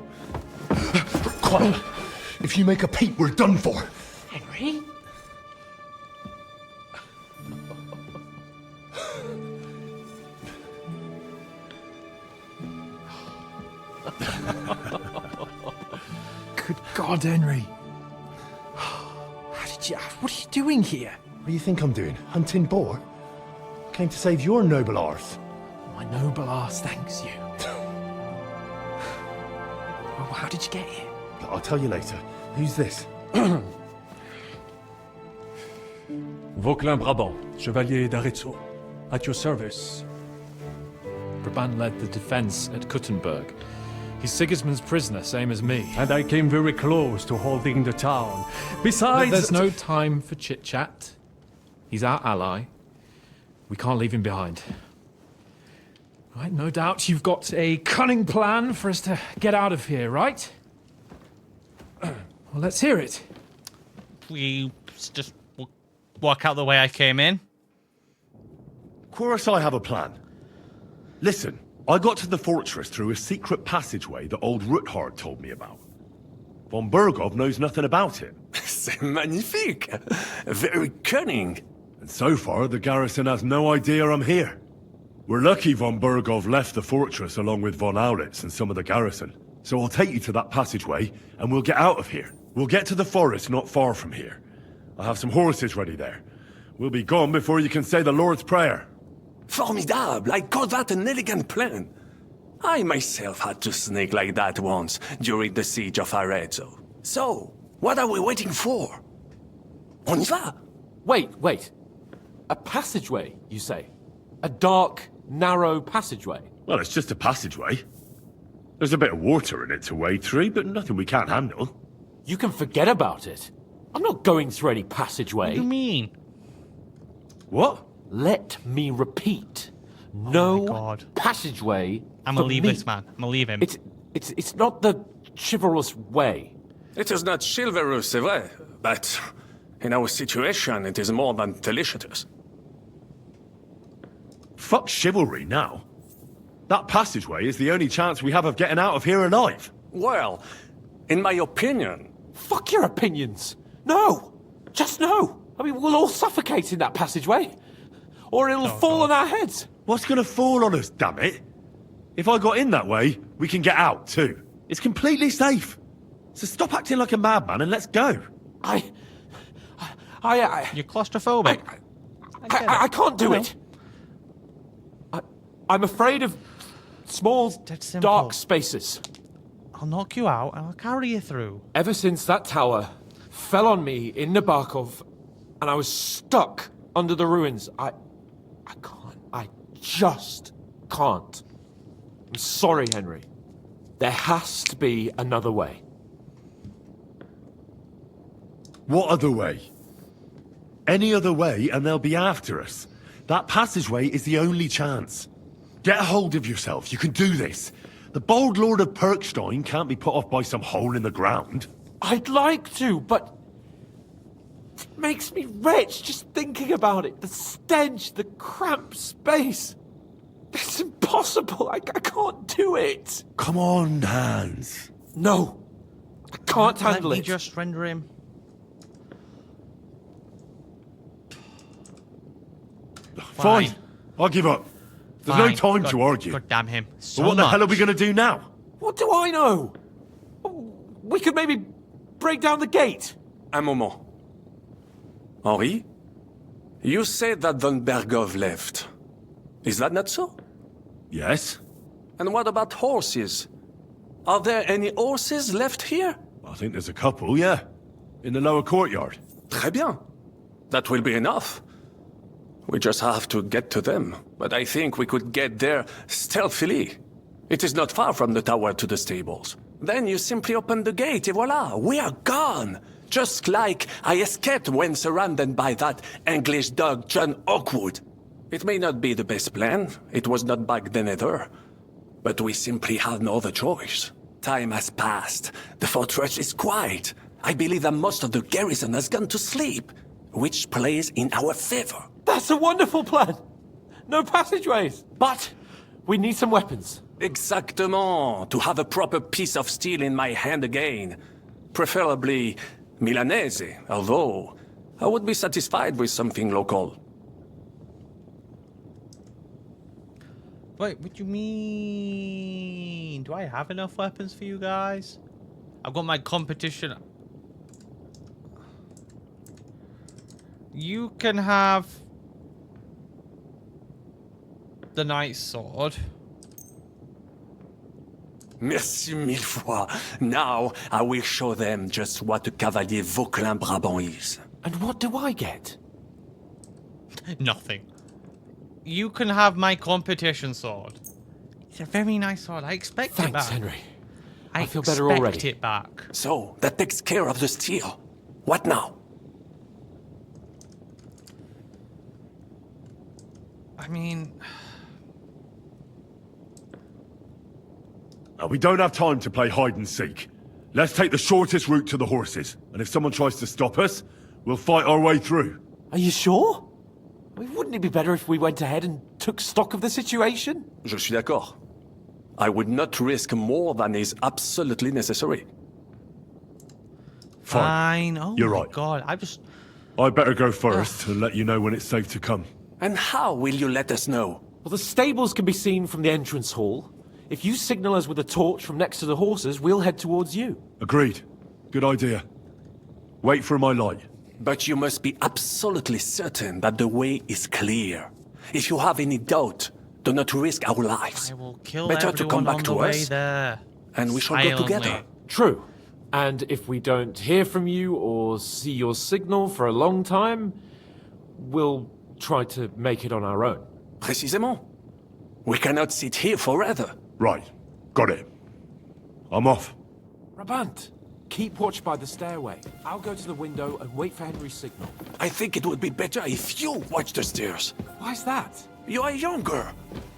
Quiet. If you make a peep, we're done for. Henry? Good God, Henry. What are you doing here? What do you think I'm doing? Hunting boar? I came to save your noble arse. My noble arse thanks you. Well, how did you get here? I'll tell you later. Who's this? Vauquelin Brabant, Chevalier d'Arezzo. At your service. Brabant led the defense at Kuttenberg. He's Sigismund's prisoner, same as me. And I came very close to holding the town. Besides... There's no time for chit-chat. He's our ally. We can't leave him behind. Right, no doubt you've got a cunning plan for us to get out of here, right? Well, let's hear it. Please just walk out the way I came in. Of course I have a plan. Listen, I got to the fortress through a secret passageway that old Ruthard told me about. Von Berghoff knows nothing about it. C'est magnifique! Very cunning. And so far, the garrison has no idea I'm here. We're lucky von Berghoff left the fortress along with von Aulitz and some of the garrison. So I'll take you to that passageway, and we'll get out of here. We'll get to the forest not far from here. I have some horses ready there. We'll be gone before you can say the Lord's Prayer. Formidable! I call that an elegant plan. I myself had to sneak like that once during the siege of Arezzo. So, what are we waiting for? On y va! Wait. A passageway, you say? A dark, narrow passageway? Well, it's just a passageway. There's a bit of water in it to wade through, but nothing we can't handle. You can forget about it. I'm not going through any passageway. What do you mean? What? Let me repeat. Oh No passageway. I'm for gonna leave me. this man. I'm gonna leave him. It's not the chivalrous way. It is not chivalrous, c'est vrai, but in our situation, it is more than delicious. Fuck chivalry now. That passageway is the only chance we have of getting out of here alive. Well, in my opinion... Fuck your opinions. No. Just no. I mean, we'll all suffocate in that passageway. Or it'll fall on our heads. What's gonna fall on us, damn it? If I got in that way, we can get out too. It's completely safe. So stop acting like a madman and let's go. You're claustrophobic. I can't do it. I'm afraid of small, dark spaces. I'll knock you out and I'll carry you through. Ever since that tower fell on me in Nabokov and I was stuck under the ruins, I can't. I just can't. I'm sorry, Henry. There has to be another way. What other way? Any other way and they'll be after us. That passageway is the only chance. Get a hold of yourself. You can do this. The bold Lord of Perkstein can't be put off by some hole in the ground. I'd like to, but it makes me wretched just thinking about it. The stench, the cramped space. It's impossible. I can't do it. Come on, Hans. No. I can't handle Let me it. just render him. Fine. I'll give up. There's no time God, to argue. God damn him. So But what the much. hell are we going to do now? What do I know? We could maybe break down the gate. Un moment. Henri? You said that Von Bergov left. Is that not so? Yes. And what about horses? Are there any horses left here? I think there's a couple, yeah. In the lower courtyard. Très bien. That will be enough. We just have to get to them. But I think we could get there stealthily. It is not far from the tower to the stables. Then you simply open the gate, et voila, we are gone. Just like I escaped when surrounded by that English dog John Oakwood. It may not be the best plan. It was not back then either. But we simply had no other choice. Time has passed. The fortress is quiet. I believe that most of the garrison has gone to sleep, which plays in our favor. That's a wonderful plan. No passageways. But we need some weapons. Exactement. To have a proper piece of steel in my hand again. Preferably Milanese, although I would be satisfied with something local. Wait, what do you mean? Do I have enough weapons for you guys? I've got my competition. You can have the knight's sword. Merci mille fois. Now I will show them just what a Cavalier Vauquelin Brabant is. And what do I get? Nothing. You can have my competition sword. It's a very nice sword. I expect it back. Thanks, Henry. I feel better expect already. it back. So, that takes care of the steel. What now? I mean... We don't have time to play hide and seek. Let's take the shortest route to the horses. And if someone tries to stop us, we'll fight our way through. Are you sure? I mean, wouldn't it be better if we went ahead and took stock of the situation? Je suis d'accord. I would not risk more than is absolutely necessary. Fine. Oh You're my right. god, I just... I better go first and let you know when it's safe to come. And how will you let us know? Well, the stables can be seen from the entrance hall. If you signal us with a torch from next to the horses, we'll head towards you. Agreed. Good idea. Wait for my light. But you must be absolutely certain that the way is clear. If you have any doubt, do not risk our lives. I will kill Better to come everyone back on to the way us, there. and we shall go Silently. together. True. And if we don't hear from you or see your signal for a long time, we'll try to make it on our own. Précisément. We cannot sit here forever. Right. Got it. I'm off. Brabant, keep watch by the stairway. I'll go to the window and wait for Henry's signal. I think it would be better if you watch the stairs. Why's that? You are younger.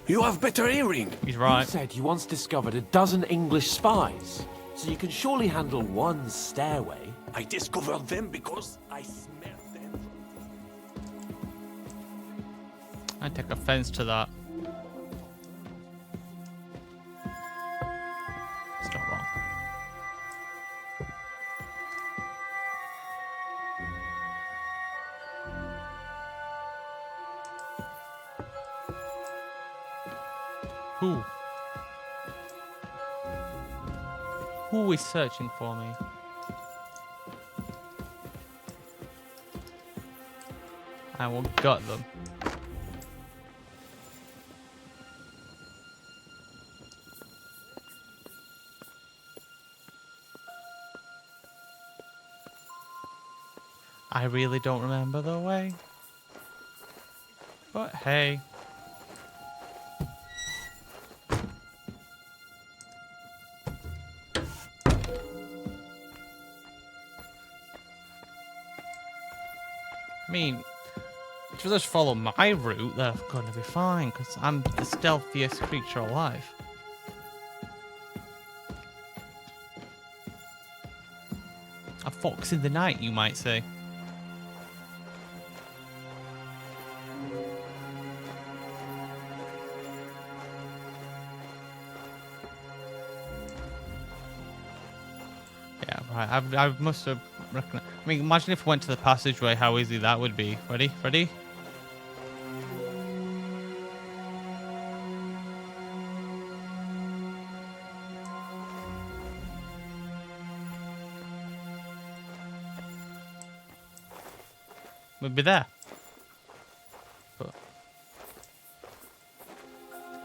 You have better hearing. He's right. You said you once discovered a dozen English spies. So you can surely handle one stairway. I discovered them because I smelled them. I take offense to that. It's not wrong. Who? Who is searching for me? I will gut them. I really don't remember the way. But hey. I mean, if you just follow my route, they're going to be fine, because I'm the stealthiest creature alive. A fox in the night, you might say. Yeah, right. I must have recognized. I mean, imagine if we went to the passageway, how easy that would be. Ready? Ready? We'd be there. But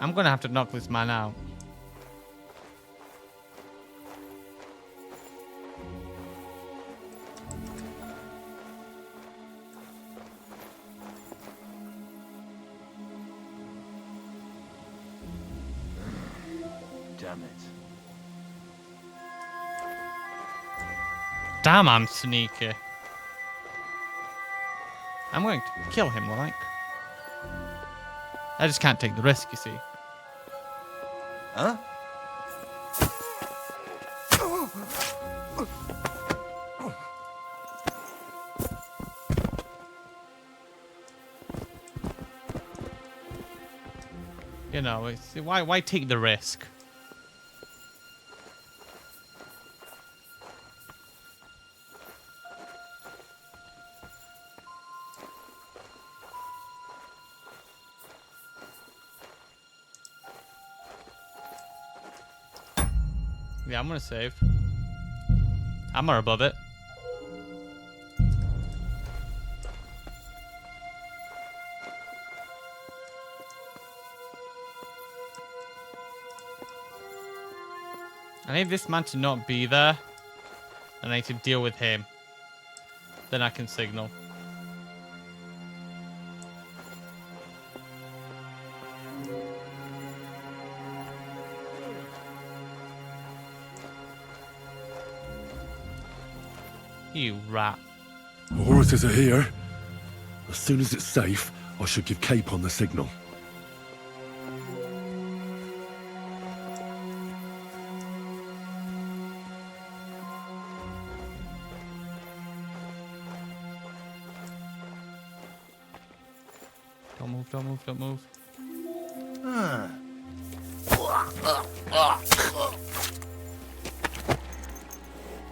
I'm gonna have to knock this man out. Damn it. Damn, I'm sneaky. I'm going to kill him, like. I just can't take the risk, you see. Huh? You know, it's why take the risk? Yeah, I'm gonna save. I'm above it. I need this man to not be there, and I need to deal with him. Then I can signal. You rat. The horses are here. As soon as it's safe, I should give Capon the signal. Don't move, don't move, don't move.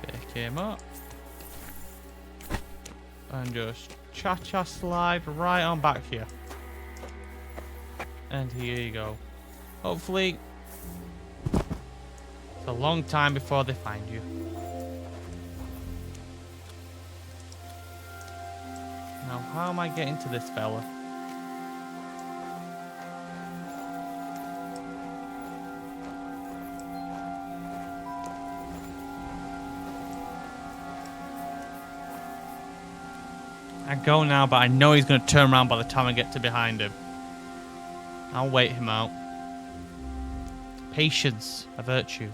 Pick him up. And just cha-cha slide right on back here. And here you go. Hopefully, it's a long time before they find you. Now, how am I getting to this fella? I go now, but I know he's going to turn around by the time I get to behind him. I'll wait him out. Patience, a virtue.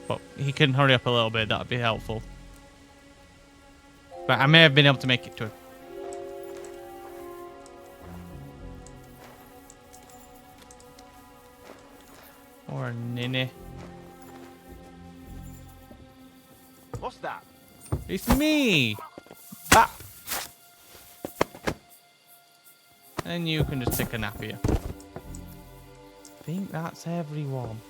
But he can hurry up a little bit, that'd be helpful. But I may have been able to make it to him. Or Ninny. What's that? It's me! Ah! And you can just take a nap here. I think that's everyone.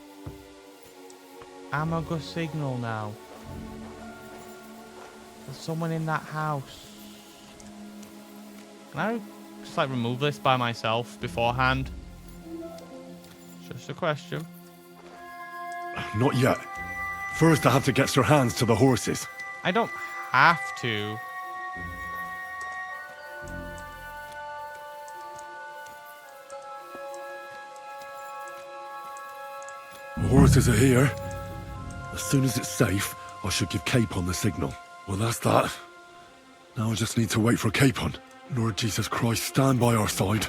I'm gonna go signal now. There's someone in that house. Can I just like remove this by myself beforehand? Just a question. Not yet. First, I have to get Sir Hans to the horses. I don't have to. The horses are here. As soon as it's safe, I should give Capon the signal. Well, that's that. Now I just need to wait for Capon. Lord Jesus Christ, stand by our side.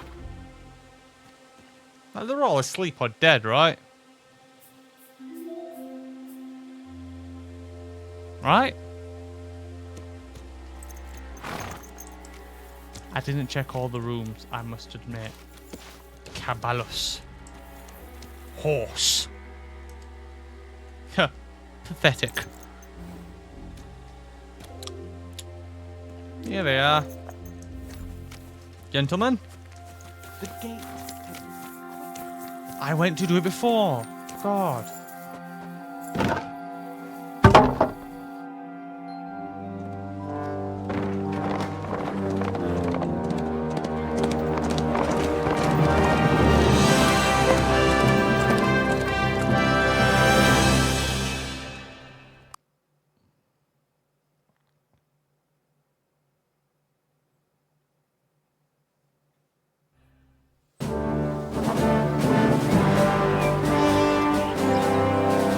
Like, they're all asleep or dead, right? Right? I didn't check all the rooms, I must admit. Caballos. Horse. Huh. Pathetic. Here they are. Gentlemen. The gate. I went to do it before. God.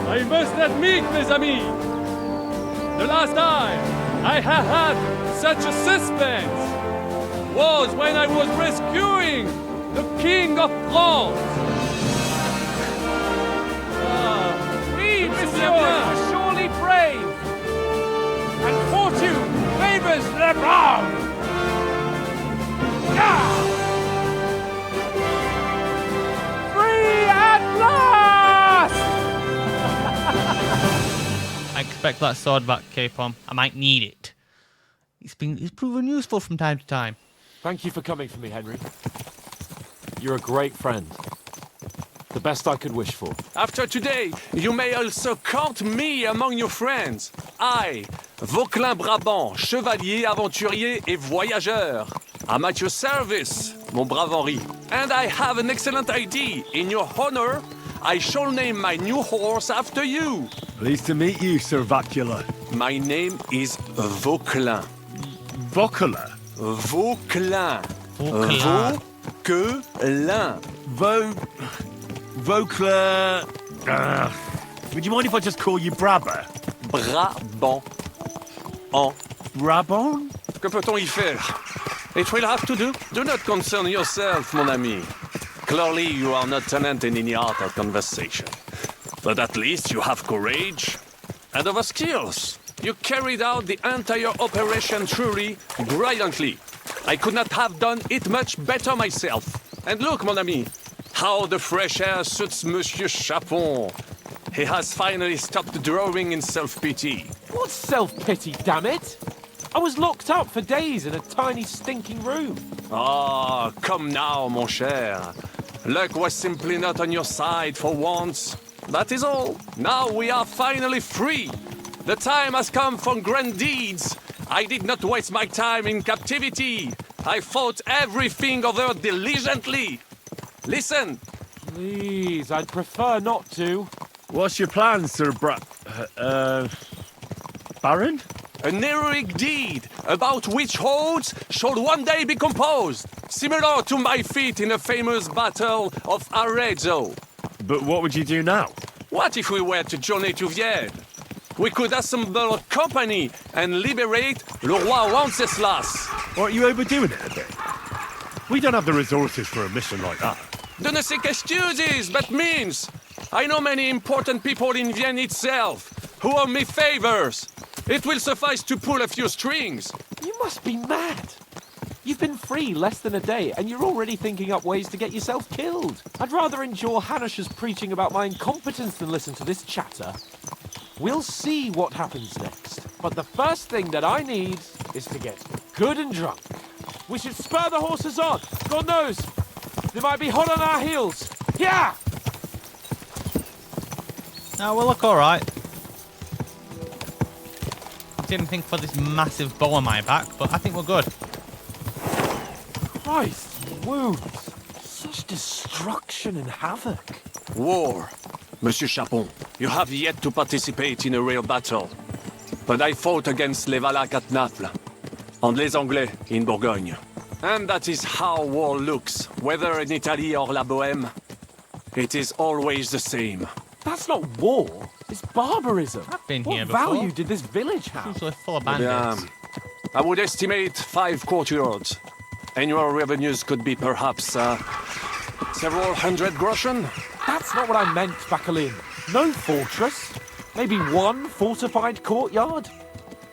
I must admit, mes amis, the last time I have had such a suspense was when I was rescuing the King of France. We, monsieur, are surely brave, and fortune favors the brave. Free at last! I expect that sword back, Capon. I might need it. It's proven useful from time to time. Thank you for coming for me, Henry. You're a great friend. The best I could wish for. After today, you may also count me among your friends. I, Vauquelin Brabant, chevalier, aventurier et voyageur. I'm at your service, mon brave Henri. And I have an excellent idea. In your honor, I shall name my new horse after you. Pleased to meet you, Sir Vacula. My name is Vauquelin. Vauquelin? Vauquelin. Vauquelin. Vauquelin. Vauquelin. Would you mind if I just call you Brabber? Brabant. Brabant? Que peut-on y faire? It will have to do. Do not concern yourself, mon ami. Clearly, you are not tenant in any art or conversation. But at least you have courage and other skills. You carried out the entire operation truly brilliantly. I could not have done it much better myself. And look, mon ami, how the fresh air suits Monsieur Chapon. He has finally stopped drawing in self-pity. What self-pity, damn it? I was locked up for days in a tiny stinking room. Ah, come now, mon cher. Luck was simply not on your side for once. That is all. Now we are finally free. The time has come for grand deeds. I did not waste my time in captivity. I fought everything over diligently. Listen. Please, I'd prefer not to. What's your plan, Sir Baron? An heroic deed about which hordes shall one day be composed, similar to my feat in the famous Battle of Arezzo. But what would you do now? What if we were to journey to Vienne? We could assemble a company and liberate Le Roi Wenceslas. Aren't you overdoing it a bit? We don't have the resources for a mission like that. De ne sais qu'excuses, but means. I know many important people in Vienne itself. Who owe me favors? It will suffice to pull a few strings. You must be mad. You've been free less than a day, and you're already thinking up ways to get yourself killed. I'd rather endure Hanush's preaching about my incompetence than listen to this chatter. We'll see what happens next. But the first thing that I need is to get good and drunk. We should spur the horses on. God knows, they might be hot on our heels. Yeah! No, we'll look alright. Didn't think for this massive bow on my back, but I think we're good. Christ, wounds. Such destruction and havoc. War. Monsieur Chapon, you have yet to participate in a real battle. But I fought against les Valaques at Naples, and les Anglais in Bourgogne. And that is how war looks, whether in Italy or La Bohème. It is always the same. That's not war. It's barbarism. I've been what here before. value did this village have? Usually full of bandits. I would estimate 5 courtyards. Annual revenues could be perhaps several hundred groschen. That's not what I meant, Bacalin. No fortress. Maybe one fortified courtyard.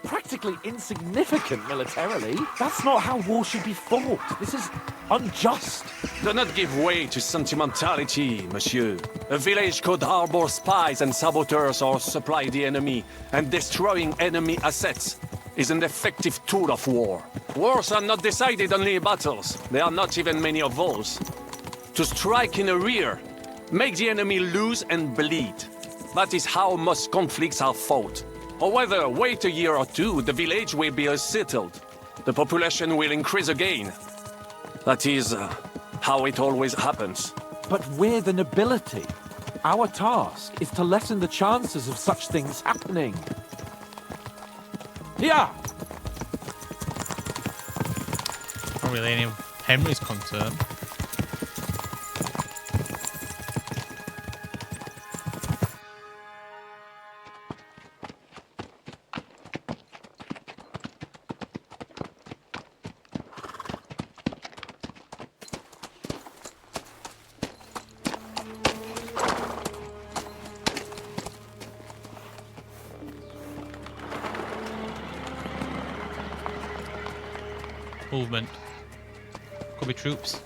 Practically insignificant militarily. That's not how war should be fought. This is unjust. Do not give way to sentimentality, monsieur. A village could harbor spies and saboteurs or supply the enemy, and destroying enemy assets is an effective tool of war. Wars are not decided only in battles. There are not even many of those. To strike in the rear, make the enemy lose and bleed. That is how most conflicts are fought. Or whether wait a year or two, the village will be settled. The population will increase again. That is how it always happens. But we're the nobility. Our task is to lessen the chances of such things happening. Yeah. Not really any of Henry's concern. Movement. Could be troops.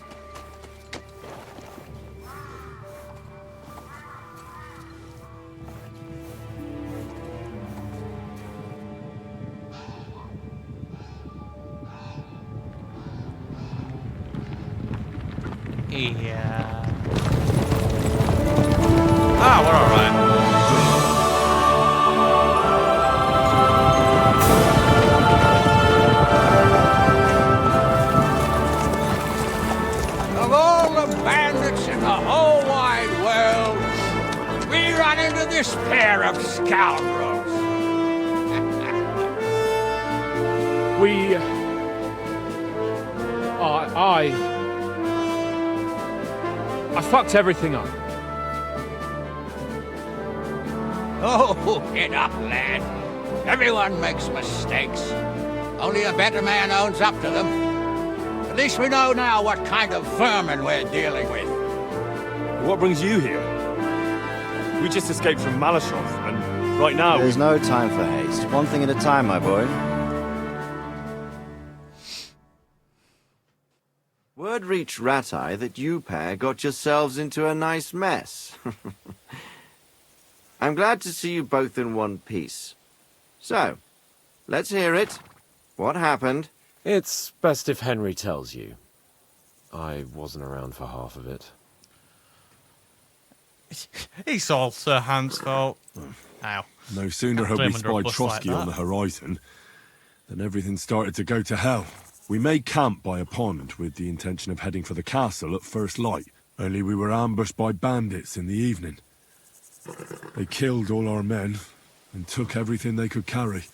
Yeah. Ah, we're alright. In the whole wide world, we run into this pair of scoundrels. I fucked everything up. Oh, get up, lad. Everyone makes mistakes. Only a better man owns up to them. At least we know now what kind of vermin we're dealing with. What brings you here? We just escaped from Malashov, and right now... There's no time for haste. One thing at a time, my boy. Word reached Ratai that you pair got yourselves into a nice mess. I'm glad to see you both in one piece. So, let's hear it. What happened? It's best if Henry tells you. I wasn't around for half of it. It's all Sir Hans' fault. Ow. No sooner had we spied Trotsky on the horizon than everything started to go to hell. We made camp by a pond with the intention of heading for the castle at first light, only we were ambushed by bandits in the evening. They killed all our men and took everything they could carry,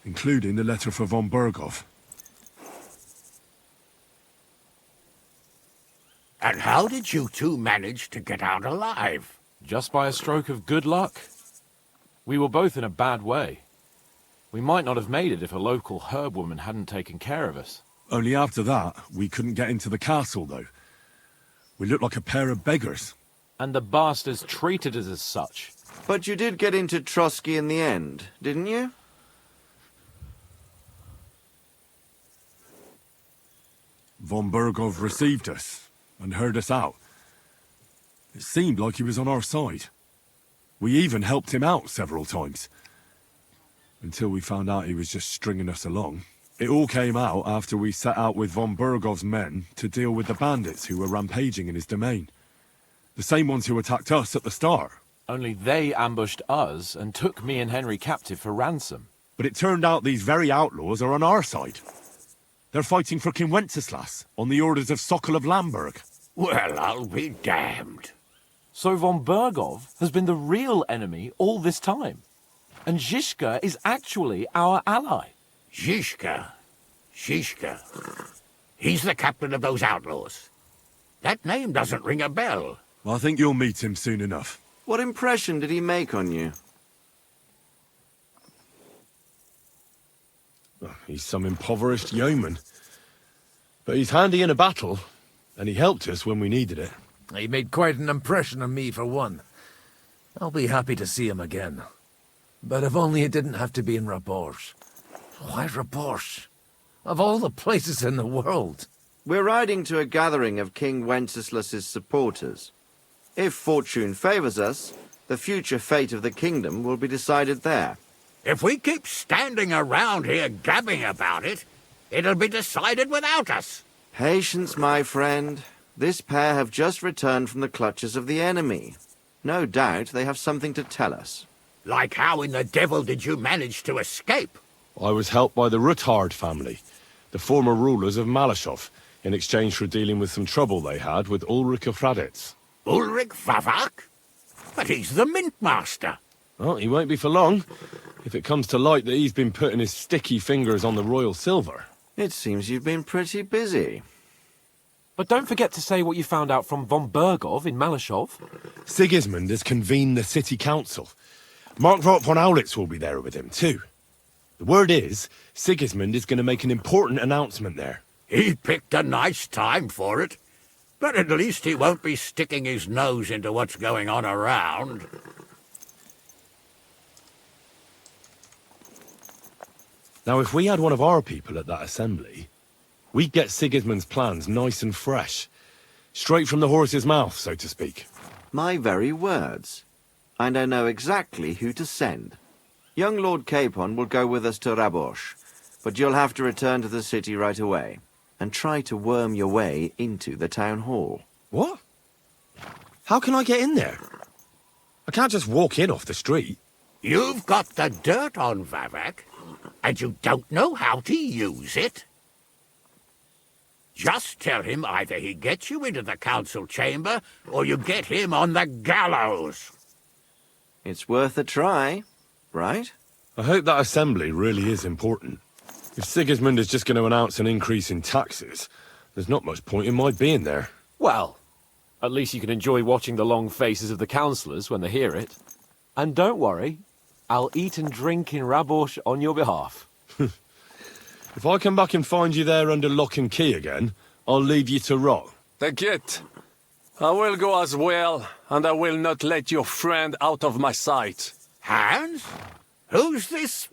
including the letter for von Berghoff. And how did you two manage to get out alive? Just by a stroke of good luck. We were both in a bad way. We might not have made it if a local herb woman hadn't taken care of us. Only after that, we couldn't get into the castle, though. We looked like a pair of beggars. And the bastards treated us as such. But you did get into Trotsky in the end, didn't you? Von Bergov received us and heard us out. It seemed like he was on our side. We even helped him out several times. Until we found out he was just stringing us along. It all came out after we set out with von Bergov's men to deal with the bandits who were rampaging in his domain. The same ones who attacked us at the start. Only they ambushed us and took me and Henry captive for ransom. But it turned out these very outlaws are on our side. They're fighting for King Wenceslas on the orders of Sokol of Lamberg. Well, I'll be damned. So von Bergov has been the real enemy all this time. And Zizka is actually our ally. Zizka? He's the captain of those outlaws. That name doesn't ring a bell. I think you'll meet him soon enough. What impression did he make on you? He's some impoverished yeoman. But he's handy in a battle, and he helped us when we needed it. He made quite an impression on me, for one. I'll be happy to see him again. But if only it didn't have to be in Rabosh. Why Rabosh? Of all the places in the world. We're riding to a gathering of King Wenceslas's supporters. If fortune favors us, the future fate of the kingdom will be decided there. If we keep standing around here gabbing about it, it'll be decided without us. Patience, my friend. This pair have just returned from the clutches of the enemy. No doubt they have something to tell us. Like how in the devil did you manage to escape? I was helped by the Ruthard family, the former rulers of Malashov, in exchange for dealing with some trouble they had with Ulrich of Raditz. Ulrich Vavak? But he's the mint master. Well, he won't be for long, if it comes to light that he's been putting his sticky fingers on the royal silver. It seems you've been pretty busy. But don't forget to say what you found out from von Bergov in Malashov. Sigismund has convened the city council. Markvart von Aulitz will be there with him, too. The word is, Sigismund is going to make an important announcement there. He picked a nice time for it. But at least he won't be sticking his nose into what's going on around. Now, if we had one of our people at that assembly, we'd get Sigismund's plans nice and fresh. Straight from the horse's mouth, so to speak. My very words. And I know exactly who to send. Young Lord Capon will go with us to Rabosh, but you'll have to return to the city right away, and try to worm your way into the town hall. What? How can I get in there? I can't just walk in off the street. You've got the dirt on Vavak, and you don't know how to use it? Just tell him either he gets you into the council chamber, or you get him on the gallows. It's worth a try, right? I hope that assembly really is important. If Sigismund is just going to announce an increase in taxes, there's not much point in my being there. Well, at least you can enjoy watching the long faces of the councillors when they hear it. And don't worry, I'll eat and drink in Rabosh on your behalf. If I come back and find you there under lock and key again, I'll leave you to rot. T'inquiète. I will go as well, and I will not let your friend out of my sight. Hans? Who's this?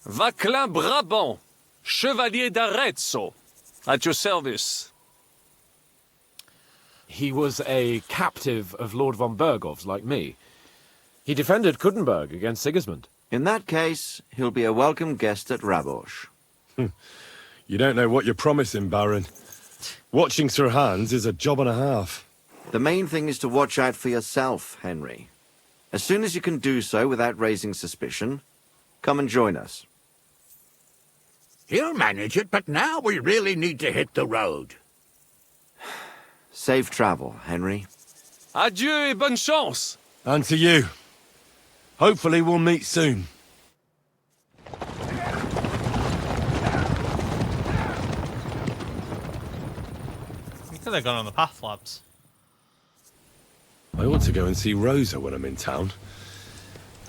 Vaclin Brabant, Chevalier d'Arezzo, at your service. He was a captive of Lord von Bergov's, like me. He defended Kuttenberg against Sigismund. In that case, he'll be a welcome guest at Rabosh. You don't know what you're promising, Baron. Watching Sir Hans is a job and a half. The main thing is to watch out for yourself, Henry. As soon as you can do so without raising suspicion, come and join us. He'll manage it, but now we really need to hit the road. Safe travel, Henry. Adieu et bonne chance. And to you. Hopefully we'll meet soon. You could have gone on the path labs. I ought to go and see Rosa when I'm in town.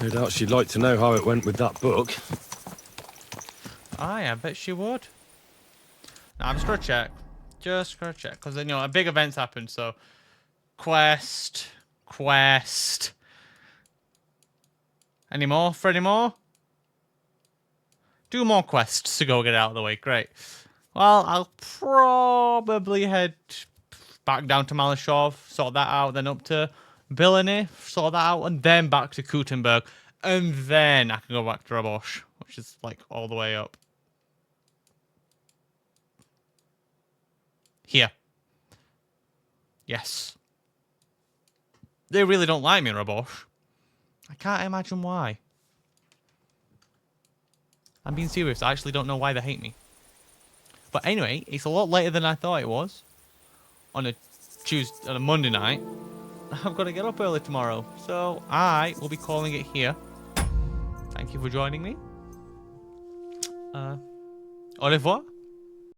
No doubt she'd like to know how it went with that book. Aye, I bet she would. Now, I'm just going to check. Just going to check. Because, you know, a big event's happened, so... Quest. Any more for any more? 2 more quests to go get out of the way. Great. Well, I'll probably head back down to Malashov, sort that out, then up to Billany, sort that out, and then back to Kutenberg. And then I can go back to Rabosh, which is like all the way up. Here. Yes. They really don't like me in Rabosh. I can't imagine why. I'm being serious. I actually don't know why they hate me. But anyway, it's a lot later than I thought it was. On a Monday night. I've got to get up early tomorrow. So I will be calling it here. Thank you for joining me. Au revoir.